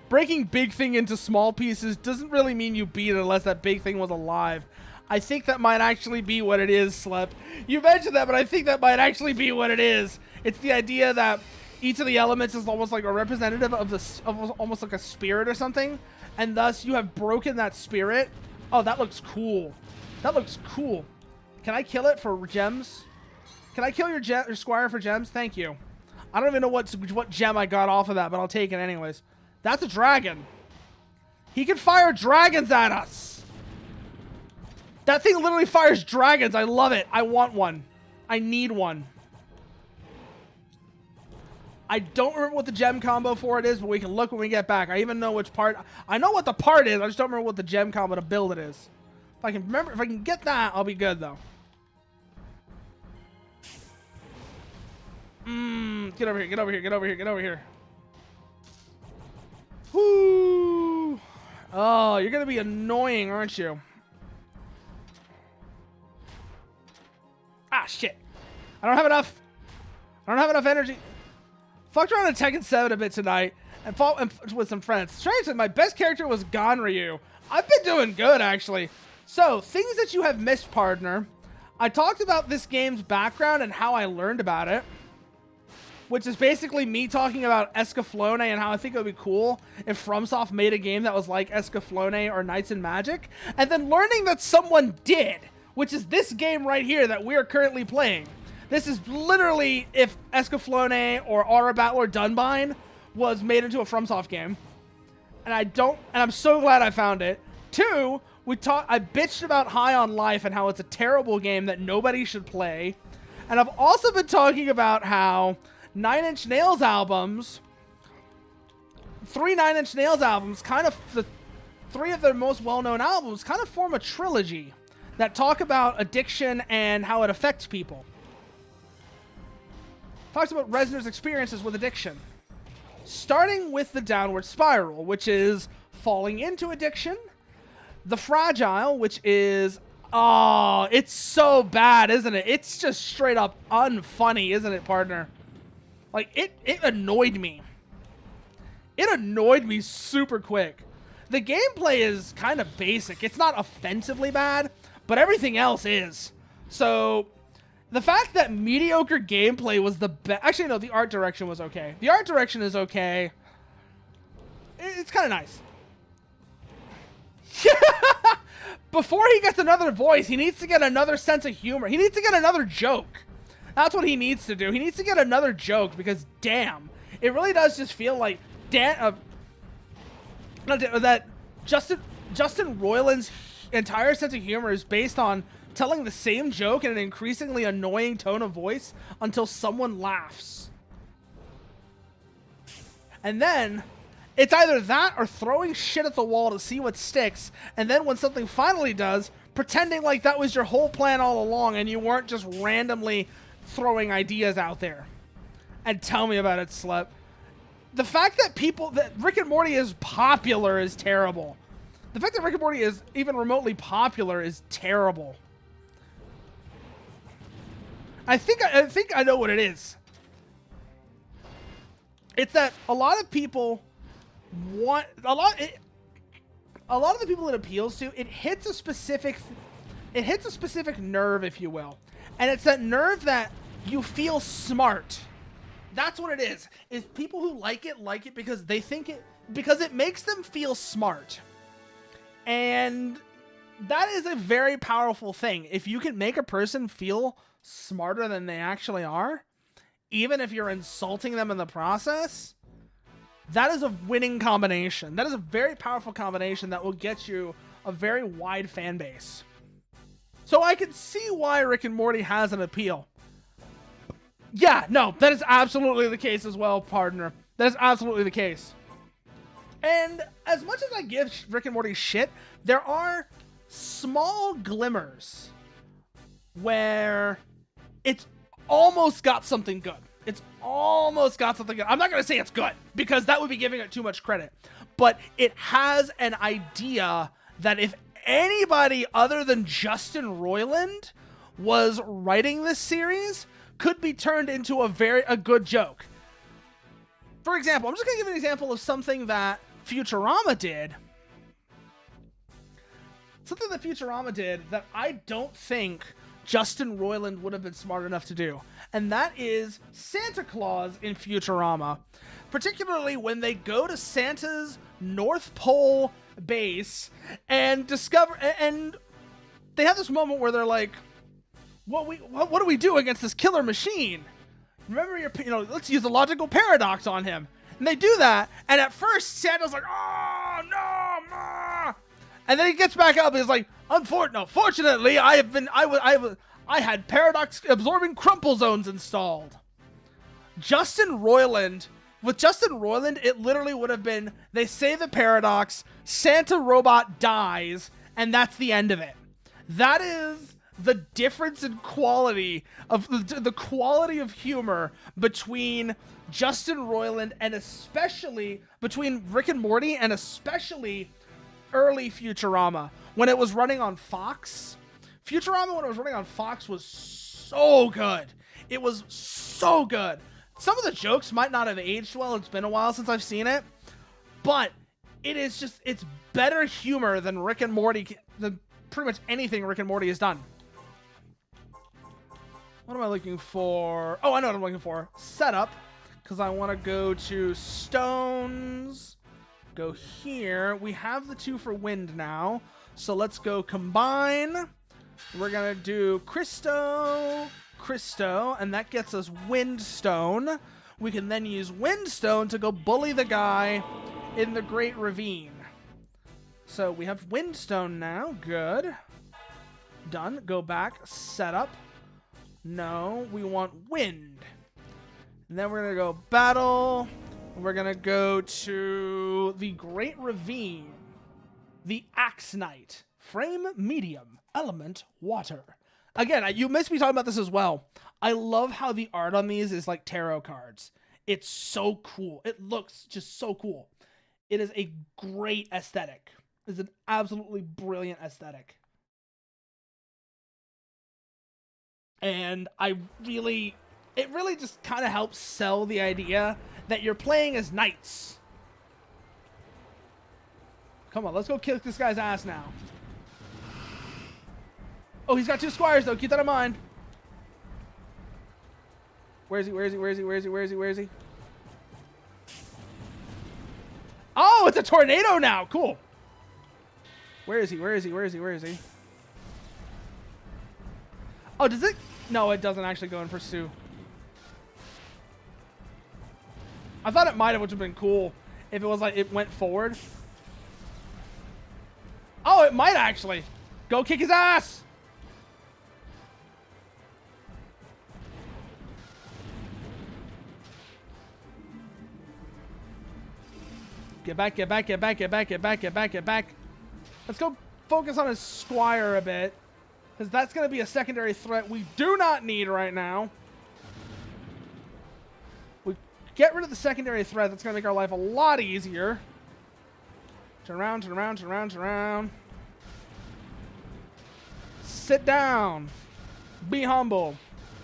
Breaking big thing into small pieces doesn't really mean you beat it unless that big thing was alive. I think that might actually be what it is, Slep. You mentioned that, but I think that might actually be what it is. It's the idea that each of the elements is almost like a representative of almost like a spirit or something. and thus you have broken that spirit. Oh, that looks cool. That looks cool. Can I kill it for gems? Can I kill your squire for gems? Thank you. I don't even know what gem I got off of that, but I'll take it anyways. That's a dragon. He can fire dragons at us. That thing literally fires dragons. I love it. I want one. I need one. I don't remember what the gem combo for it is, but we can look when we get back. I even know which part. I know what the part is. I just don't remember what the gem combo to build it is. If I can remember, if I can get that, I'll be good though. Get over here. Get over here. Get over here. Get over here. Whoo! Oh, you're gonna be annoying, aren't you? Ah, shit. I don't have enough. I don't have enough energy. Fucked around in Tekken 7 a bit tonight and fought with some friends. Strangely, my best character was Ganryu. I've been doing good, actually. So, things that you have missed, partner. I talked about this game's background and how I learned about it, which is basically me talking about Escaflowne and how I think it would be cool if Fromsoft made a game that was like Escaflowne or Knights in Magic, and then learning that someone did, which is this game right here that we are currently playing. This is literally if Escaflowne or Aura Battle or Dunbine was made into a Fromsoft game. And I'm so glad I found it. 2, I bitched about High on Life and how it's a terrible game that nobody should play. And I've also been talking about how 9 Inch Nails albums, 3 9 Inch Nails albums, kind of the 3 of their most well-known albums kind of form a trilogy that talk about addiction and how it affects people. Talks about Reznor's experiences with addiction. Starting with the downward spiral, which is falling into addiction. The fragile, which is... Oh, it's so bad, isn't it? It's just straight up unfunny, isn't it, partner? Like, it annoyed me. It annoyed me super quick. The gameplay is kind of basic. It's not offensively bad, but everything else is. So... the fact that mediocre gameplay was the best... Actually, no, the art direction was okay. The art direction is okay. It's kind of nice. Before he gets another voice, he needs to get another sense of humor. He needs to get another joke. That's what he needs to do. He needs to get another joke because, damn, it really does just feel like... that Justin Roiland's entire sense of humor is based on telling the same joke in an increasingly annoying tone of voice until someone laughs. And then, it's either that or throwing shit at the wall to see what sticks, and then when something finally does, pretending like that was your whole plan all along and you weren't just randomly throwing ideas out there. And tell me about it, Slep. The fact that Rick and Morty is popular is terrible. The fact that Rick and Morty is even remotely popular is terrible. I think I know what it is. It's that a lot of people want a lot of the people it appeals to, it hits a specific nerve, if you will. And it's that nerve that you feel smart. That's what it is. Is people who like it because they think because it makes them feel smart. And that is a very powerful thing. If you can make a person feel smarter than they actually are, even if you're insulting them in the process, that is a winning combination. That is a very powerful combination that will get you a very wide fan base. So I can see why Rick and Morty has an appeal. Yeah, no, that is absolutely the case as well, partner. That is absolutely the case. And as much as I give Rick and Morty shit, there are small glimmers where it's almost got something good. It's almost got something good. I'm not going to say it's good because that would be giving it too much credit. But it has an idea that if anybody other than Justin Roiland was writing this series, could be turned into a good joke. For example, I'm just going to give an example of something that Futurama did. Something that Futurama did that I don't think Justin Roiland would have been smart enough to do. And that is Santa Claus in Futurama. Particularly when they go to Santa's North Pole base and discover, and they have this moment where they're like, what do we do against this killer machine? Remember let's use the logical paradox on him. And they do that, and at first Santa's like, oh no, ma! And then he gets back up and is like, fortunately, I had paradox absorbing crumple zones installed. With Justin Roiland, it literally would have been, they say the paradox, Santa robot dies, and that's the end of it. That is the difference in quality of the quality of humor between Justin Roiland and especially between Rick and Morty and especially early Futurama when it was running on Fox. Futurama when it was running on Fox was so good. It was so good. Some of the jokes might not have aged well. It's been a while since I've seen it, but it's better humor than Rick and Morty, than pretty much anything Rick and Morty has done. What am I looking for? Oh, I know what I'm looking for. Setup, because I want to go to stones. Go here. We have the 2 for wind now, so let's go combine. We're gonna do Cristo, and that gets us Windstone. We can then use Windstone to go bully the guy in the Great Ravine. So we have Windstone now. Good. Done. Go back. Setup. No, we want wind. And then we're going to go battle. We're going to go to the Great Ravine. The Axe Knight. Frame medium. Element water. Again, you missed me talking about this as well. I love how the art on these is like tarot cards. It's so cool. It looks just so cool. It is a great aesthetic. It's an absolutely brilliant aesthetic. And it really just kind of helps sell the idea that you're playing as knights. Come on, let's go kick this guy's ass now. Oh, he's got 2 squires though. Keep that in mind. Where is he? Oh, it's a tornado now. Cool. Where is he? Oh, does it? No, it doesn't actually go and pursue. I thought it might have, which would have been cool if it was like it went forward. Oh, it might actually. Go kick his ass. Get back. Let's go focus on his squire a bit, because that's going to be a secondary threat we do not need right now. We get rid of the secondary threat. That's going to make our life a lot easier. Turn around. Sit down. Be humble.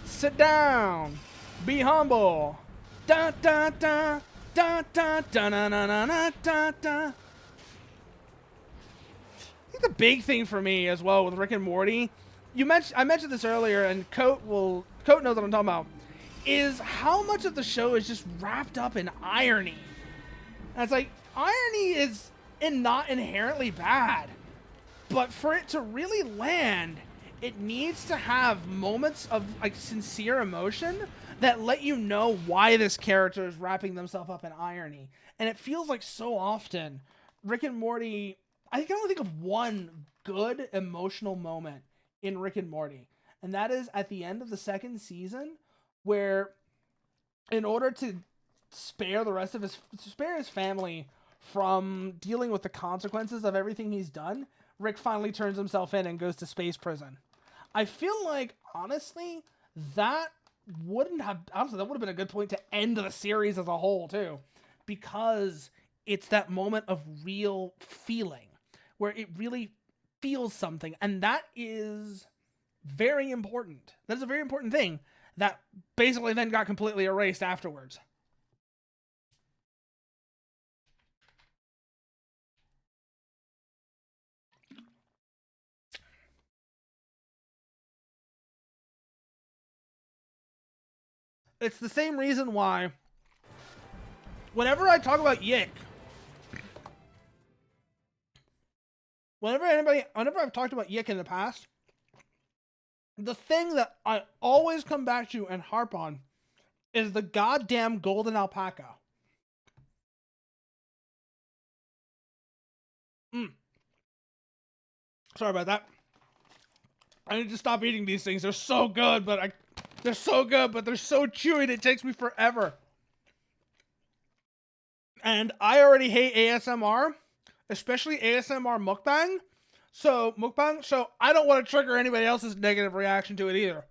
Sit down. Be humble. Da da da. Da, da, da, na, na, na, na, da, da. I think the big thing for me as well with Rick and Morty, I mentioned this earlier, and Coat knows what I'm talking about, is how much of the show is just wrapped up in irony. And it's like, irony is not inherently bad, but for it to really land, it needs to have moments of like sincere emotion that let you know why this character is wrapping themselves up in irony. And it feels like so often Rick and Morty, I can only think of one good emotional moment in Rick and Morty, and that is at the end of the 2nd season, where in order to spare his family from dealing with the consequences of everything he's done, Rick finally turns himself in and goes to space prison. I feel like, honestly, that would have been a good point to end the series as a whole too, because it's that moment of real feeling where it really feels something, and that is very important. That is a very important thing that basically then got completely erased afterwards. It's the same reason why whenever I talk about Yick, whenever I've talked about Yik in the past, the thing that I always come back to and harp on is the goddamn golden alpaca. Sorry about that. I need to stop eating these things. They're so good, but they're so chewy and it takes me forever. And I already hate ASMR, especially ASMR mukbang. So I don't want to trigger anybody else's negative reaction to it either.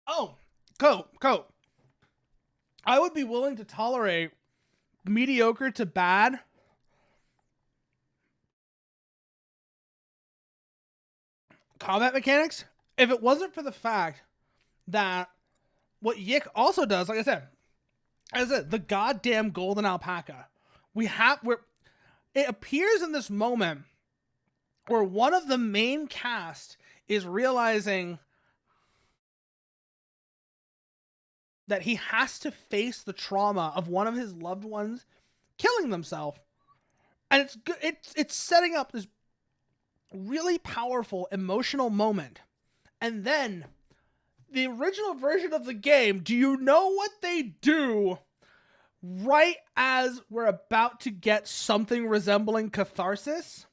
Oh, Coat. I would be willing to tolerate mediocre to bad combat mechanics if it wasn't for the fact that what Yik also does, like I said, the goddamn golden alpaca. It appears in this moment where one of the main cast is realizing that he has to face the trauma of one of his loved ones killing themselves. And it's setting up this really powerful emotional moment. And then the original version of the game, do you know what they do right as we're about to get something resembling catharsis?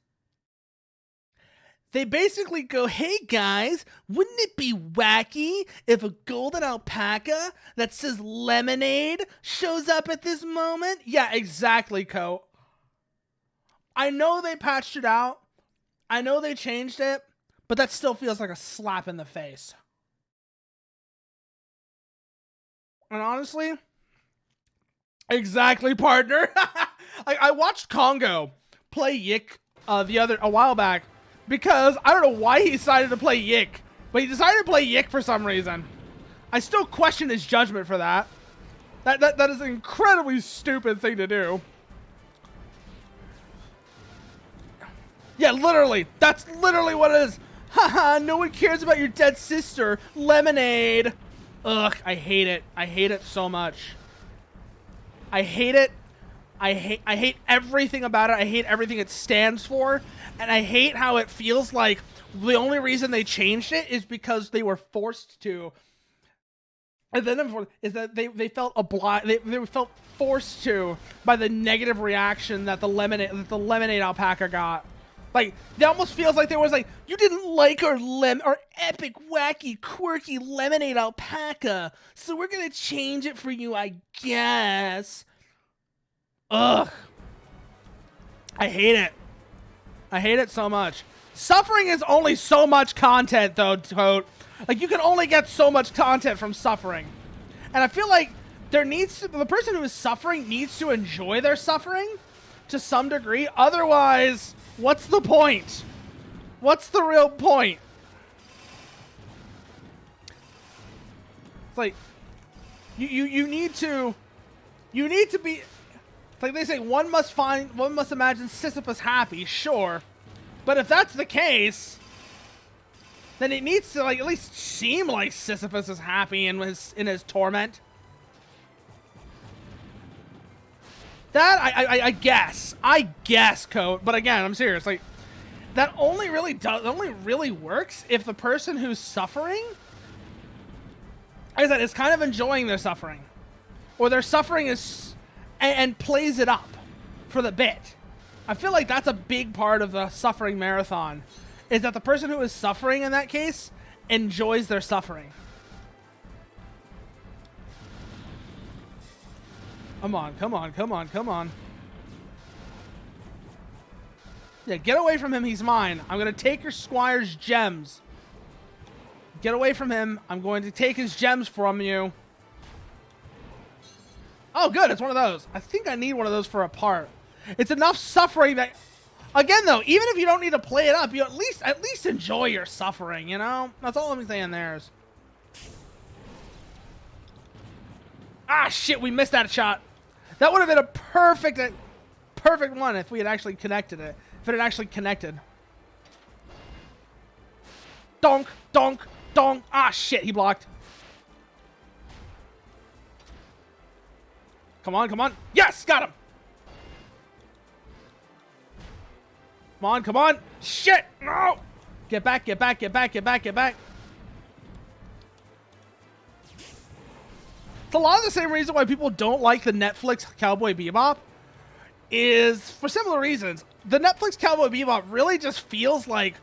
They basically go, hey guys, wouldn't it be wacky if a golden alpaca that says lemonade shows up at this moment? Yeah, exactly, Coat. I know they patched it out. I know they changed it, but that still feels like a slap in the face. And honestly, exactly, partner. I watched Congo play Yik a while back because I don't know why he decided to play Yik, but he decided to play Yik for some reason. I still question his judgment for that. That is an incredibly stupid thing to do. Yeah, literally. That's literally what it is. Haha, no one cares about your dead sister. Lemonade. Ugh, I hate it. I hate it so much. I hate it. I hate everything about it. I hate everything it stands for. And I hate how it feels like the only reason they changed it is because they were forced to. And then is that they felt obliged. They felt forced to by the negative reaction that the lemonade alpaca got. Like, it almost feels like there was like, you didn't like our epic, wacky, quirky lemonade alpaca, so we're gonna change it for you, I guess. Ugh. I hate it. I hate it so much. Suffering is only so much content, though, Toad. Like, you can only get so much content from suffering. And I feel like the person who is suffering needs to enjoy their suffering to some degree. Otherwise, what's the point? What's the real point? It's like, you need to be, it's like they say, one must imagine Sisyphus happy, sure. But if that's the case, then it needs to like at least seem like Sisyphus is happy in his torment. That I guess, Coat. But again, I'm serious. Like, that only really works if the person who's suffering, like I said, is kind of enjoying their suffering, or their suffering is and plays it up for the bit. I feel like that's a big part of the suffering marathon, is that the person who is suffering in that case enjoys their suffering. Come on. Yeah, get away from him, he's mine. I'm gonna take your squire's gems. Get away from him. I'm going to take his gems from you. Oh, good, it's one of those. I think I need one of those for a part. It's enough suffering that, again though, even if you don't need to play it up, you at least enjoy your suffering, you know? That's all I'm saying there is. Ah, shit, we missed that shot. That would have been a perfect one if we had actually connected it. If it had actually connected. Donk, donk, donk. Ah, shit, he blocked. Come on, come on. Yes, got him. Come on, come on. Shit, no. Get back, get back, get back, get back, get back. It's a lot of the same reason why people don't like the Netflix Cowboy Bebop is for similar reasons. The Netflix Cowboy Bebop really just feels like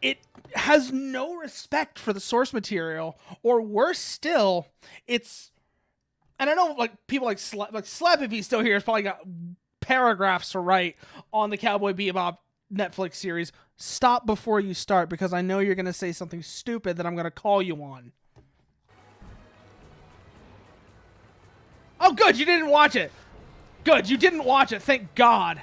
it has no respect for the source material, or worse still, it's, and I know like people like Slep, if he's still here, has probably got paragraphs to write on the Cowboy Bebop Netflix series. Stop before you start, because I know you're going to say something stupid that I'm going to call you on. Oh, good, you didn't watch it. Good, you didn't watch it, thank God.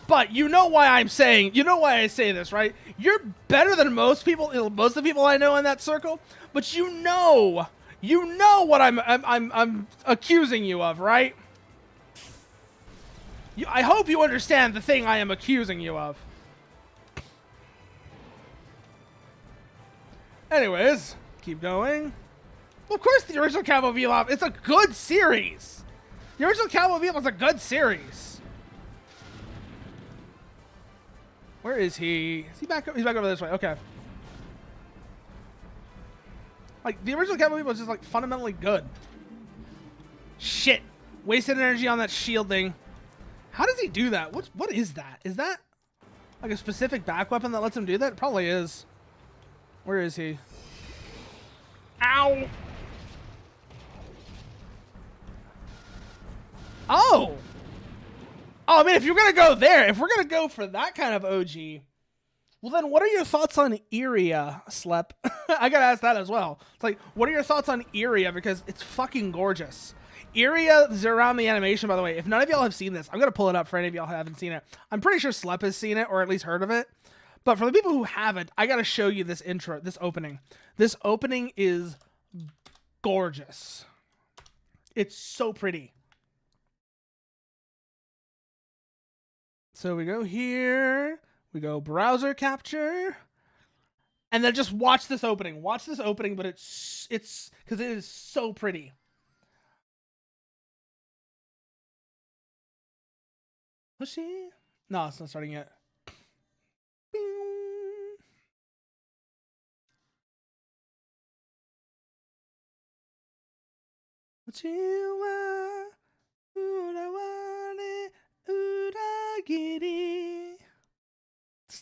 But you know why I'm saying, you know why I say this, right? You're better than most people, most of the people I know in that circle, but you know what I'm accusing you of, right? I hope you understand the thing I am accusing you of. Anyways, keep going. Well, of course, the original Cowboy Bebop, it's a good series. The original Cowboy Bebop is a good series. Where is he? Is he back? He's back over this way. Okay. Like, the original Cowboy Bebop was just, like, fundamentally good. Shit. Wasted energy on that shield thing. How does he do that? What is that? Is that, like, a specific back weapon that lets him do that? It probably is. Where is he? Ow! Oh! Oh, I mean, if you're going to go there, if we're going to go for that kind of OG, well, then what are your thoughts on Iria, Slep? I got to ask that as well. It's like, what are your thoughts on Iria? Because it's fucking gorgeous. Iria is around the animation, by the way. If none of y'all have seen this, I'm going to pull it up for any of y'all who haven't seen it. I'm pretty sure Slep has seen it, or at least heard of it. But for the people who haven't, I got to show you this intro, this opening. This opening is gorgeous. It's so pretty. So we go here, we go browser capture, and then just watch this opening. Watch this opening, but it's because it is so pretty. Was she? No, it's not starting yet.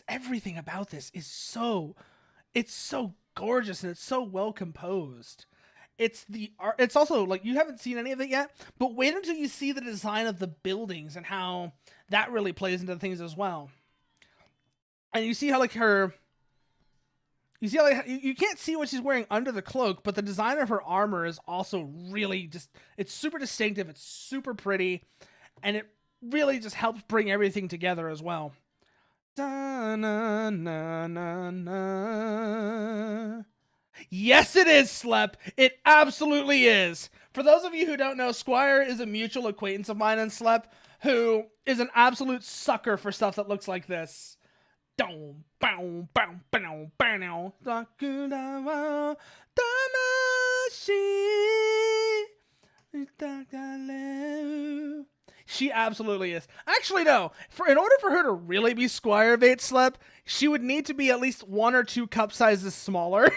Everything about this is so, it's so gorgeous and it's so well composed. It's the art. It's also like, you haven't seen any of it yet, but wait until you see the design of the buildings and how that really plays into things as well. And you see how like her, you see how like, you can't see what she's wearing under the cloak, but the design of her armor is also really just, it's super distinctive. It's super pretty, and it really just helps bring everything together as well. Da, na, na, na, na. Yes, it is, Slep. It absolutely is. For those of you who don't know, Squire is a mutual acquaintance of mine and Slep, who is an absolute sucker for stuff that looks like this. She absolutely is. Actually, no. In order for her to really be Squire Bait Slep, she would need to be at least 1 or 2 cup sizes smaller.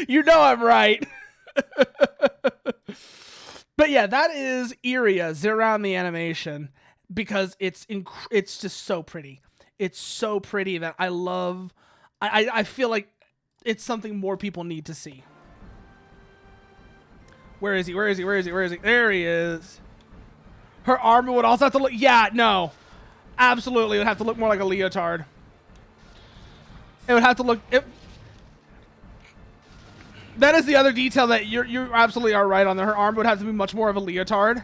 You know I'm right. But yeah, that is Iria, Zeran the animation, because it's just so pretty. It's so pretty that I love. I feel like it's something more people need to see. Where is he? Where is he? Where is he? Where is he? There he is. Her armor would also have to look... Yeah, no. Absolutely. It would have to look more like a leotard. It would have to look... That is the other detail that you absolutely are right on there. Her armor would have to be much more of a leotard.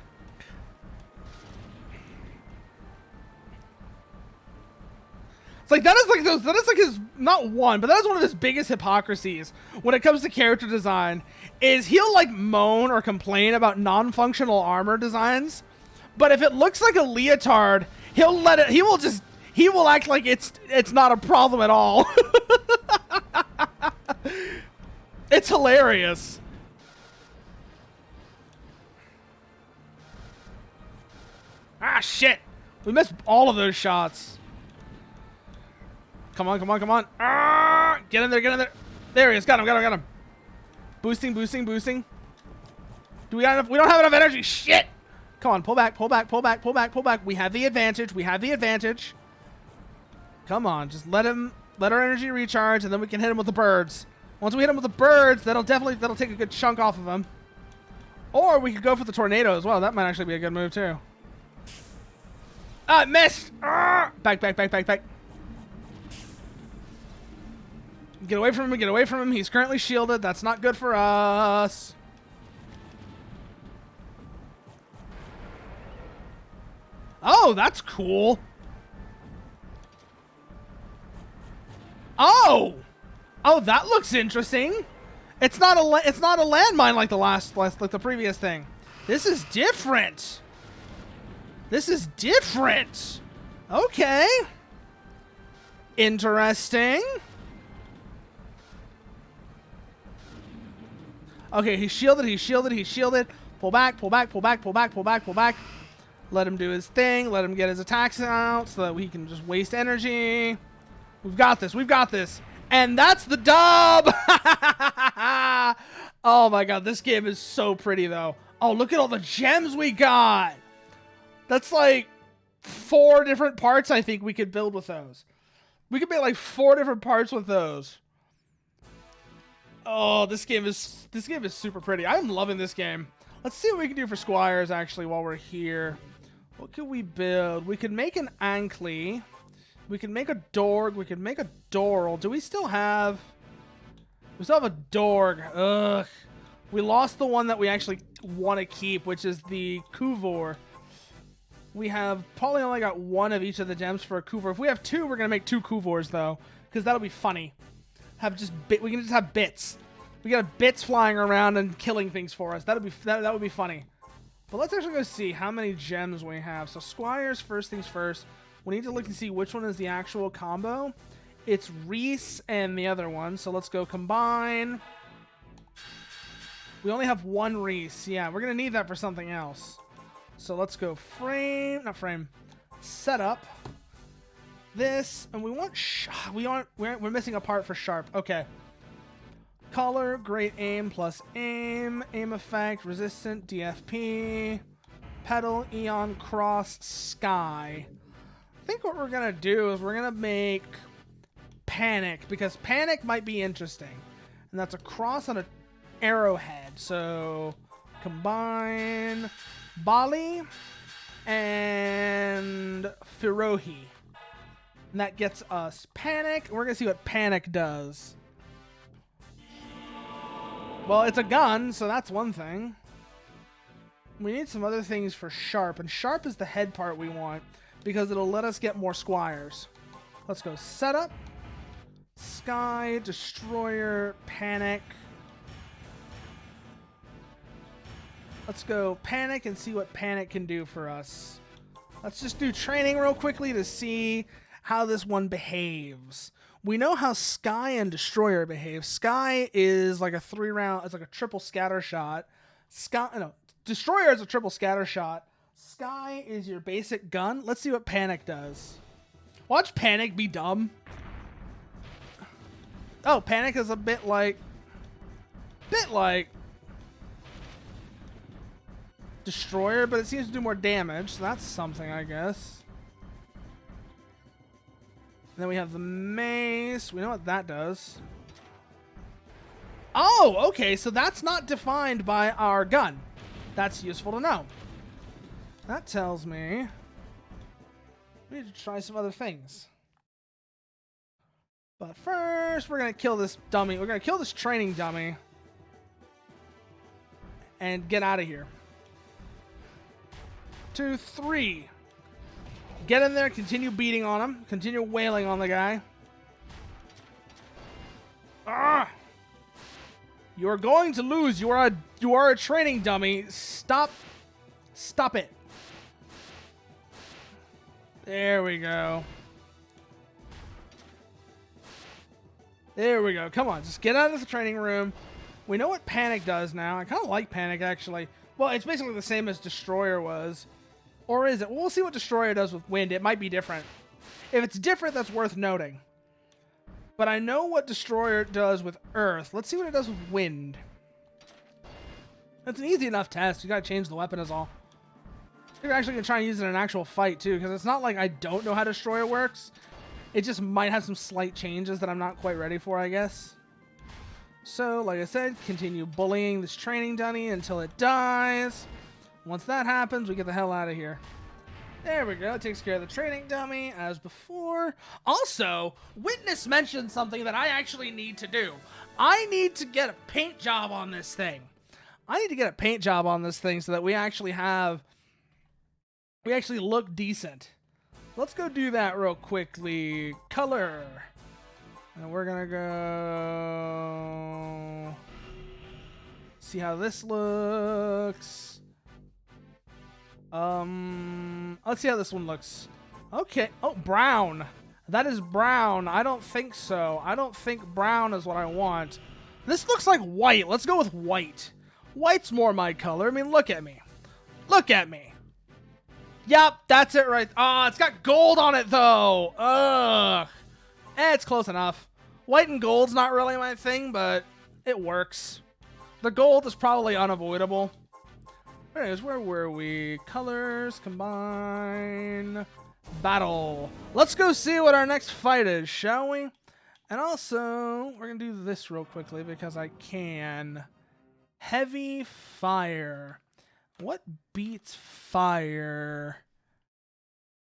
It's like, that is like his... Not one, but that is one of his biggest hypocrisies when it comes to character design. Is he'll like moan or complain about non-functional armor designs. But if it looks like a leotard, he'll let it. He will act like it's not a problem at all. It's hilarious. Ah, shit. We missed all of those shots. Come on, come on, come on. Ah, get in there, get in there. There he is. Got him, got him, got him. Boosting, boosting, boosting. Do we got enough? We don't have enough energy. Shit. Come on, pull back, pull back, pull back, pull back, pull back. We have the advantage. We have the advantage. Come on, just let our energy recharge, and then we can hit him with the birds. Once we hit him with the birds, that'll take a good chunk off of him. Or we could go for the tornado as well. That might actually be a good move too. Ah, it missed! Ah! Back, back, back, back, back. Get away from him, get away from him. He's currently shielded. That's not good for us. Oh, that's cool. Oh! Oh, that looks interesting. It's not a landmine like the previous thing. This is different. This is different. Okay. Interesting. Okay, he's shielded, he's shielded, he's shielded. Pull back, pull back, pull back, pull back, pull back, pull back. Let him do his thing. Let him get his attacks out so that we can just waste energy. We've got this. We've got this. And that's the dub! Oh my god, this game is so pretty though. Oh, look at all the gems we got! That's like 4 different parts I think we could build with those. We could make like 4 different parts with those. Oh, this game is super pretty. I'm loving this game. Let's see what we can do for squires actually while we're here. What could we build? We could make an Ankly. We can make a Dorg. We can make a Doral. Do we still have... We still have a Dorg. Ugh. We lost the one that we actually want to keep, which is the Kuvor. We have probably only got 1 of each of the gems for a Kuvor. If we have 2, we're going to make 2 Kuvors, though, because that'll be funny. We can just have bits. We got bits flying around and killing things for us. That would be funny. But let's actually go see how many gems we have. So squires, first things first. We need to look and see which one is the actual combo. It's Reese and the other one. So let's go combine. We only have 1 Reese. Yeah, we're going to need that for something else. So let's go setup. This, and we want, we're missing a part for sharp. Okay. Color, great aim plus aim effect, resistant, DFP, pedal, Eon, cross, sky. I think what we're gonna do is we're gonna make panic, because panic might be interesting. And that's a cross on an arrowhead. So combine Bali and Firohi. And that gets us panic. We're gonna see what panic does. Well, it's a gun, so that's one thing. We need some other things for sharp, and sharp is the head part we want because it'll let us get more squires. Let's go setup, sky, destroyer, panic. Let's go panic and see what panic can do for us. Let's just do training real quickly to see how this one behaves. We know how Sky and Destroyer behave. Sky is like a 3-round, it's like a triple scatter shot. Destroyer is a triple scatter shot. Sky is your basic gun. Let's see what Panic does. Watch Panic be dumb. Oh, Panic is a bit like Destroyer, but it seems to do more damage, so that's something, I guess. And then we have the mace. We know what that does. Oh, okay, so that's not defined by our gun. That's useful to know. That tells me we need to try some other things. But first, we're going to kill this dummy. We're going to kill this training dummy and get out of here. 2, 3. Get in there, continue beating on him, continue wailing on the guy. Ah! You are going to lose. You are a training dummy. Stop it. There we go. There we go. Come on, just get out of the training room. We know what Panic does now. I kind of like Panic, actually. Well, it's basically the same as Destroyer was. Or is it? We'll see what Destroyer does with wind. It might be different. If it's different, that's worth noting. But I know what Destroyer does with Earth. Let's see what it does with wind. It's an easy enough test. You gotta change the weapon is all. You're actually gonna try and use it in an actual fight too, because it's not like I don't know how Destroyer works. It just might have some slight changes that I'm not quite ready for, I guess. So, like I said, continue bullying this training dummy until it dies. Once that happens, we get the hell out of here. There we go. It takes care of the training dummy as before. Also, Witness mentioned something that I actually need to do. I need to get a paint job on this thing. I need to get a paint job on this thing so that we actually look decent. Let's go do that real quickly. Color. And we're gonna go see how this looks. Let's see how this one looks. Okay. Oh, brown. That is brown. I don't think so. I don't think brown is what I want. This looks like white. Let's go with white. White's more my color. I mean, look at me. Look at me. Yep, that's it right. Oh, it's got gold on it, though. Ugh. It's close enough. White and gold's not really my thing, but it works. The gold is probably unavoidable. Anyways, where were we? Colors, combine, battle. Let's go see what our next fight is, shall we? And also, we're going to do this real quickly because I can. Heavy fire. What beats fire?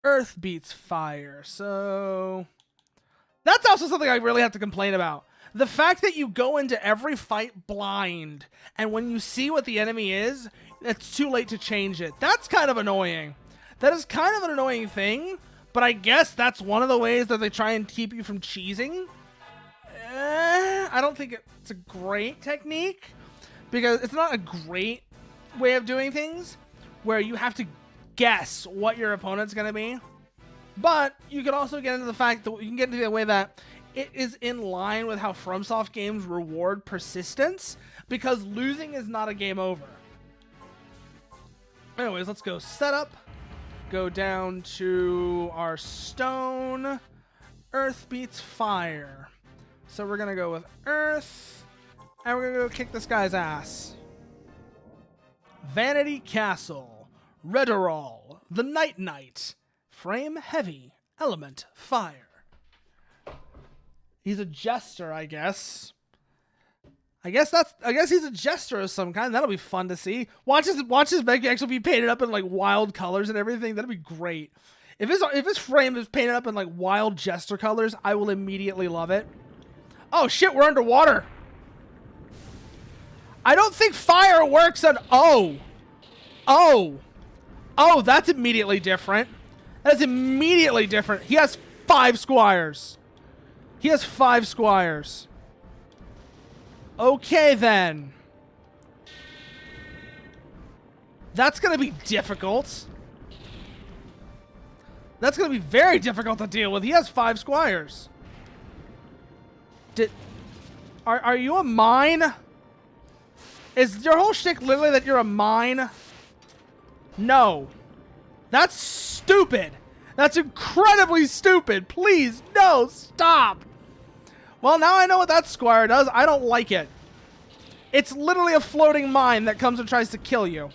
Earth beats fire. So that's also something I really have to complain about. The fact that you go into every fight blind, and when you see what the enemy is, it's too late to change it. That's kind of annoying. That is kind of an annoying thing, but I guess that's one of the ways that they try and keep you from cheesing. I don't think it's a great technique, because it's not a great way of doing things where you have to guess what your opponent's going to be. But you can also get into the fact that you can get into the way that it is in line with how Fromsoft games reward persistence, because losing is not a game over. Anyways, let's go setup. Go down to our stone. Earth beats fire. So we're going to go with Earth. And we're going to go kick this guy's ass. Vanity Castle. Redderall. The Night Knight. Frame heavy. Element fire. He's a jester, I guess. I guess he's a jester of some kind. That'll be fun to see. Watch his mech actually be painted up in like wild colors and everything. That'd be great. If his frame is painted up in like wild jester colors, I will immediately love it. Oh shit, we're underwater. I don't think fire works on oh, that's immediately different. That is immediately different. He has 5 squires. He has 5 squires. Okay, then. That's going to be difficult. That's going to be very difficult to deal with. He has 5 squires. Are you a mine? Is your whole shtick literally that you're a mine? No. That's stupid. That's incredibly stupid. Please, no, stop. Well, now I know what that squire does. I don't like it. It's literally a floating mine that comes and tries to kill you.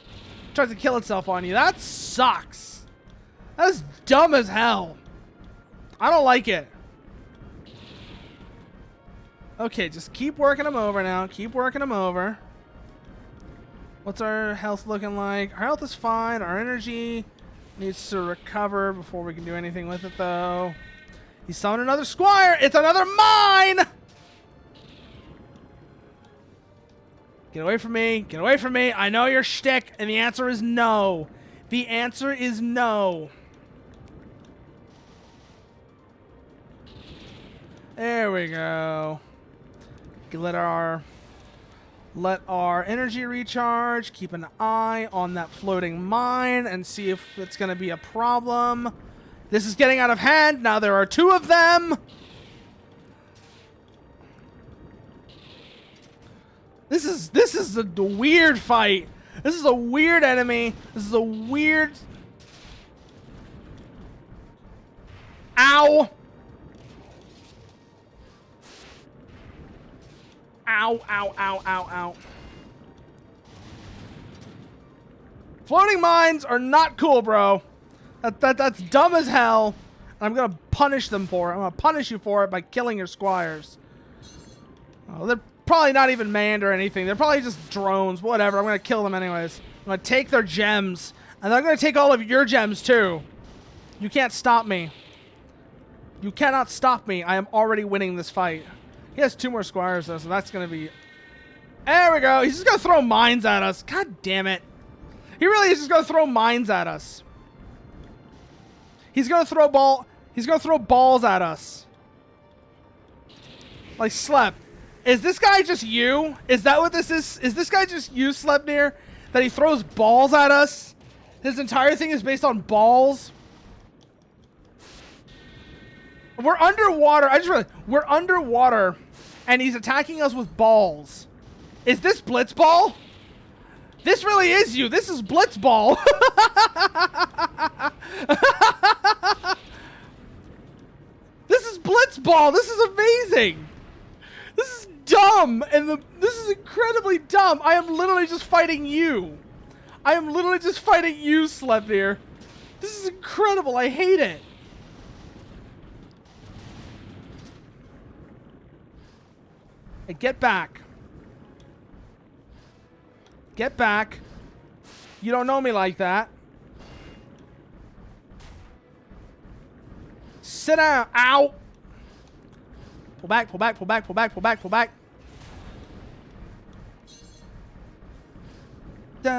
Tries to kill itself on you. That sucks. That is dumb as hell. I don't like it. Okay, just keep working them over now. Keep working them over. What's our health looking like? Our health is fine. Our energy needs to recover before we can do anything with it, though. He summoned another squire. It's another mine! Get away from me. Get away from me. I know your shtick, and the answer is no. The answer is no. There we go. Let our energy recharge. Keep an eye on that floating mine and see if it's going to be a problem. This is getting out of hand. Now there are 2 of them. This is a weird fight. This is a weird enemy. This is a weird Ow! Ow, ow, ow, ow, ow. Floating mines are not cool, bro. That's dumb as hell. I'm gonna punish them for it. I'm gonna punish you for it by killing your squires. Oh, they're probably not even manned or anything. They're probably just drones. Whatever. I'm gonna kill them anyways. I'm gonna take their gems. And I'm gonna take all of your gems too. You can't stop me. You cannot stop me. I am already winning this fight. He has 2 more squires though, so that's gonna be... There we go. He's just gonna throw mines at us. God damn it. He really is just gonna throw mines at us. He's gonna throw balls at us. Like Slep. Is this guy just you? Is that what this is? Is this guy just you, Slepnir? That he throws balls at us? His entire thing is based on balls? We're underwater. I just realized we're underwater and he's attacking us with balls. Is this Blitzball? This really is you. This is Blitzball. This is Blitzball. This is amazing. This is dumb. And this is incredibly dumb. I am literally just fighting you. I am literally just fighting you, Slepnir. This is incredible. I hate it. Hey, get back. Get back. You don't know me like that. Sit down. Ow. Pull back, pull back, pull back, pull back, pull back, pull back. Did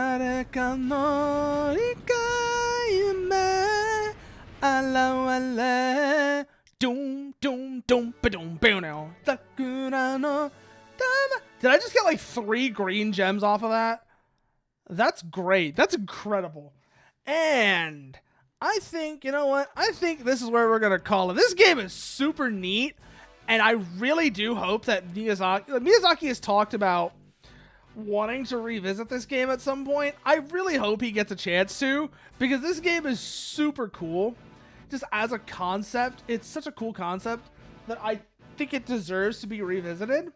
I just get like 3 green gems off of that? That's great. That's incredible. And I think, you know what? I think this is where we're going to call it. This game is super neat. And I really do hope that Miyazaki has talked about wanting to revisit this game at some point. I really hope he gets a chance to, because this game is super cool. Just as a concept, it's such a cool concept that I think it deserves to be revisited.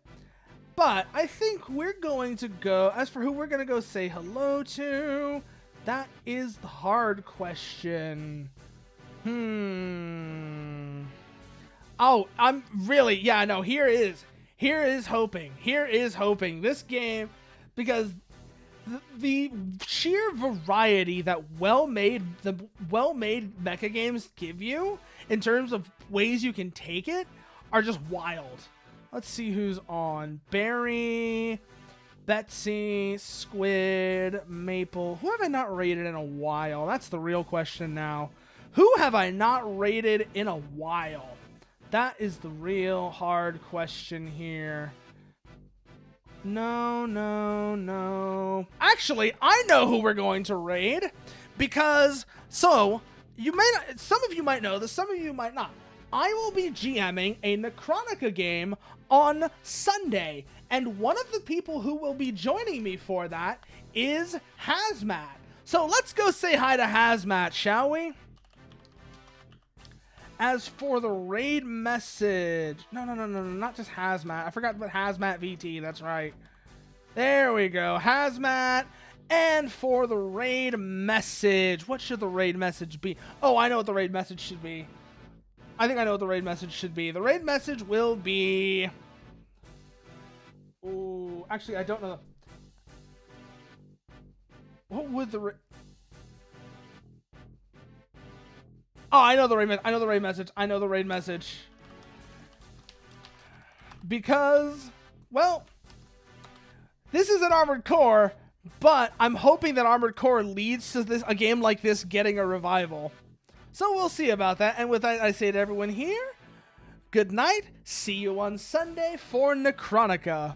But I think we're going to go, as for who we're going to go say hello to, that is the hard question. Oh, I'm really, yeah, no, here is hoping this game, because the sheer variety that the well-made mecha games give you in terms of ways you can take it are just wild. Let's see who's on. Barry, Betsy, Squid, Maple. Who have I not rated in a while? That's the real question now. Who have I not rated in a while? That is the real hard question here. No. Actually, I know who we're going to raid, because some of you might know this, some of you might not. I will be GMing a Necronica game on Sunday, and one of the people who will be joining me for that is Hazmat. So let's go say hi to Hazmat, shall we? As for the raid message, no, not just Hazmat. I forgot about Hazmat VT, that's right. There we go, Hazmat. And for the raid message, what should the raid message be? Oh, I know what the raid message should be. I think I know what the raid message should be. The raid message will be... Ooh, actually, I don't know. What would the... Oh, I know the raid message. I know the raid message. I know the raid message. Because, well, this is an Armored Core, but I'm hoping that Armored Core leads to a game like this getting a revival. So we'll see about that. And with that, I say to everyone here, good night. See you on Sunday for Necronica.